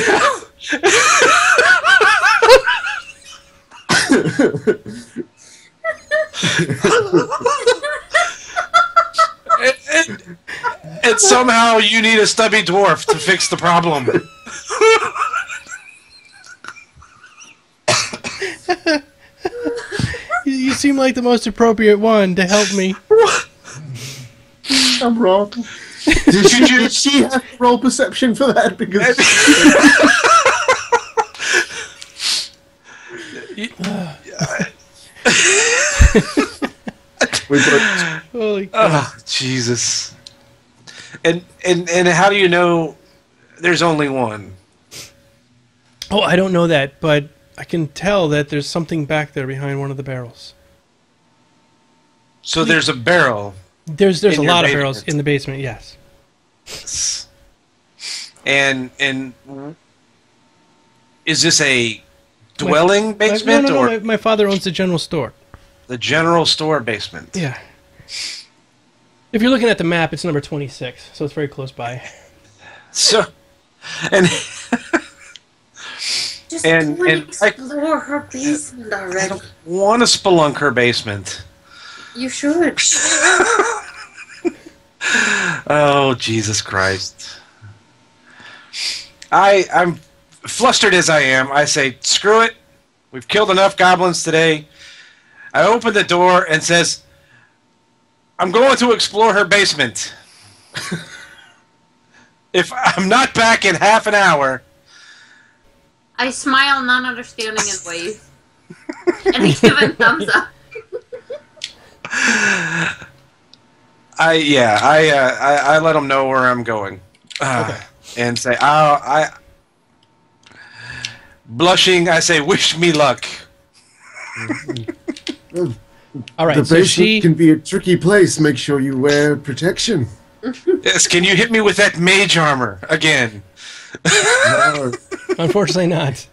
and somehow you need a stubby dwarf to fix the problem. like the most appropriate one to help me. I'm wrong. Did she have to roll perception for that? Because Holy crap. Oh, Jesus. And how do you know there's only one? Oh, I don't know that, but I can tell that there's something back there behind one of the barrels. So there's a barrel. There's a your lot of basement. barrels in the basement, yes. And is this a dwelling basement or my father owns the general store. the general store basement? Yeah. If you're looking at the map, it's number 26, so it's very close by. So, and Just And- go and and I- explore her basement I already. don't want to spelunk her basement. You should. Oh, Jesus Christ. I'm flustered as I am. I say, screw it. We've killed enough goblins today. I open the door and says, I'm going to explore her basement. If I'm not back in half an hour... I smile, non-understanding, and wave. And I give a thumbs up. I let them know where I'm going. And say, blushing, I say, wish me luck. All right, the so basement can be a tricky place. Make sure you wear protection. Yes, can you hit me with that mage armor again? No. Unfortunately not.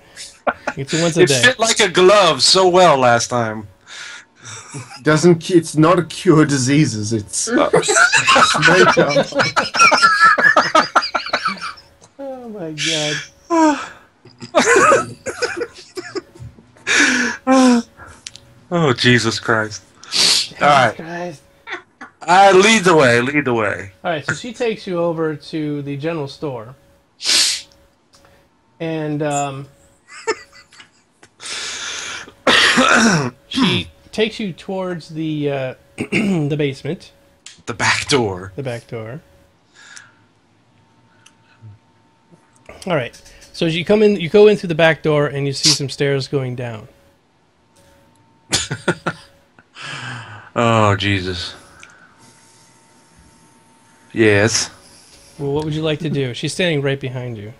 It's once a It day. fit like a glove so well last time. It's not a cure diseases. It's makeup. Oh my god. Oh, Jesus Christ. All right. Guys. Lead the way, lead the way. Alright, so she takes you over to the general store. And she takes you towards the the basement, The back door. the back door. All right. So as you come in, you go in through the back door, and you see some stairs going down. Oh, Jesus. Yes. Well, what would you like to do? She's standing right behind you.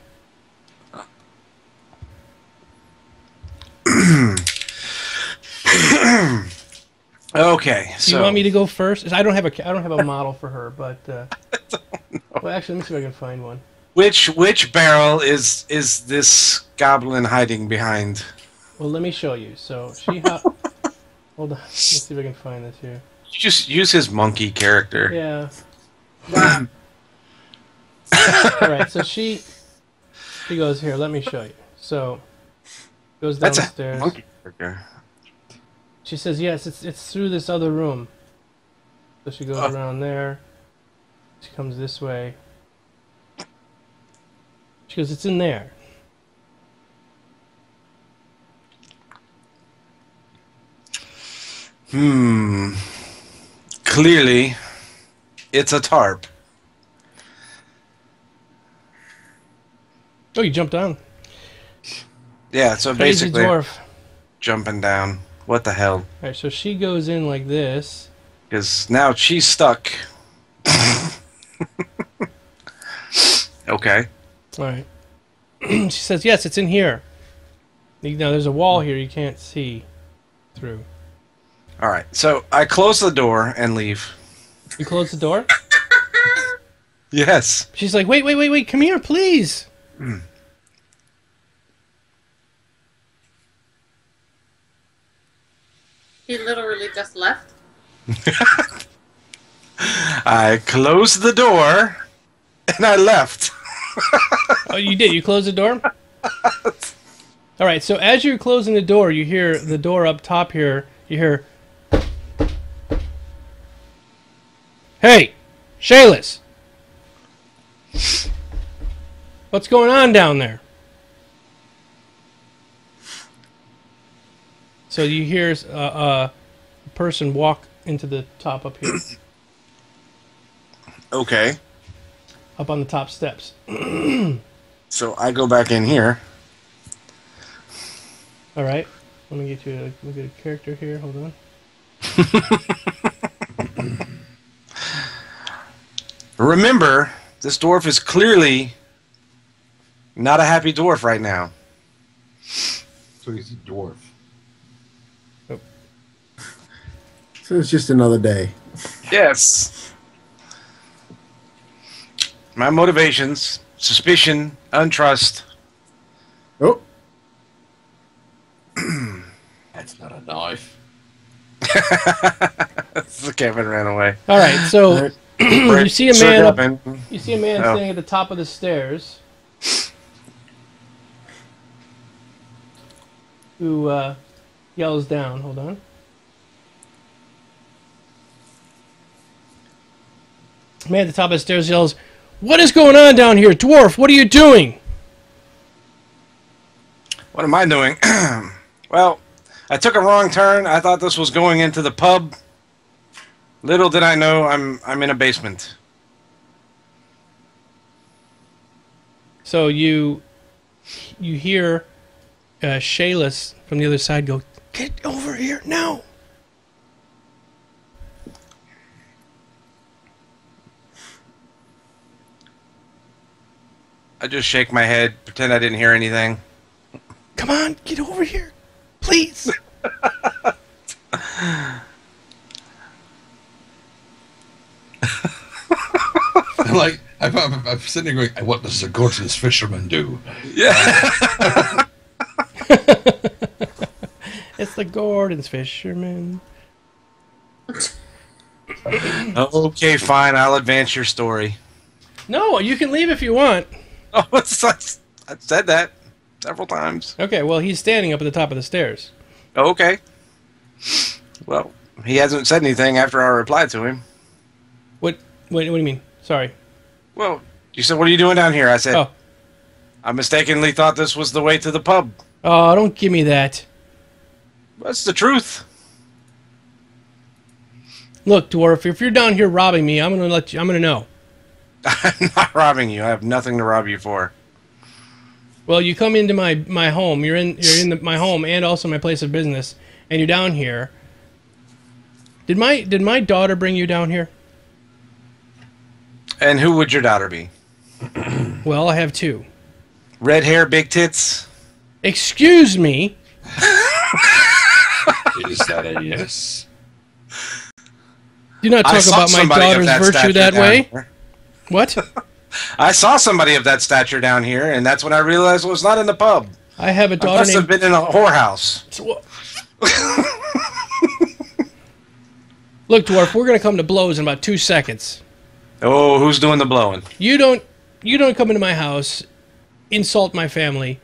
Okay, Do you want me to go first? I don't have a model for her, but well, actually, let me see if I can find one. Which barrel is this goblin hiding behind? Well, let me show you. So she hold on. Let's see if I can find this here. You just use his monkey character. Yeah. All right. So she goes here. Let me show you. So goes That's downstairs. a monkey character. She says, "Yes, it's through this other room." So she goes around there. She comes this way. She goes, "It's in there." Clearly, it's a tarp. Oh, you jumped down. Yeah, so Crazy basically dwarf. jumping down. What the hell? All right, so she goes in like this. Because now she's stuck. Okay. All right. She says, "Yes, it's in here." Now there's a wall here you can't see through. All right. So I close the door and leave. You close the door. Yes. She's like, "Wait, come here, please." He literally just left. I closed the door and I left. Oh, you did. You closed the door. All right. So as you're closing the door, you hear the door up top here. You hear, "Hey, Shayless, what's going on down there?" So you hear person walk into the top up here, Okay. up on the top steps. So I go back in here. All right. Let me get you a character here. Hold on. Remember, this dwarf is clearly not a happy dwarf right now. So he's a dwarf. So it's just another day. Yes. My motivations, suspicion, untrust. Oh, That's not a knife. The Kevin ran away. All right. So you see a man up. You see a man Oh. standing at the top of the stairs. Who yells down. Hold on. Man at the top of the stairs yells, "What is going on down here, dwarf? What are you doing?" What am I doing? Well, I took a wrong turn. I thought this was going into the pub. Little did I know I'm in a basement. So you hear Shayless from the other side go, "Get over here now!" I just shake my head, pretend I didn't hear anything. Come on, get over here, please. I'm sitting there going, what does the gorgeous fisherman do? Yeah. It's the Gordon's fisherman. Okay, fine. I'll advance your story. No, you can leave if you want. Oh, I've said that several times. Okay, well, he's standing up at the top of the stairs. Okay. Well, he hasn't said anything after I replied to him. What do you mean? Sorry. Well, you said, "What are you doing down here?" I said, Oh. "I mistakenly thought this was the way to the pub." Oh, don't give me that. That's the truth. Look, dwarf, if you're down here robbing me, I'm gonna know. I'm not robbing you. I have nothing to rob you for. Well, you come into my home. You're in my home and also my place of business, and you're down here. Did my daughter bring you down here? And who would your daughter be? Well, I have two. Red hair, big tits? Excuse me. Is that a yes? Do not I talk saw about my somebody of daughter's that virtue stature that down way. here. What? I saw somebody of that stature down here, and that's when I realized it was not in the pub. I have a I daughter must have named... been in a whorehouse. Look, dwarf, we're gonna come to blows in about 2 seconds. Oh, who's doing the blowing? You don't come into my house, insult my family.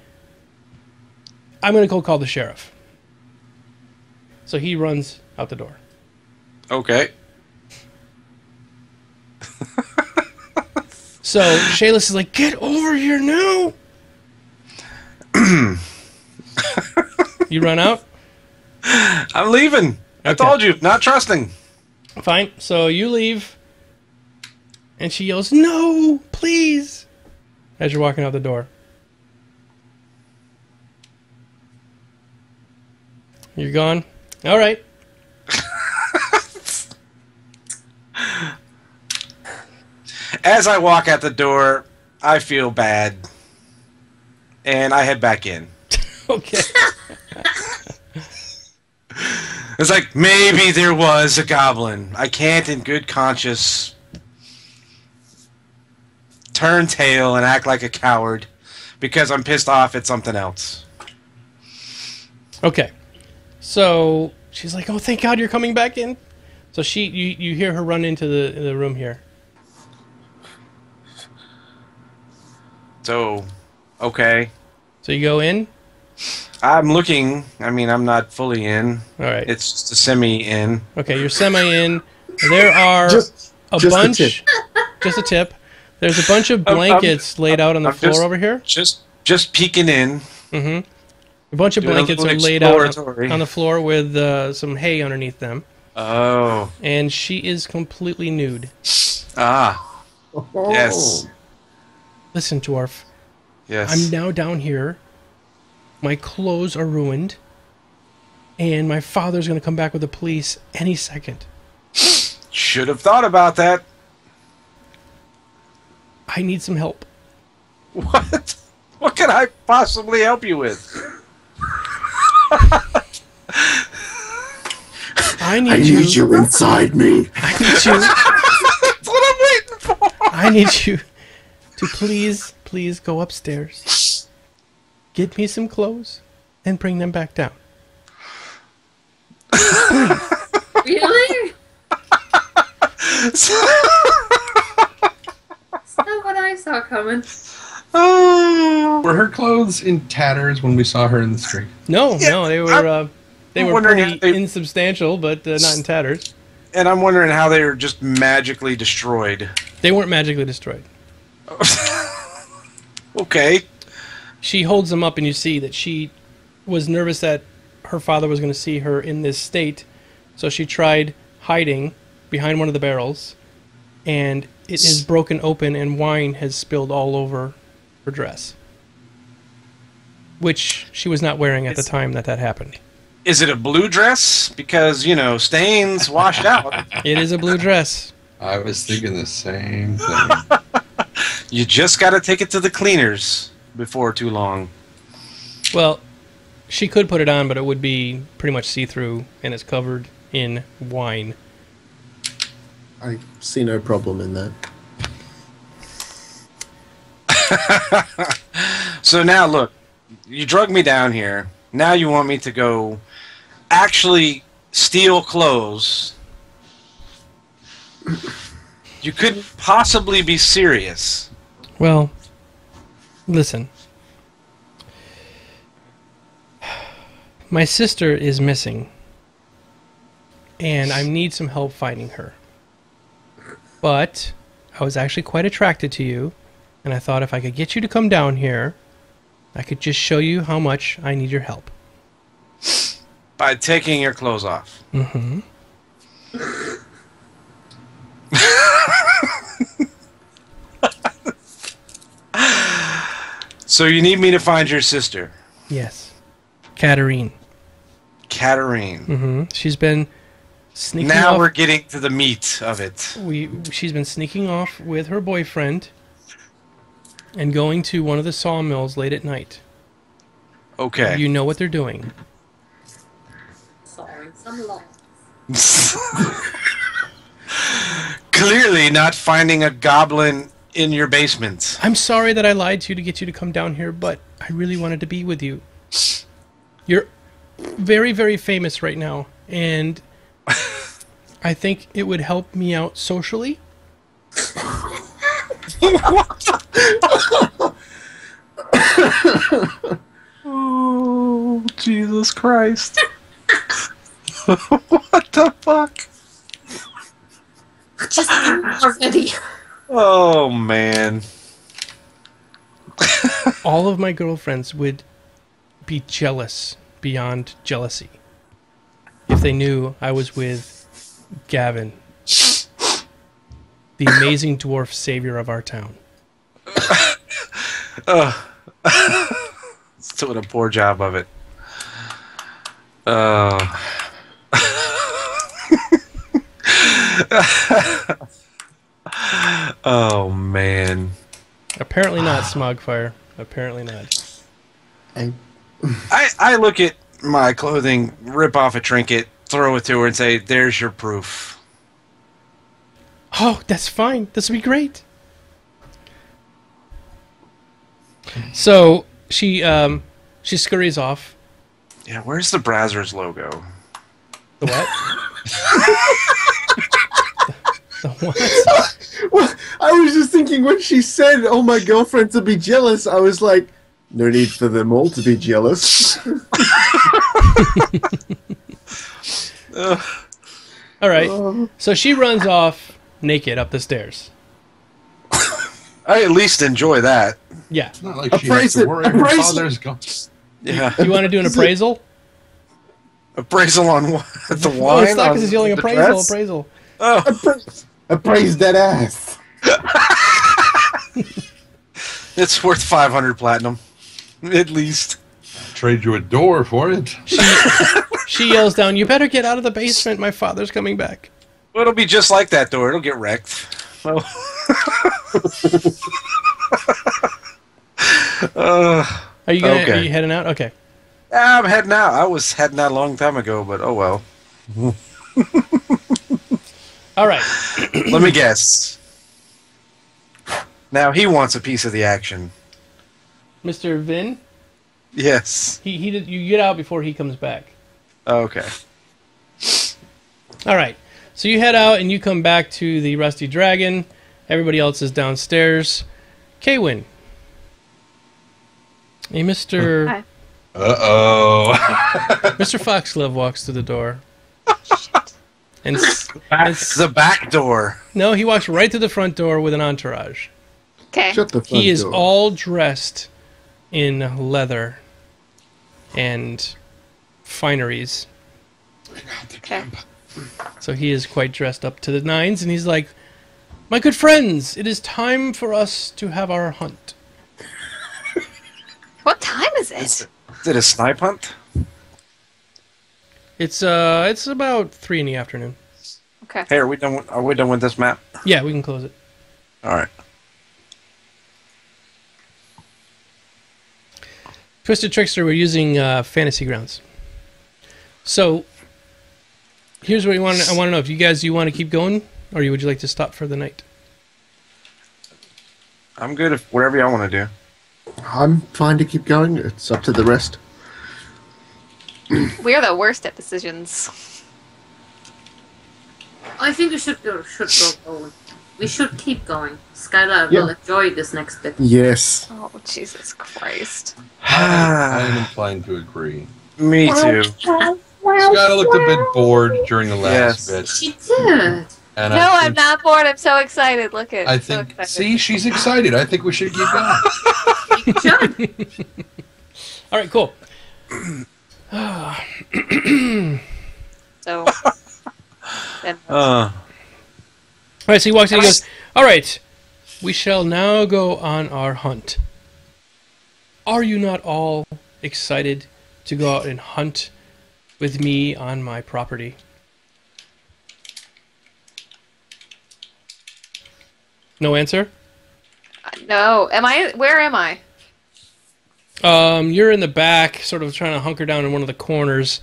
I'm gonna go call the sheriff. So he runs out the door. Okay. So Shayless is like, "Get over here now!" You run out? I'm leaving. I Okay. told you, not trusting. Fine. So you leave, and she yells, "No, please!" as you're walking out the door. You're gone? All right. As I walk out the door, I feel bad. And I head back in. Okay. It's like, maybe there was a goblin. I can't in good conscience turn tail and act like a coward because I'm pissed off at something else. Okay. So she's like, "Oh, thank God you're coming back in." So you hear her run into the room here. So, okay. So you go in. I'm looking. I mean, I'm not fully in. All right. It's just a semi-in. Okay, you're semi-in. There are Just a a bunch. tip. Just a tip. There's a bunch of blankets laid out on the I'm floor just- over here. Just peeking in. Mm-hmm. A bunch of Doing a blankets are little laid out exploratory. on the floor with some hay underneath them. Oh. And she is completely nude. Ah. Oh. Yes. Listen, dwarf. Yes. I'm now down here. My clothes are ruined. And my father's going to come back with the police any second. Should have thought about that. I need some help. What? What can I possibly help you with? I I need you inside me. I need you. That's what I'm waiting for. I need you to please go upstairs. Get me some clothes and bring them back down. Really? That's not what I saw coming. Were her clothes in tatters when we saw her in the street? No, they were wondering pretty how they- insubstantial, but not in tatters. And I'm wondering how they were just magically destroyed. They weren't magically destroyed. Okay. She holds them up, and you see that she was nervous that her father was going to see her in this state, so she tried hiding behind one of the barrels, and it is broken open, and wine has spilled all over her dress, which she was not wearing at the time that happened. Is it a blue dress? Because, stains washed out. It is a blue dress. I was thinking the same thing. You just got to take it to the cleaners before too long. Well, she could put it on, but it would be pretty much see-through, and it's covered in wine. I see no problem in that. So now, look, you drug me down here. Now you want me to go actually steal clothes. You couldn't possibly be serious. Well, listen. My sister is missing, and I need some help finding her. But I was actually quite attracted to you, and I thought if I could get you to come down here, I could just show you how much I need your help. By taking your clothes off. Mm-hmm. So you need me to find your sister, Yes. Katarine. Katarine. Mm-hmm. She's been sneaking Now off. we're getting to the meat of it. She's been sneaking off with her boyfriend and going to one of the sawmills late at night. Okay. You know what they're doing. Sawing some logs. Clearly not finding a goblin in your basement. I'm sorry that I lied to you to get you to come down here, but I really wanted to be with you. You're very, very famous right now, and I think it would help me out socially. Oh, Jesus Christ. What the fuck? Just already. Oh, man. All of my girlfriends would be jealous beyond jealousy if they knew I was with Gavin, the amazing dwarf savior of our town. It's doing a poor job of it. Oh, man. Apparently not, Smogfire. Apparently not. I look at my clothing, rip off a trinket, throw it to her, and say, "There's your proof." Oh, that's fine. This will be great. So she scurries off. Yeah, where's the Brazzers logo? The what? The what? Well, I was just thinking when she said, "Oh, my girlfriends will be jealous," I was like, no need for them all to be jealous. All right. So she runs off naked up the stairs. I at least enjoy that. Yeah. It's not like she has to worry her father's gone. Yeah. You want to do an appraisal? Appraisal on what? The Oh, wine? Stockus is yelling the appraisal, dress? appraisal. Oh, Appraise that ass. it's worth 500 platinum. At least. Trade you a door for it. She yells down, "You better get out of the basement. My father's coming back." Well, it'll be just like that door. It'll get wrecked. Well, Are you Okay. Are you heading out? Okay. yeah, I'm heading out. I was heading out a long time ago, but oh well. All right. Let me guess. Now he wants a piece of the action. Mr. Vin, Yes. he did. You get out before he comes back. Okay. All right. So you head out and you come back to the Rusty Dragon. Everybody else is downstairs. Kaywin. Hey, Mr. Hi. Uh-oh. Mr. Foxglove walks through the door. And The back door. no, he walks right to the front door with an entourage. Okay. Shut the front He is door. all dressed in leather and fineries. Okay. So he is quite dressed up to the nines, and he's like, "My good friends, it is time for us to have our hunt." What time is it? Is it a snipe hunt? It's about 3 in the afternoon. Okay. Hey, are we done with this map? Yeah, we can close it. All right. Twisted Trickster, we're using Fantasy Grounds. So here's what I want to know: if you guys, do you want to keep going, or would you like to stop for the night? I'm good if whatever y'all want to do. I'm fine to keep going. It's up to the rest. We are the worst at decisions. I think we should go going. We should keep going. Skylar will enjoy this next bit. Yes. Oh, Jesus Christ. I am inclined to agree. Me too. Scott looked a bit bored during the last Yes. bit. She did. And No, I I'm think, not bored. I'm so excited. Look at I I'm so think, excited. see, she's excited. I think we should keep going. You should. All right, cool. So. Then, All right, so he walks in and he goes, "All right, we shall now go on our hunt. Are you not all excited to go out and hunt with me on my property?" No answer? no. Am I? Where am I? You're in the back, sort of trying to hunker down in one of the corners,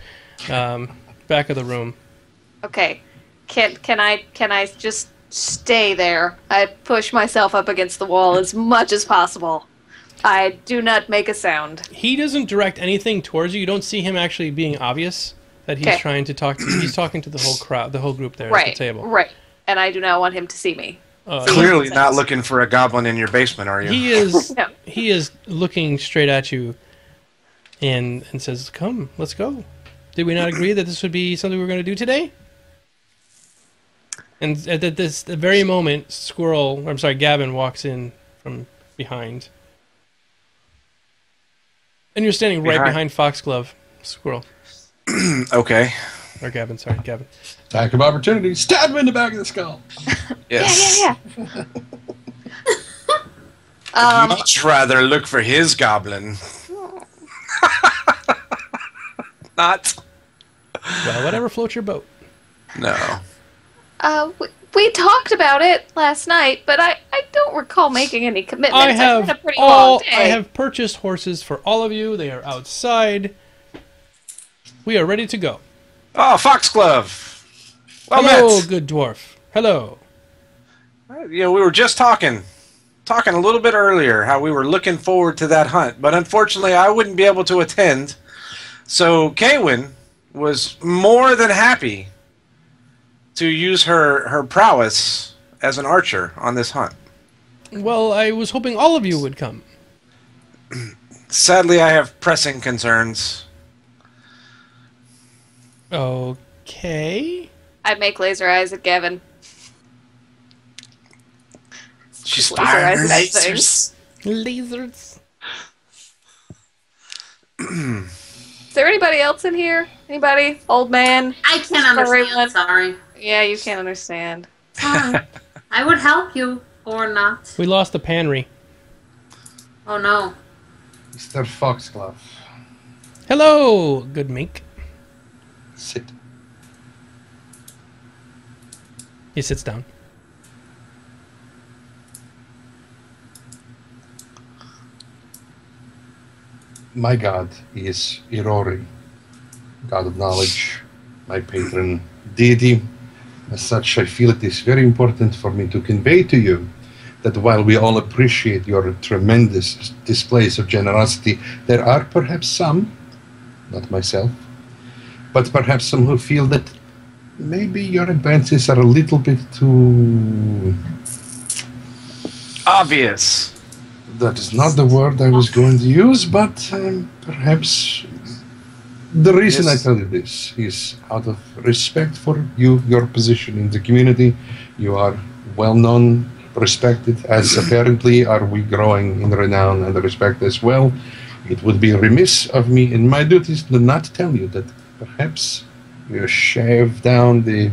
back of the room. Okay. Can I just stay there? I push myself up against the wall as much as possible. I do not make a sound. He doesn't direct anything towards you. You don't see him actually being obvious that he's Okay. trying to talk to. He's talking to the whole crowd, the whole group there at Right. the table. Right. And I do not want him to see me. Clearly not looking for a goblin in your basement, are you? He is. No. He is looking straight at you, and says, "Come, let's go. Did we not agree that this would be something we were going to do today?" And at the very moment, Gavin walks in from behind, and you're standing right behind Foxglove, Squirrel, Okay. or Gavin. Sorry, Gavin. Attack of opportunity. Stab him in the back of the skull. Yes. Yeah. I'd much rather look for his goblin. Not. Well, whatever floats your boat. No. We talked about it last night, but I don't recall making any commitments. I I've had a pretty long day. I have purchased horses for all of you. They are outside. We are ready to go. Oh, Foxglove. Well Hello, met. good dwarf. Hello. Yeah, we were just talking a little bit earlier how we were looking forward to that hunt, but unfortunately I wouldn't be able to attend. So Kaywin was more than happy to use her prowess as an archer on this hunt. Well, I was hoping all of you would come. Sadly, I have pressing concerns. Okay. I make laser eyes at Gavin. She's Laser firing eyes her at things. lasers. Lasers. Is there anybody else in here? Anybody? Old man? I can't Furry understand. one? Sorry. Yeah, you can't understand. Sorry. I would help you or not. We lost the Panry. Oh no. Mr. Foxglove, Hello, good mink. sit. He sits down. My god is Irori, god of knowledge, my patron deity. As such, I feel it is very important for me to convey to you that while we all appreciate your tremendous displays of generosity, there are perhaps some, not myself, but perhaps some who feel that maybe your advances are a little bit too... Obvious. That is not the word I was going to use, but perhaps the reason I tell you this is out of respect for you, your position in the community. You are well known, respected, as apparently are we growing in renown and respect as well. It would be remiss of me in my duties to not tell you that perhaps you shave down the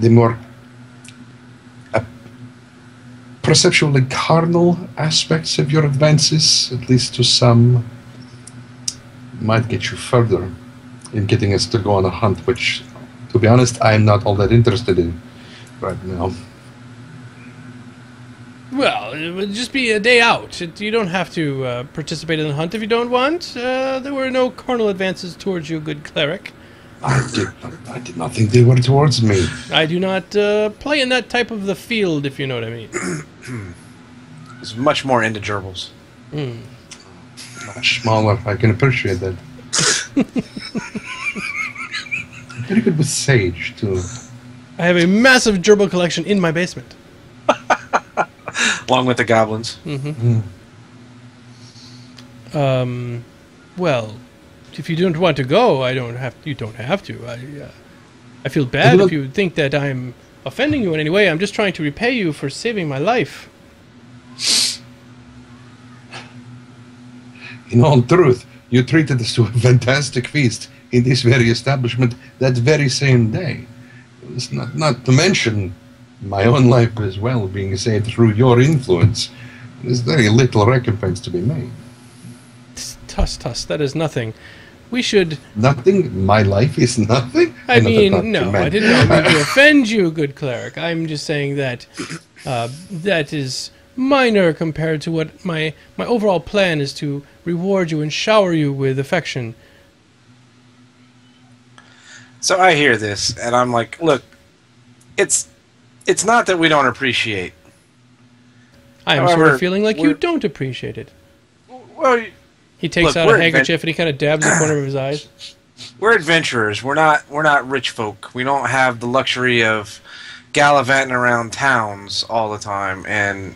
more perceptually carnal aspects of your advances, at least to some, might get you further in getting us to go on a hunt, which, to be honest, I am not all that interested in right now. Well, it would just be a day out. You don't have to participate in the hunt if you don't want. There were no carnal advances towards you, good cleric. I did not think they were towards me. I do not play in that type of the field, if you know what I mean. It's much more into gerbils. Much smaller. I can appreciate that. Very good with sage, too. I have a massive gerbil collection in my basement. Along with the goblins. Well, if you don't want to go, you don't have to. I feel bad if you think that I'm offending you in any way. I'm just trying to repay you for saving my life. In all truth, you treated us to a fantastic feast in this very establishment that very same day. It's not to mention my own life as well being saved through your influence. There's very little recompense to be made. Tuss, that is nothing. We should... Nothing? My life is nothing? I mean, no, I didn't mean to offend you, good cleric. I'm just saying that that is minor compared to what my overall plan is to reward you and shower you with affection. So I hear this, and I'm like, look, it's not that we don't appreciate. I am sort of feeling like you don't appreciate it. Well, he takes out a handkerchief and he kind of dabs the corner of his eyes. We're adventurers. We're not rich folk. We don't have the luxury of gallivanting around towns all the time and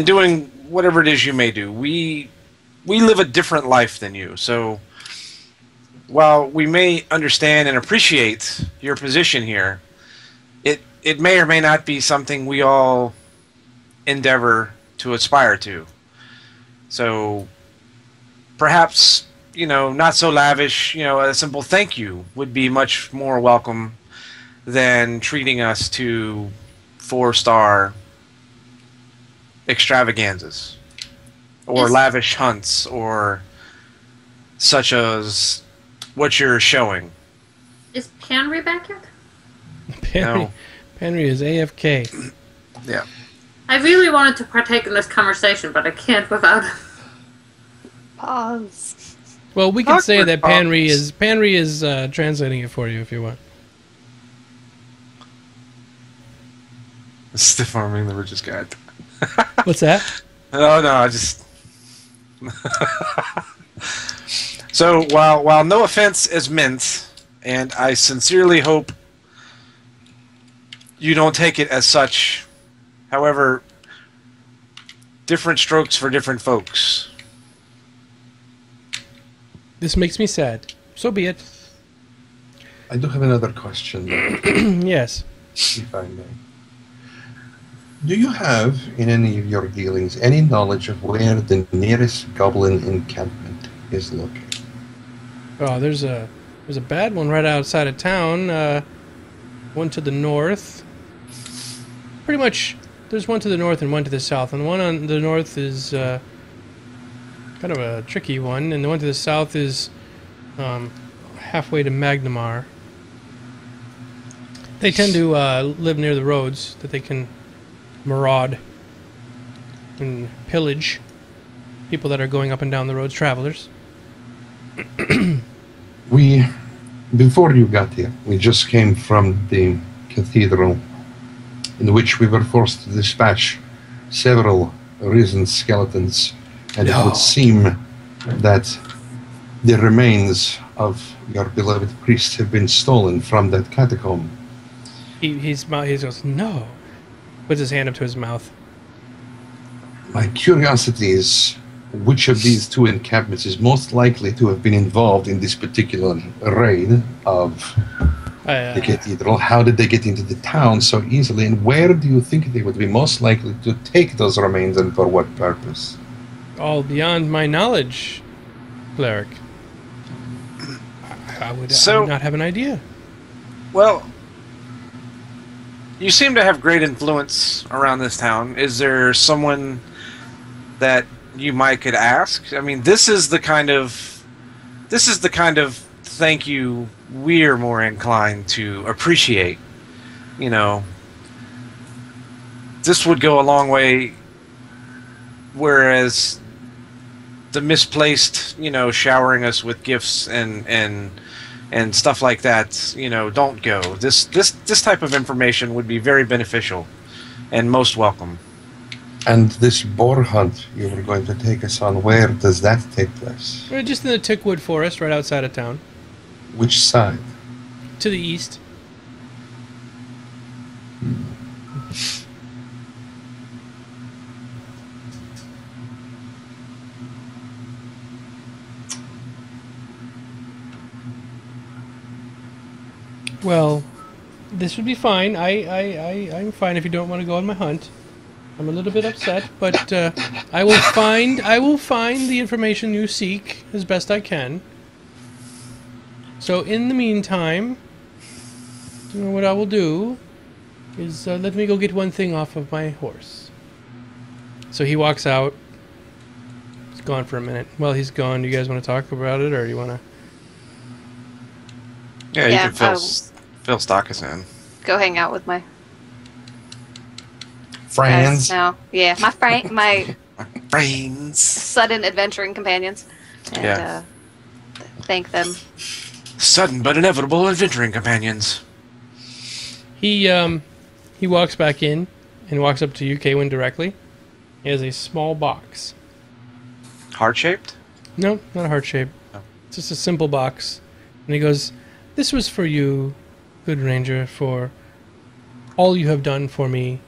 doing whatever it is you may do. We live a different life than you. So while we may understand and appreciate your position here, it may or may not be something we all endeavor to aspire to. So perhaps, not so lavish, a simple thank you would be much more welcome than treating us to 4-star extravaganzas or lavish hunts or such as what you're showing. Is Panry back yet? Panry is AFK. Yeah. I really wanted to partake in this conversation, but I can't without... Pause. Well, we can say that Panry is translating it for you if you want. Stiff arming the richest guy. What's that? No, I just... So, while no offense is meant, and I sincerely hope you don't take it as such, however, different strokes for different folks. This makes me sad. So be it. I do have another question, though, Yes. if I may. Do you have, in any of your dealings, any knowledge of where the nearest goblin encampment is located? Oh, there's a bad one right outside of town. One to the north. Pretty much, there's one to the north and one to the south. And the one on the north is kind of a tricky one, and the one to the south is halfway to Magnamar. They tend to live near the roads that they can maraud and pillage people that are going up and down the roads, travelers. Before you got here, we just came from the cathedral, in which we were forced to dispatch several risen skeletons, and it would seem that the remains of your beloved priest have been stolen from that catacomb. He goes, no. Puts his hand up to his mouth. My curiosity is, which of these two encampments is most likely to have been involved in this particular raid of the cathedral? How did they get into the town so easily, and where do you think they would be most likely to take those remains, and for what purpose? All beyond my knowledge, cleric. I would not have an idea. Well, you seem to have great influence around this town. Is there someone that you might could ask? I mean, this is the kind of thank you we're more inclined to appreciate. You know, this would go a long way, whereas the misplaced, showering us with gifts and stuff like that, don't go. This type of information would be very beneficial and most welcome. And this boar hunt you were going to take us on, where does that take place? We're just in the Tickwood Forest, right outside of town. Which side? To the east. Well, this would be fine. I'm fine if you don't want to go on my hunt. I'm a little bit upset, but I will find the information you seek as best I can. So in the meantime, what I will do is let me go get one thing off of my horse. So he walks out. He's gone for a minute. While he's gone, do you guys want to talk about it, or do you want to? Yeah, you can fill Stockus in. Go hang out with my friends. Now, yeah, my friends, sudden adventuring companions, and thank them. Sudden but inevitable adventuring companions. He walks back in and walks up to you, Kaywin, directly. He has a small box. Heart-shaped? No, not a heart-shaped. Oh. It's just a simple box. And he goes, "This was for you, good ranger, for all you have done for me."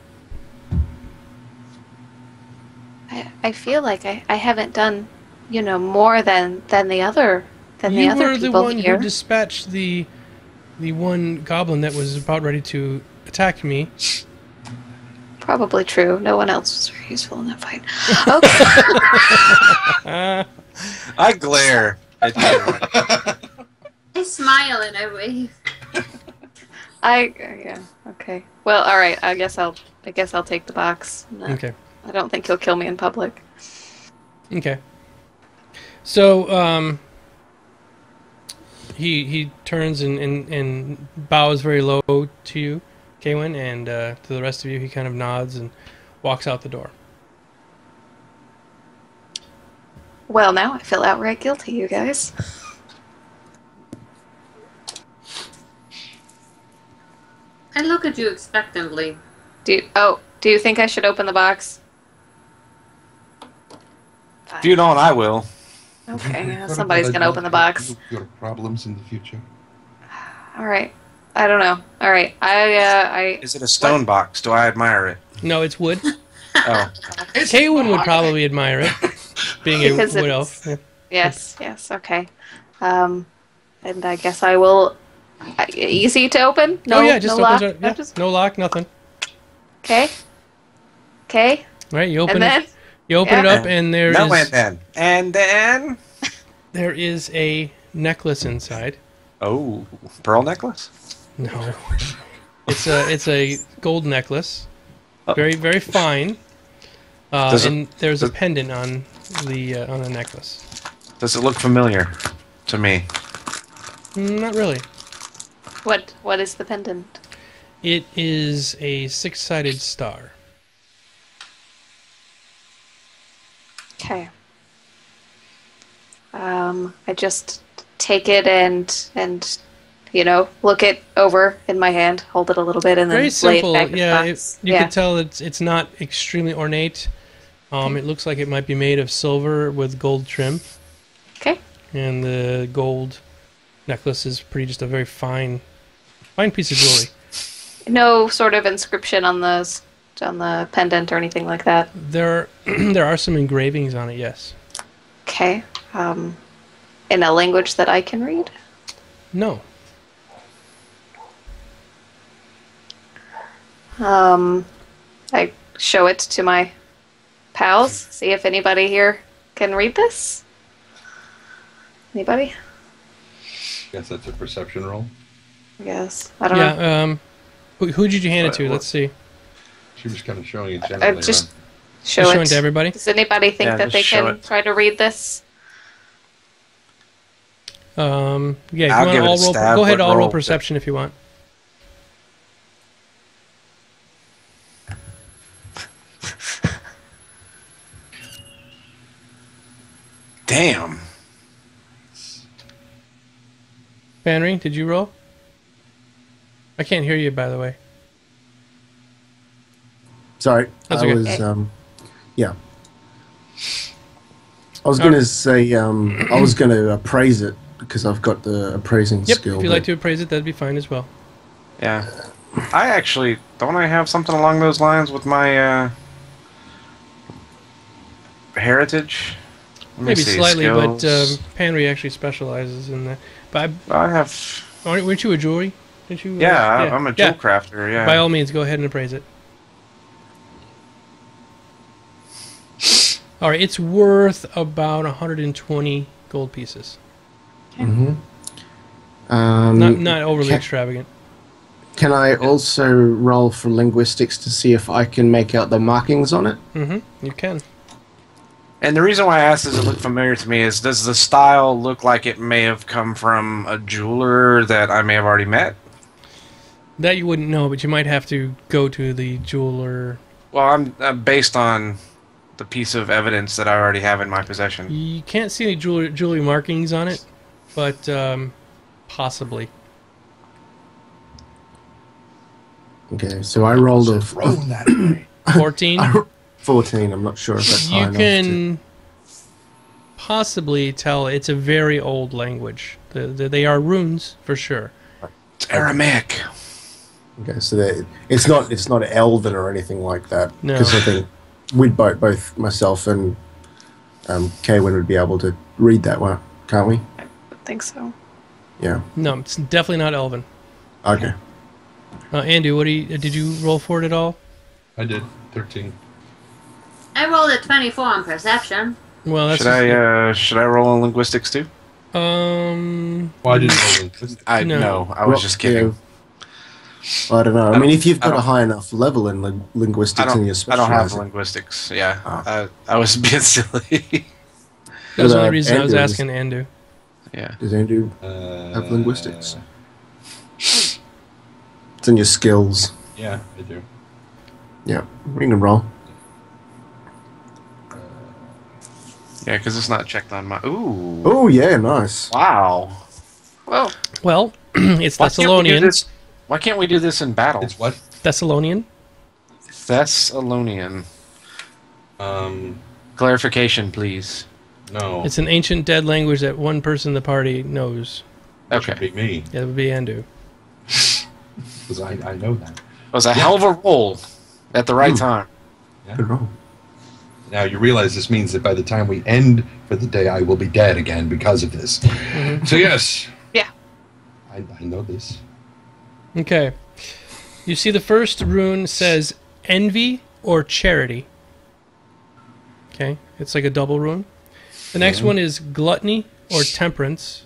I feel like I haven't done, more than the other people here. You were the one who dispatched the one goblin that was about ready to attack me. Probably true. No one else was very useful in that fight. Okay. I glare at you. I smile and I wave. Yeah. Okay. Well, all right. I guess I'll take the box. No, Okay. I don't think he'll kill me in public. Okay. So he turns and bows very low to you, Kaywin, and to the rest of you he kind of nods and walks out the door. Well, now I feel outright guilty, you guys. I look at you expectantly. Do you think I should open the box? If you don't, I will. Okay, somebody's gonna open the box. Your problems in the future. All right. I don't know. All right. Is it a stone box? Do I admire it? No, it's wood. Oh. Kaywin would probably admire it, being a Because wood it's- elf. Yeah. Yes. Okay. And I guess I will. Easy to open? No, Oh yeah, just no opens lock. it. Yeah, no lock, nothing. Okay. Okay. Right, you open And then? it. You open it up, and there No, is and then. there is a necklace inside. Oh, pearl necklace. No, it's a gold necklace, Oh. very very fine. Does it- and there's a pendant on the necklace. Does it look familiar to me? Not really. What is the pendant? It is a 6-sided star. Okay. I just take it and look it over in my hand, hold it a little bit, and then Very simple. lay it back in Yeah, the box. you can tell it's not extremely ornate. It looks like it might be made of silver with gold trim, Okay. and the gold necklace is just a very fine piece of jewelry. No sort of inscription on the pendant or anything like that. There are some engravings on it. Yes. Okay. In a language that I can read. No. I show it to my pals, see if anybody here can read this. Anybody? Guess that's a perception roll. I guess. I don't know. Yeah. Who did you hand it to? Let's see. She was kind of showing it I generally. just around. show Just it. showing to everybody. Does anybody think Yeah, that they just show can it. try to read this? Yeah. If you I'll want give it a all roll, stab, go ahead. but All roll roll- perception if you want. Damn. Henry, did you roll? I can't hear you, by the way. Sorry, That's I okay. was yeah. I was going to say I was going to appraise it because I've got the appraising Yep. skill. If you'd like to appraise it, that'd be fine as well. Yeah. I actually don't I have something along those lines with my heritage? Let me Maybe see, slightly, skills. but Henry actually specializes in that. But I have. weren't you a jewelry? Didn't you? Yeah, I'm a jewel crafter. Yeah. By all means, go ahead and appraise it. All right, it's worth about 120 gold pieces. Mm-hmm. Not overly can- extravagant. Can I also roll for linguistics to see if I can make out the markings on it? You can. And the reason why I asked does it look familiar to me is does the style look like it may have come from a jeweler that I may have already met? That you wouldn't know, but you might have to go to the jeweler. Well, I'm based on the piece of evidence that I already have in my possession. You can't see any jewelry markings on it, but possibly. Okay, so I rolled a Rolling that way. 14. 14. I'm not sure if that's high You enough. can possibly tell it's a very old language. They are runes for sure. It's Aramaic. Okay, so it's not Elven or anything like that. No. Because I think we'd both myself and Kaywin would be able to read that one, can't we? I would think so. Yeah. No, it's definitely not Elven. Okay. Andy, did you roll for it at all? I did 13. I rolled a 24 on perception. Well, that's Should I roll in linguistics too? Well, I didn't roll in. No. I was just kidding. Yeah. I don't know. I mean, if you've got I a don't- high enough level in linguistics and you're I don't have specializing, linguistics. Yeah, Oh. I was being silly. That was the only But, reason I was Andrew is- asking Andu. Yeah. does Andrew have linguistics? It's in your skills. Yeah, I do. Yeah, we can roll. Yeah, because it's not checked on my. Ooh. Oh yeah, nice. Wow. Whoa. Well, it's Why can't we do Thessalonian. this- Why can't we do this in battle? It's what? Thessalonian. Thessalonian. Clarification, please. No. It's an ancient dead language that one person in the party knows. That should Okay. be me, That would be Andu. because I know that. It was a hell of a roll at the right time. Good roll. Now you realize this means that by the time we end for the day, I will be dead again because of this. So yes. Yeah. I know this. Okay. You see the first rune says envy or charity. Okay, it's like a double rune. The next one is gluttony or temperance.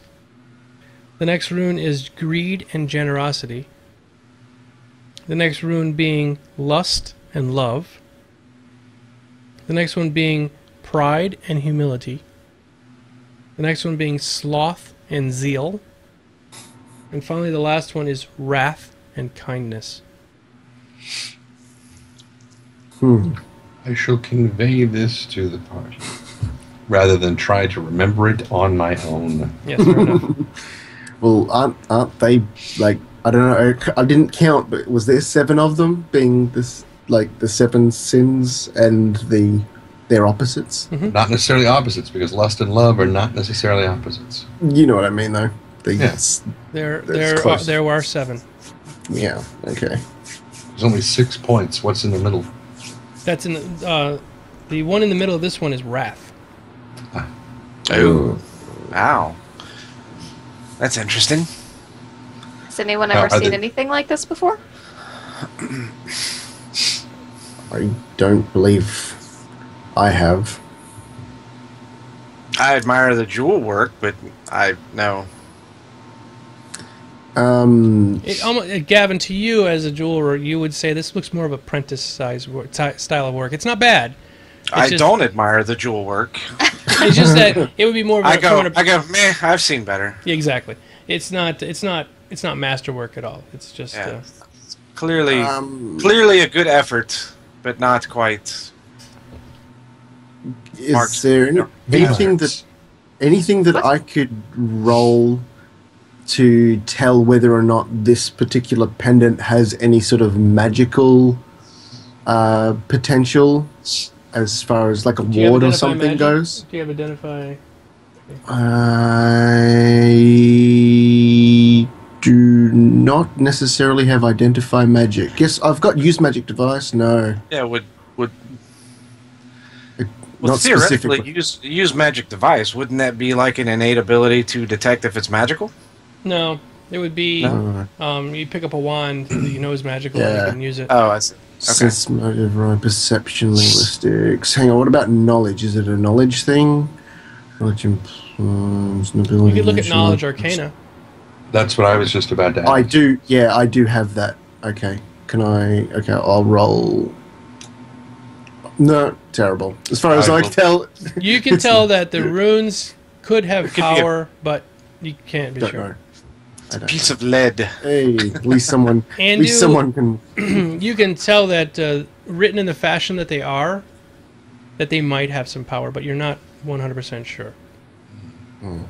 The next rune is greed and generosity. The next rune being lust and love. The next one being pride and humility. The next one being sloth and zeal. And finally the last one is wrath and kindness. I shall convey this to the party, rather than try to remember it on my own. Yes, fair enough. Well, aren't they, like, I don't know, I didn't count, but was there 7 of them, being this, like, the 7 sins and their opposites? Not necessarily opposites, because lust and love are not necessarily opposites. You know what I mean, though. Yes. There close. are 7. Yeah, okay. There's only 6 points. What's in the middle? That's in the one in the middle of this one is wrath. Oh. Wow. That's interesting. Has anyone ever are seen they- anything like this before? I don't believe I have. I admire the jewel work, but no. Gavin, to you as a jeweler, you would say this looks more of apprentice style of work. It's not bad. I don't admire the jewel work. It's just that it would be more of a I go, meh, I've seen better. Yeah, exactly. It's not masterwork at all. It's just clearly a good effort, but not quite. Is there anything that I could roll to tell whether or not this particular pendant has any sort of magical potential, as far as like a ward or something magic? goes? Do you have identify? I do not necessarily have identify magic. Yes, I've got use magic device. No. Yeah, would Not theoretically specifically. use magic device. Wouldn't that be like an innate ability to detect if it's magical? No, it would be. No. You pick up a wand that you know is magical and you can use it. Oh, I see. Okay. Sense, motive, right, perception, linguistics. Hang on, what about knowledge? Is it a knowledge thing? Knowledge implies an ability. You could look at national- knowledge arcana. That's what I was just about to ask. I do have that. Okay. Okay, I'll roll. No, terrible. As far as I can tell. You can tell that the runes could have power, but you can't be Don't sure. know. I don't Piece of lead. Hey, at least someone can. You can tell that written in the fashion that they are, that they might have some power, but you're not 100% sure.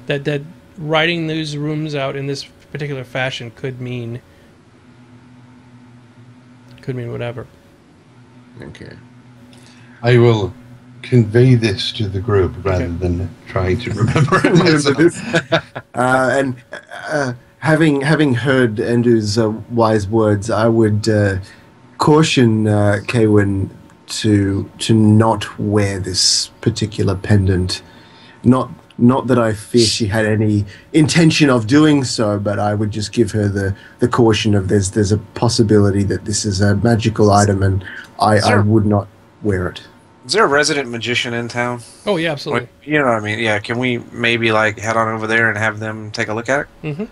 That writing these runes out in this particular fashion could mean whatever. Okay. I will convey this to the group rather than trying to remember it myself. Having heard Andrew's wise words, I would caution Kaywin to not wear this particular pendant. Not that I fear she had any intention of doing so, but I would just give her the caution of there's a possibility that this is a magical item, and I would not wear it. Is there a resident magician in town? Oh yeah, absolutely. Like, you know what I mean? Yeah. Can we maybe like head on over there and have them take a look at it? Mm-hmm.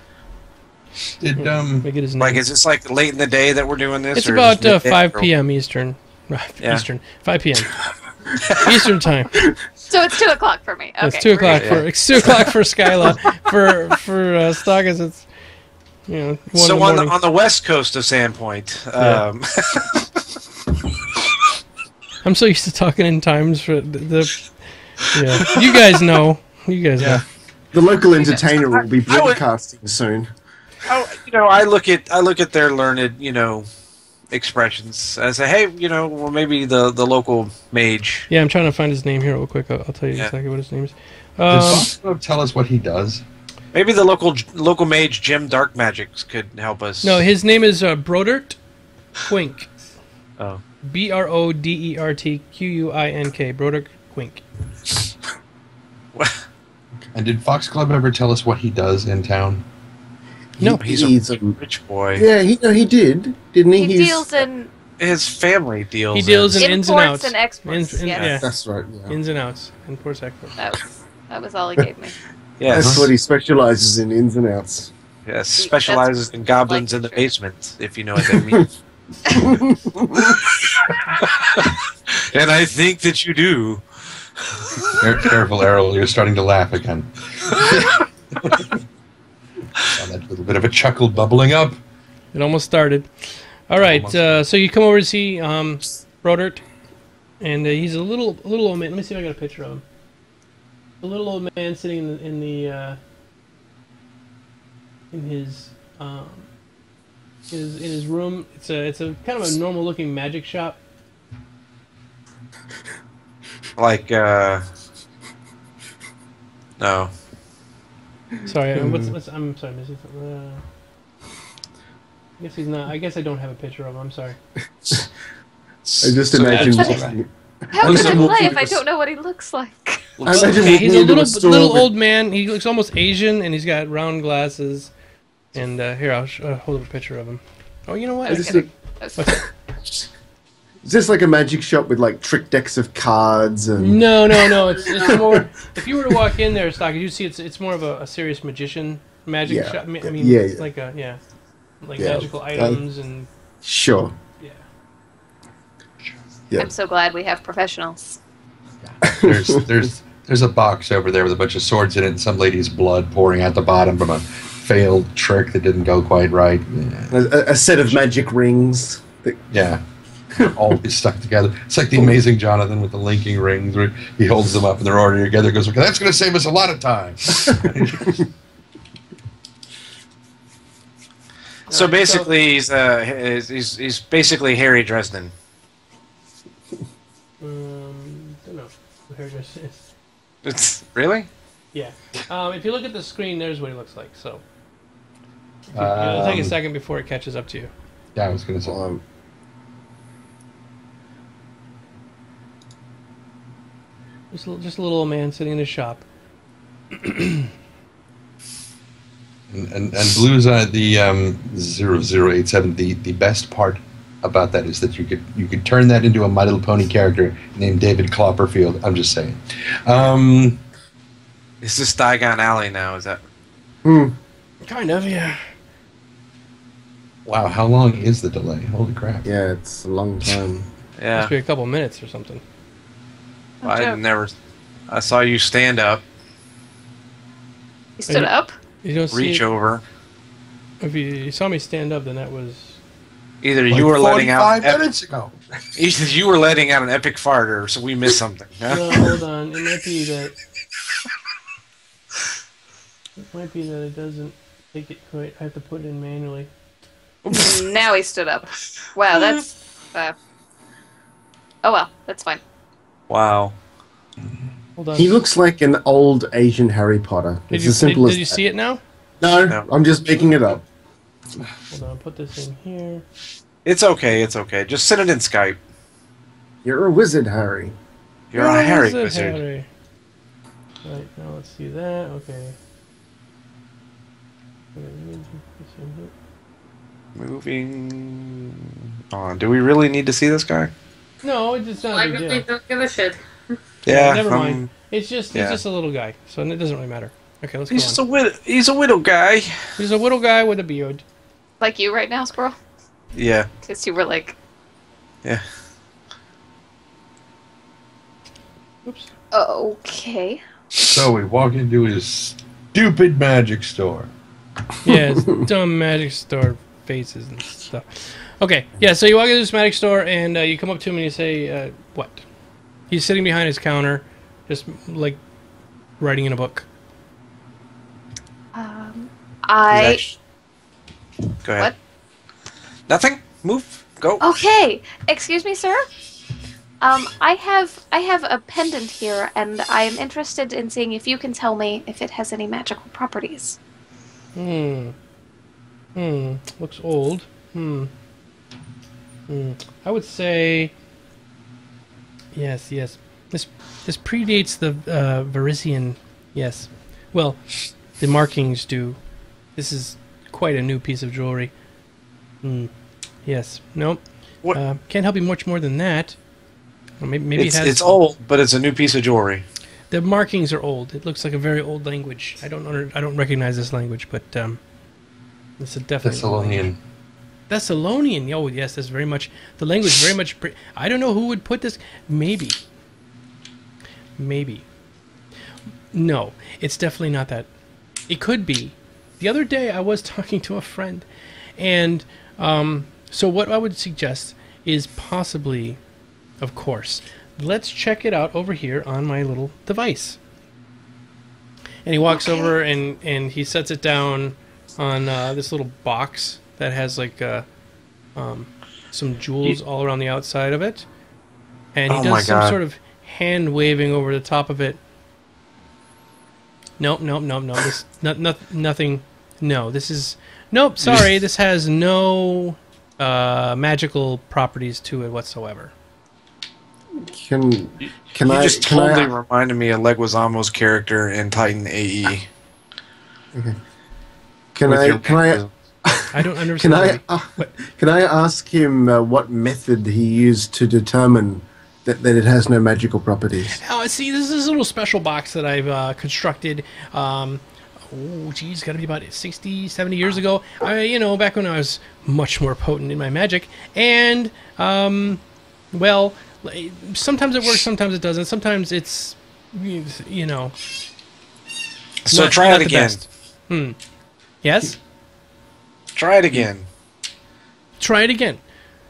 Make it his name. Like, is this like late in the day that we're doing this? It's or about is it 5 p.m. Eastern. Yeah. Eastern. 5 p.m. Eastern time. So it's 2 o'clock for me. Okay, It's 2 o'clock great. for 2 o'clock for Skyla. for Stockers, it's 1 in So the on morning. the west coast of Sandpoint, I'm so used to talking in times for the yeah. You guys know. You guys know. The local entertainer will be broadcasting soon. I look at their learned, expressions. I say, hey, well, maybe the local mage. Yeah, I'm trying to find his name here real quick. I'll tell you exactly what his name is. Does Foxglove tell us what he does? Maybe the local mage Jim Dark Magics could help us. No, his name is Brodert Quink. Oh. BRODERTQUINK. Brodert Quink. And did Foxglove ever tell us what he does in town? No, he's a rich boy. Yeah, he did, didn't he? He deals in his family deals. He deals in ins and Imports outs. and exports. Yeah. That's right. Yeah. Ins and outs. Imports, exports. That was all he gave me. Yes. That's what he specializes in, ins and outs. Yes, specializes in goblins in the basement, if you know what that means. And I think that you do. Careful, Errol. You're starting to laugh again. That little bit of a chuckle bubbling up. It almost started. All right, so you come over to see Brodert, and he's a little old man. Let me see if I got a picture of him. A little old man sitting in his room. It's a kind of a normal looking magic shop. Like, no. Sorry, I'm sorry, Missy. I guess he's not. I guess I don't have a picture of him. I'm sorry. I just imagine. How can I play if I don't know what he looks like? I imagine He's a walking into store little with- old man. He looks almost Asian, and he's got round glasses. And here, I'll hold up a picture of him. Oh, you know what? Is this like a magic shop with like trick decks of cards and? No. It's more. If you were to walk in there, Stock, you see it's more of a serious magician magic Yeah. shop. I mean, Yeah, it's yeah. like Yeah, magical items and Sure. yeah. Yeah. I'm so glad we have professionals. There's a box over there with a bunch of swords in it and some lady's blood pouring out the bottom from a failed trick that didn't go quite right. A set of magic rings. Yeah. All stuck together. It's like the Amazing Jonathan with the linking rings where he holds them up and they're already together. Goes, okay, that's going to save us a lot of time. So basically, he's basically Harry Dresden. Don't know. Here it is. It's really? Yeah. If you look at the screen, there's what he looks like. So it'll take a second before it catches up to you. Yeah, I was going to say. Just a little old man sitting in his shop. And Blue's the 0087. The best part about that is that you could turn that into a My Little Pony character named David Copperfield. I'm just saying. Is this Diagon Alley now? Is that? Kind of, yeah. Wow, how long is the delay? Holy crap! Yeah, it's a long time. Yeah. Must be a couple minutes or something. I saw you stand up, He stood up? You don't see reach over. If you saw me stand up, then that was. Either Like you were letting out 45 minutes ago. either you were letting out an epic fart, or so we missed something. Huh? No, hold on. It might be that. It might be that it doesn't take it quite. I have to put it in manually. Now he stood up. Wow, that's... oh well, that's fine. Wow. Hold on. He looks like an old Asian Harry Potter. Did It's you, as simple did as you that. see it now? No, I'm just making it up. Hold on. I'll put this in here. It's okay. It's okay. Just send it in Skype. You're a wizard, Harry. You're a Harry Is it wizard. Harry? Right, now let's see that. Okay. Moving on. Do we really need to see this guy? No, it's not I a big really deal. don't give a shit. Yeah. Never mind. It's just yeah. he's just a little guy, so it doesn't really matter. Okay, let's He's go just on. a widow. He's a widow guy. He's a little guy with a beard. Like you right now, Squirrel? Yeah. Because you were like, Yeah. Oops. okay. So we walk into his stupid magic store. Yeah, it's dumb magic store faces and stuff. Okay, yeah, so you walk into this magic store and you come up to him and you say, what? He's sitting behind his counter, just like writing in a book. I... Go ahead. What? Nothing. Move. Go. Okay, excuse me, sir. I have a pendant here, and I am interested in seeing if you can tell me if it has any magical properties. Looks old. I would say yes. This predates the Varisian. Yes. Well, the markings do. This is quite a new piece of jewelry. Yes. Nope. What? Can't help you much more than that. Or maybe It's old, but it's a new piece of jewelry. The markings are old. It looks like a very old language. I don't recognize this language, but it's a definitely Thessalonian. Thessalonian. Oh yes, that's very much the language. Very much. I don't know who would put this. Maybe. No, it's definitely not that. It could be. The other day I was talking to a friend, and so what I would suggest is possibly, of course, let's check it out over here on my little device. And he walks over and he sets it down on this little box that has like some jewels all around the outside of it. And he does some sort of hand waving over the top of it. Nope. This nothing. No, this is nope. Sorry, this has no magical properties to it whatsoever. Can You I just can totally I reminded me of Leguizamo's character in Titan AE. can With I your can I mantle. I don't understand. can I ask him what method he used to determine that it has no magical properties? Oh, see, this is a little special box that I've constructed. It's got to be about 60, 70 years ago. Back when I was much more potent in my magic. And, well, sometimes it works, sometimes it doesn't. Sometimes it's, So try it again. Yes? Try it again. Try it again.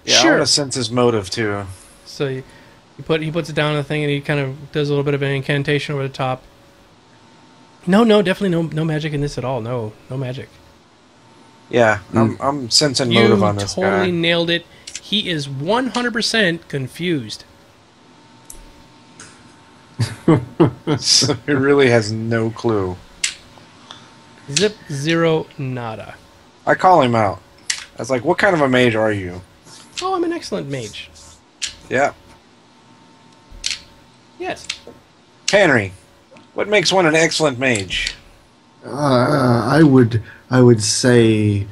Yeah, I Sure. want to sense his motive too. So he puts it down on the thing and he kind of does a little bit of an incantation over the top. No, definitely no magic in this at all. No magic. Yeah, I'm sensing motive on this You totally guy. nailed it. He is 100% confused. So he really has no clue. Zip, zero, nada. I call him out. I was like, "What kind of a mage are you?" Oh, I'm an excellent mage. Yeah, Yes. Henry. What makes one an excellent mage? I would say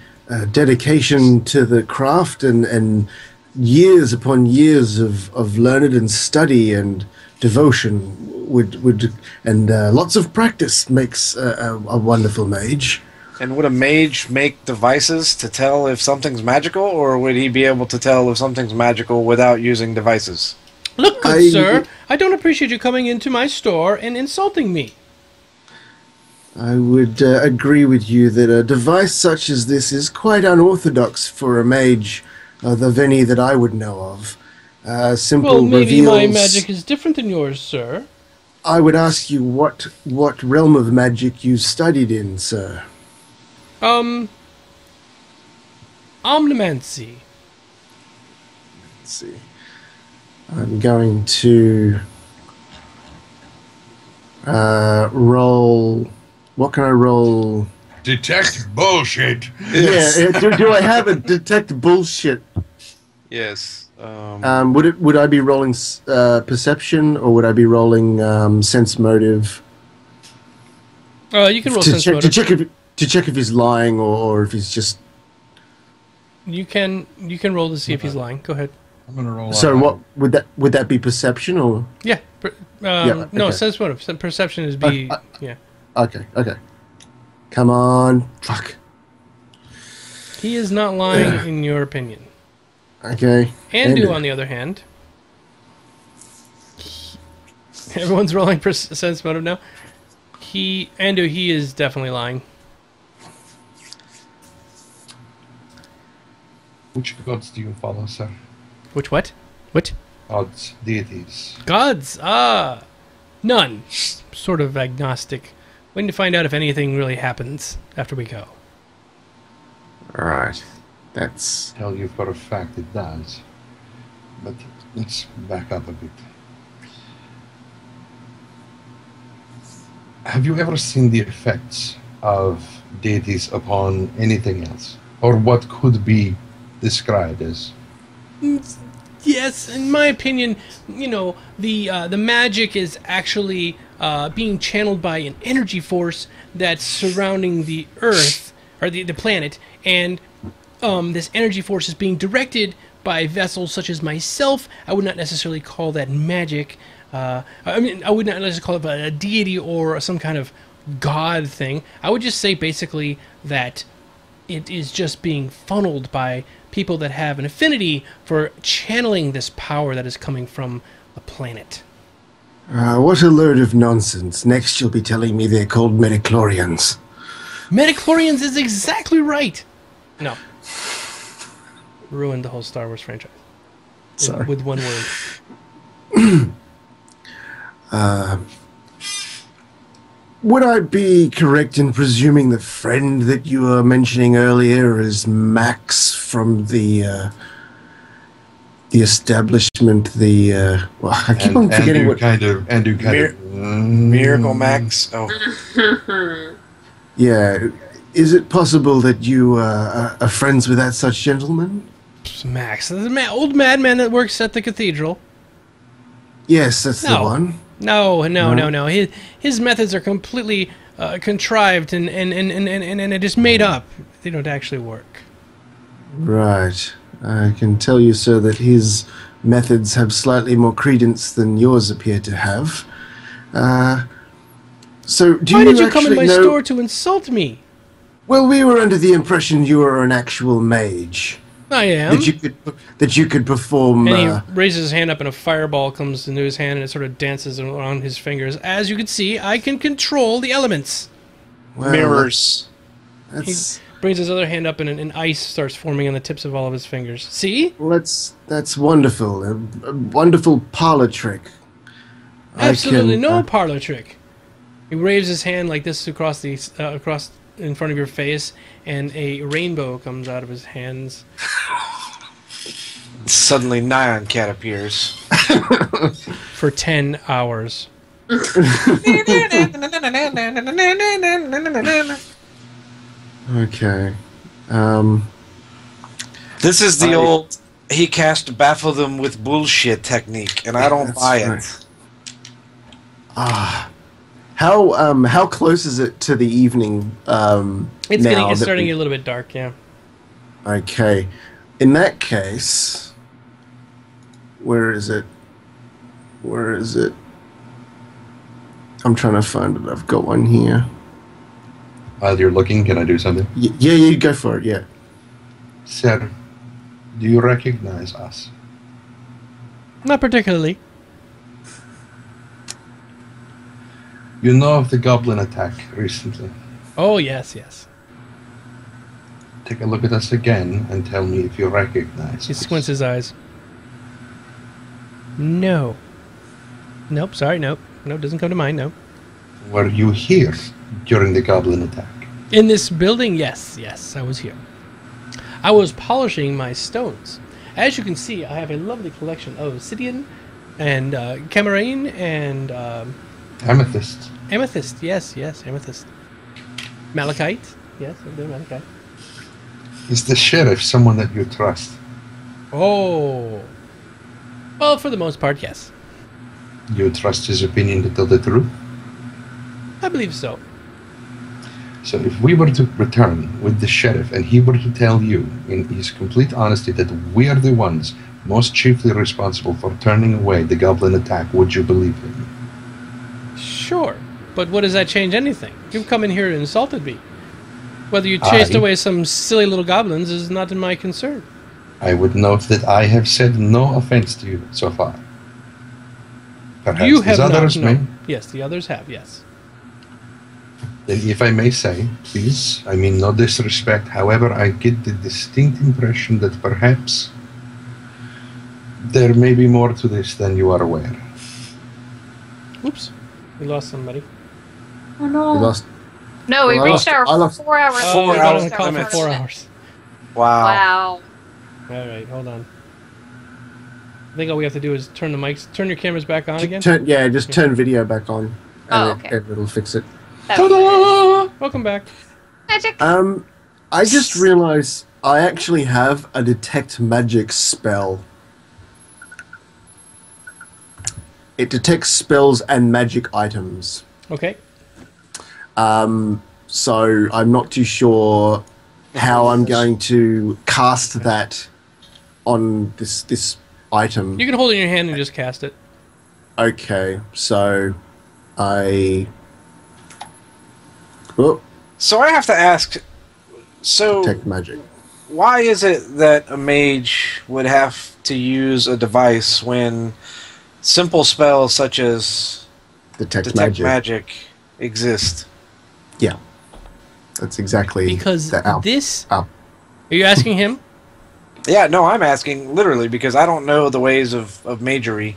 dedication to the craft and years upon years of learned and study and devotion would and lots of practice makes a wonderful mage. And would a mage make devices to tell if something's magical, or would he be able to tell if something's magical without using devices? Look, good sir, I don't appreciate you coming into my store and insulting me. I would agree with you that a device such as this is quite unorthodox for a mage of any that I would know of. Simple Well, maybe reveals. my magic is different than yours, sir. I would ask you what realm of magic you studied in, sir. Omnimancy. Let's see. I'm going to roll. What can I roll? Detect bullshit. Yeah, do I have a detect bullshit? Yes. Would I be rolling perception, or would I be rolling sense motive? You can roll to sense check, motive. to check if he's lying or if he's just. You can roll to see if he's lying. Go ahead. I'm gonna roll. So what would that be perception or? Yeah. Yeah, No, okay. sense motive. Perception is B. Yeah. Okay. Come on, fuck. He is not lying in your opinion. Okay. Andu, on the other hand, everyone's rolling sense motive now. He is definitely lying. Which gods do you follow, sir? Which what? What? Gods, deities. Gods? None. Sort of agnostic. Waiting to find out if anything really happens after we go. All right. That's. Tell you for a fact it does. But let's back up a bit. Have you ever seen the effects of deities upon anything else? Or what could be described as? Yes, in my opinion, the magic is actually being channeled by an energy force that's surrounding the Earth, or the planet, and this energy force is being directed by vessels such as myself, I would not necessarily call that magic. I would not necessarily call it a deity or some kind of god thing. I would just say basically that it is just being funneled by people that have an affinity for channeling this power that is coming from the planet. What a load of nonsense. Next you'll be telling me they're called metachlorians. Metachlorians is exactly right! No. Ruined the whole Star Wars franchise. Sorry. With one word. Would I be correct in presuming the friend that you were mentioning earlier is Max from the establishment, well, I keep on forgetting what... Miracle Max? Oh. Yeah. Is it possible that you are friends with that such gentleman? Max, the old madman that works at the cathedral. Yes, that's the one. No. His methods are completely contrived and just made up. They don't actually work. Right. I can tell you, sir, that his methods have slightly more credence than yours appear to have. So, Why did you come in my store to insult me? Well, we were under the impression you were an actual mage. I am. That you could perform... And he raises his hand up and a fireball comes into his hand and it sort of dances around his fingers. As you can see, I can control the elements. Well, mirrors. He brings his other hand up and an ice starts forming on the tips of all of his fingers. See? Well, that's wonderful. A wonderful parlor trick. Absolutely no parlor trick. He waves his hand like this across in front of your face, and a rainbow comes out of his hands. Suddenly, Nyan Cat appears. For 10 hours. Okay. This is the old he cast baffle them with bullshit technique, and I don't buy it. How close is it to the evening? It's starting to get a little bit dark, yeah. Okay. In that case, where is it? I'm trying to find it. I've got one here. While you're looking, can I do something? Yeah, you go for it, yeah. Sir, do you recognize us? Not particularly. You know of the goblin attack recently. Oh, yes. Take a look at us again and tell me if you recognize He us. squints his eyes. No. Nope, sorry, nope. Nope, doesn't come to mind, no. Were you here during the goblin attack? In this building, yes, I was here. I was polishing my stones. As you can see, I have a lovely collection of obsidian and camarine and... Amethyst. Amethyst, yes, amethyst. Malachite, yes, I do malachite. Is the sheriff someone that you trust? Oh. Well, for the most part, yes. You trust his opinion to tell the truth? I believe so. So if we were to return with the sheriff and he were to tell you in his complete honesty that we are the ones most chiefly responsible for turning away the goblin attack, would you believe him? Sure, but what does that change anything? You've come in here and insulted me. Whether you chased away some silly little goblins is not in my concern. I would note that I have said no offense to you so far. Perhaps You have others not, no. may. Yes, the others have, yes. Then if I may say, please, I mean no disrespect, however, I get the distinct impression that perhaps there may be more to this than you are aware. Oops, we lost somebody. Oh no. We lost. No, we reached our I lost- 4 hours. Oh, Four we've been on hours the call for limit. 4 hours. Wow. Wow. All right, hold on. I think all we have to do is turn your cameras back on again. Just turn video back on. Oh, And okay. it'll fix it. That would be nice. Welcome back. Magic. I just realized I actually have a detect magic spell. It detects spells and magic items. Okay. So I'm not too sure how I'm going to cast that on this item. You can hold it in your hand and just cast it. Okay, so I. Oh, So I have to ask. So detect magic. why is it that a mage would have to use a device when simple spells such as Detect magic exist? Yeah, that's exactly Because this... Ow. Are you asking him? Yeah, no, I'm asking literally because I don't know the ways of magery,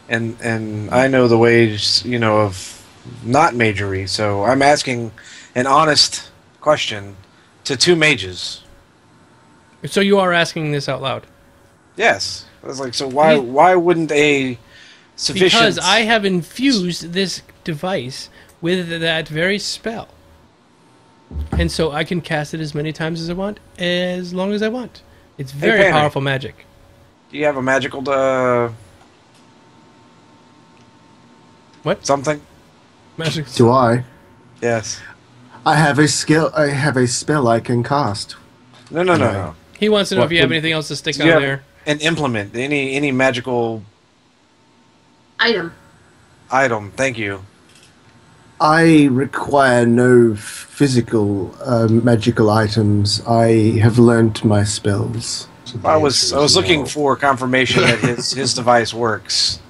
and I know the ways, of not magery. So I'm asking an honest question to two mages. So you are asking this out loud? Yes, I was like, so why wouldn't a sufficient? Because I have infused this device with that very spell. And so I can cast it as many times as I want, as long as I want. It's very Pathfinder, powerful magic. Do you have a magical What? something? Magic. Do I? Yes. I have a skill. I have a spell I can cast. No. He wants to know What if you have would- anything else to stick Do on you have there. an implement? Any magical Item. item? Thank you. I require no physical magical items. I have learnt my spells. So the I answer was is looking no. for confirmation that his device works.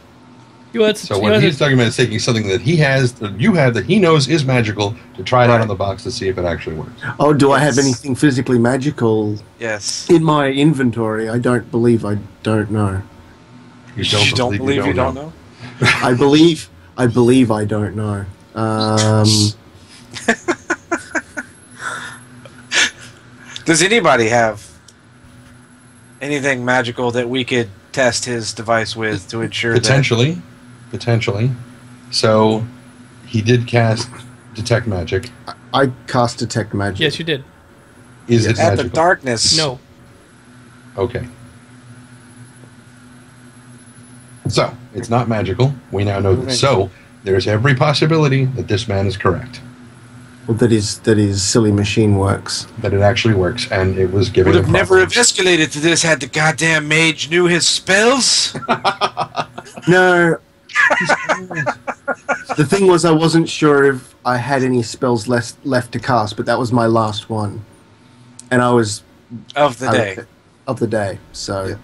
So what he's talking about is taking something that he has, that you have, that he knows is magical, to try it out on the box to see if it actually works. Oh, do I have Yes. anything physically magical Yes. in my inventory? I don't believe I don't know. You don't believe you don't know? I believe I don't know. Does anybody have anything magical that we could test his device with to ensure Potentially. So he did cast detect magic. I cast detect magic. Yes, you did. Is that it at magical? the darkness? No. Okay. So it's not magical. We now know this. So there's every possibility that this man is correct. Well, that is silly machine works. That it actually works, and it was giving. Would have a never have problem. escalated to this had the goddamn mage knew his spells. No. The thing was, I wasn't sure if I had any spells left to cast, but that was my last one, and I was Of the day. Of the day. So,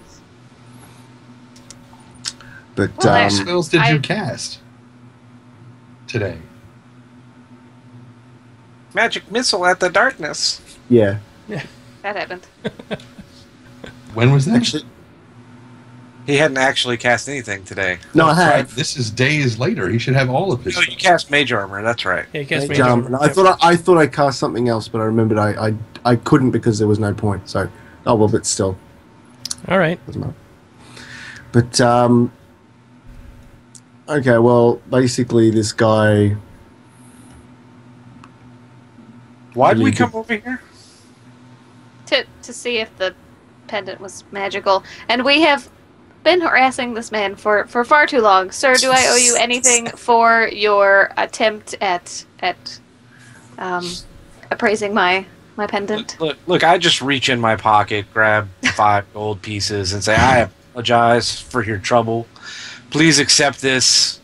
but Well, What spells did you I- cast today? Magic missile at the darkness. yeah, That happened. When was that? actually, He hadn't actually cast anything today. no, I Right, have. this is days later. He should have all of his. No, you cast mage armor. That's right. Yeah, you cast Mage Mage armor. Armor. And I thought I cast something else, but I remembered I couldn't because there was no point. So, oh well, but still, All right. doesn't matter. But okay, well, basically, this guy. Why did we Really come good. over here? To see if the pendant was magical. And we have been harassing this man for far too long. Sir, do I owe you anything for your attempt at appraising my pendant? Look, I just reach in my pocket, grab 5 gold pieces, and say, I apologize for your trouble. Please accept this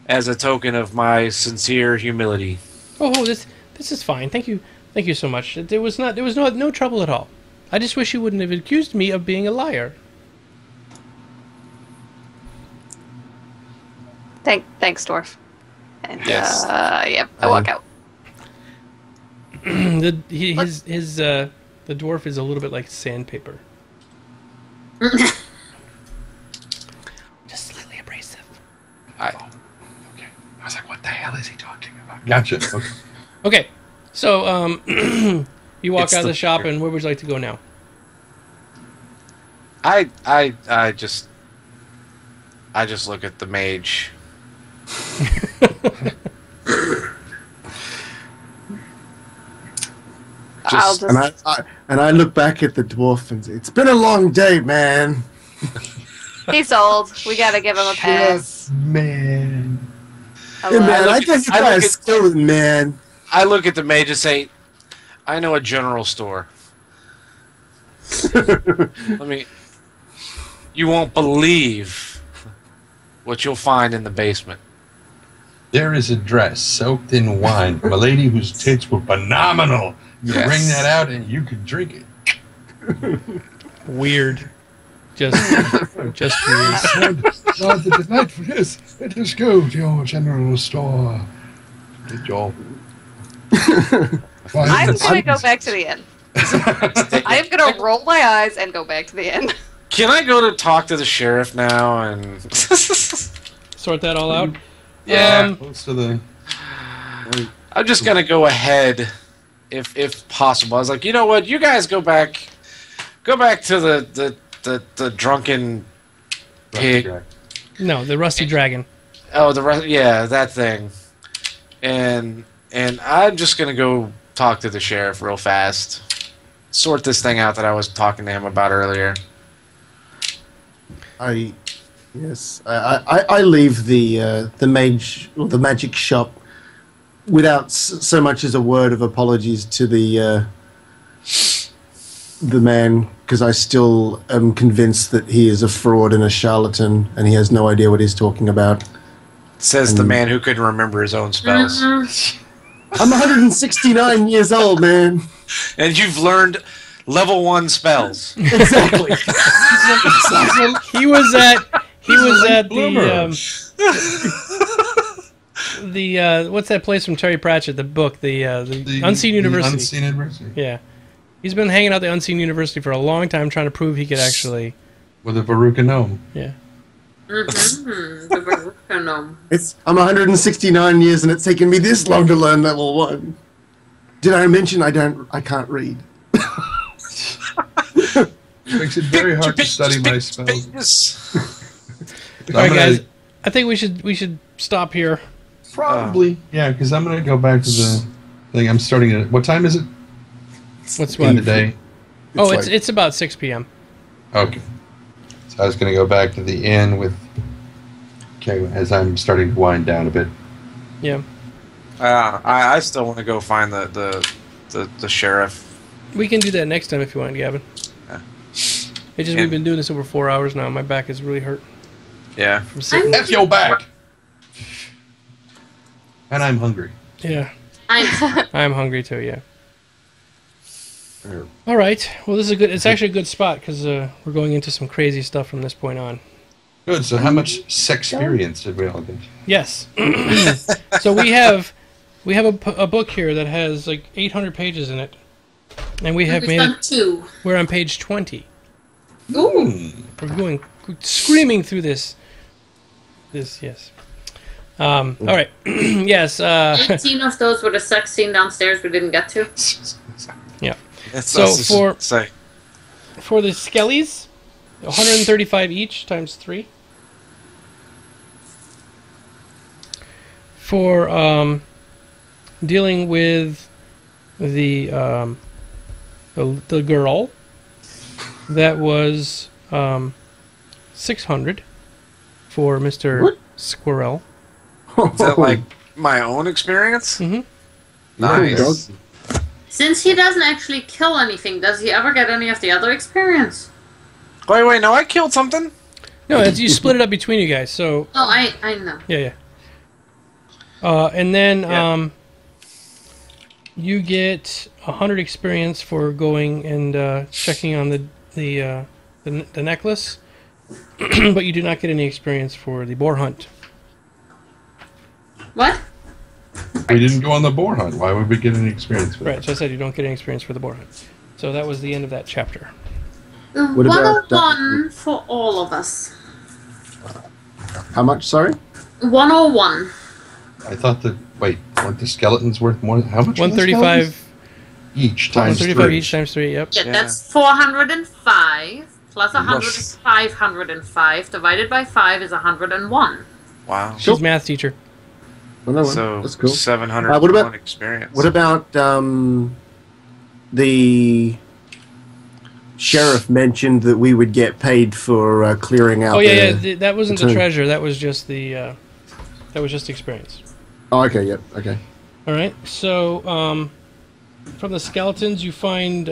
as a token of my sincere humility. Oh, this is fine. Thank you so much. There was no trouble at all. I just wish you wouldn't have accused me of being a liar. Thanks, dwarf. And Yes. yeah, I walk out. The dwarf is a little bit like sandpaper. Just slightly abrasive. Okay. I was like, what the hell is he talking about? Gotcha. Okay. Okay, so you walk It's out of the- the shop, and where would you like to go now? I just look at the mage. I'll just And I look back at the dwarf and say, "It's been a long day, man." he's old. We gotta give him a pass. Man. Hello. Hey, man, I look think at- you I look guys at- still, man. I look at the mage and say, I know a general store. You won't believe what you'll find in the basement. There is a dress soaked in wine from a lady whose tits were phenomenal. You bring that out and you could drink it. Weird. Just weird. Rather delightful. Yes, let us go to your general store. Joel. I'm gonna go back to the inn. I'm gonna roll my eyes and go back to the inn. Can I go to talk to the sheriff now and Sort that all out? Yeah. Close to the... I'm just gonna go ahead, if possible. I was like, you know what? You guys go back to the drunken pig. No, the rusty dragon. Oh, that thing. And I'm just gonna go talk to the sheriff real fast, sort this thing out that I was talking to him about earlier. I leave the magic shop without so much as a word of apologies to the man, because I still am convinced that he is a fraud and a charlatan, and he has no idea what he's talking about. Says the man who couldn't remember his own spells. I'm 169 years old, man. And you've learned level 1 spells. Exactly. He was at the what's that place from Terry Pratchett, the book, the Unseen University. The Unseen University. Yeah. He's been hanging out at the Unseen University for a long time trying to prove he could actually... With a Veruca gnome. Yeah. The Veruca gnome. I'm 169 years and it's taken me this long to learn level 1. Did I mention I can't read? Makes it very hard to study my spells. Alright guys, I think we should stop here. Probably. Yeah, because I'm going to go back to the thing. I'm starting at... What time is it? What's in the day? Oh, it's about 6 p.m. Okay. So I was going to go back to the inn with... Okay, as I'm starting to wind down a bit. Yeah. I still want to go find the sheriff. We can do that next time if you want, Gavin. Yeah. It's just we've been doing this over 4 hours now. My back is really hurt. Yeah. From sitting. F your back! And I'm hungry. Yeah. I'm I'm hungry too, yeah. All right. Well, this is a good. It's actually a good spot because we're going into some crazy stuff from this point on. Good. So how much sexperience did we all get? Yes. So we have a book here that has like 800 pages in it, and we have We've made done it. 2. We're on page 20. Ooh. We're going screaming through this. Yes. All right. Yes. 18 of those were the sex scene downstairs we didn't get to. Yeah. So for the skellies, 135 each times 3. For dealing with the girl, that was 600 for Mr. Squirrel. Is that like my own experience? Mm-hmm. Nice. Since he doesn't actually kill anything, does he ever get any of the other experience? Wait, no, I killed something. No, you split it up between you guys. So. Oh, I know. Yeah. And then you get 100 experience for going and checking on the necklace, but you do not get any experience for the boar hunt. What? We didn't go on the boar hunt. Why would we get any experience for Right, that? so I said you don't get any experience for the boar hunt. So that was the end of that chapter. What about 101 for all of us. How much, sorry? 101. I thought that... Wait, weren't the skeletons worth more? How much? 135 each times 135 3. each times 3, yep. Yeah, Yeah. that's 405 plus 100 is 505 divided by 5 is 101. Wow. She's a math teacher. Oh, no, So that's cool. 701 what about- experience. What about the sheriff mentioned that we would get paid for clearing out? Oh yeah, that wasn't the tomb. treasure. That was just the experience. Oh, okay, yep, okay. All right. So from the skeletons, you find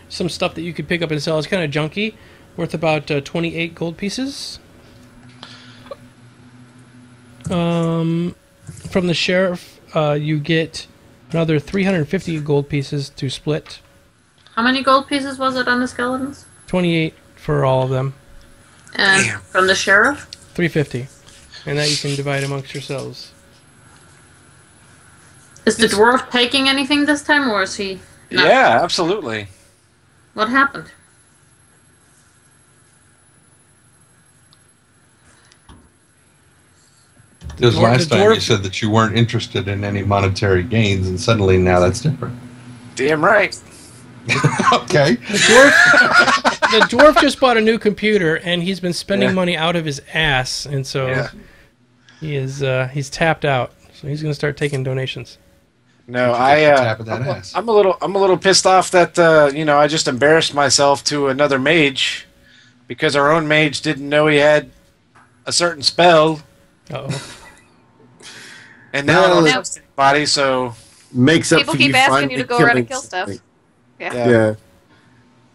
some stuff that you could pick up and sell. It's kind of junky, worth about 28 gold pieces. From the sheriff, you get another 350 gold pieces to split. How many gold pieces was it on the skeletons? 28 for all of them. And Damn. from the sheriff? 350. And that you can divide amongst yourselves. Is the dwarf taking anything this time, or is he not? Yeah, absolutely. What happened? Because dwarf- last the time you dwarf- said that you weren't interested in any monetary gains, and suddenly now that's different. Damn right. Okay. The dwarf just bought a new computer, and he's been spending Yeah. money out of his ass, and so Yeah. he's tapped out. So he's going to start taking donations. No, Tap of that ass. I'm a little pissed off that I just embarrassed myself to another mage because our own mage didn't know he had a certain spell, Uh-oh. and now I Well, don't trust anybody. So Makes up People for keep you asking finally you to go around and killing kill stuff. something. Yeah. Yeah.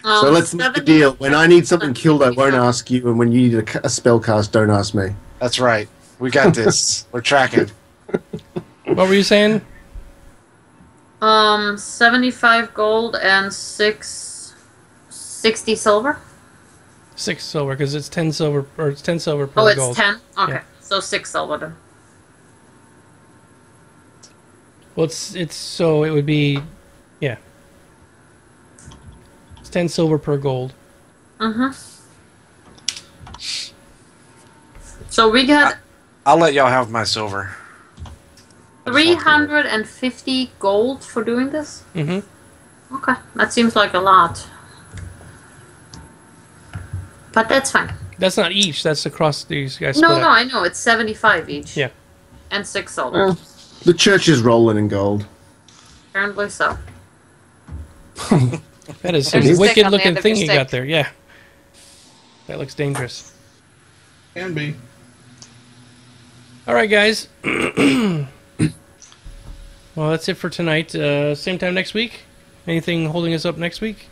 So let's make a 70 deal. When I need something killed, I won't ask you, and when you need a spell cast, don't ask me. that's right. We got this. We're tracking. What were you saying? 75 gold and 60 silver. 6 silver, because it's 10 silver, or it's 10 silver per Oh, it's gold. 10? Okay. Yeah. So 6 silver then. Well, it's so it would be, yeah. It's 10 silver per gold. Mm-hmm. So we got I'll let y'all have my silver. 350 gold for doing this? Mm-hmm. Okay. That seems like a lot. But that's fine. That's not each. That's across these guys. No, split no, up. I know. It's 75 each. Yeah. And 6 silver. Well, the church is rolling in gold. Apparently so. That is There's some a stick wicked on the looking end of thing your you got stick. there. Yeah. That looks dangerous. Can be. All right, guys. Well, that's it for tonight. Same time next week. Anything holding us up next week?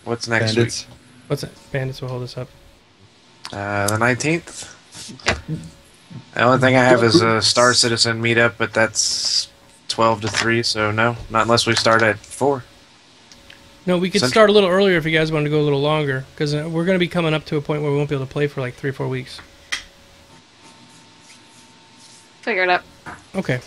What's next Bandits. What's that? Bandits will hold us up. week? The 19th. The only thing I have is a Star Citizen meetup, but that's 12 to 3. So no, not unless we start at 4. No, we could Central. start a little earlier if you guys wanted to go a little longer, because we're going to be coming up to a point where we won't be able to play for like 3 or 4 weeks. Figure it out. Okay.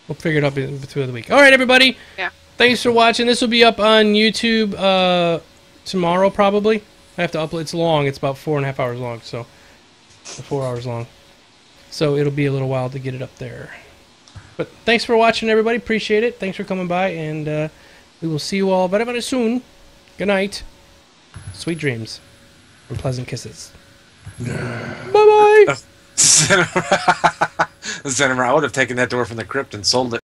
We'll figure it out through the week. All right, everybody. Yeah. Thanks for watching. This will be up on YouTube tomorrow, probably. I have to upload. It's long. It's about 4.5 hours long, so 4 hours long. So it'll be a little while to get it up there. But thanks for watching, everybody. Appreciate it. Thanks for coming by, and we will see you all very, very soon. Good night. Sweet dreams and pleasant kisses. Bye-bye. Zenimer, I would have taken that door from the crypt and sold it.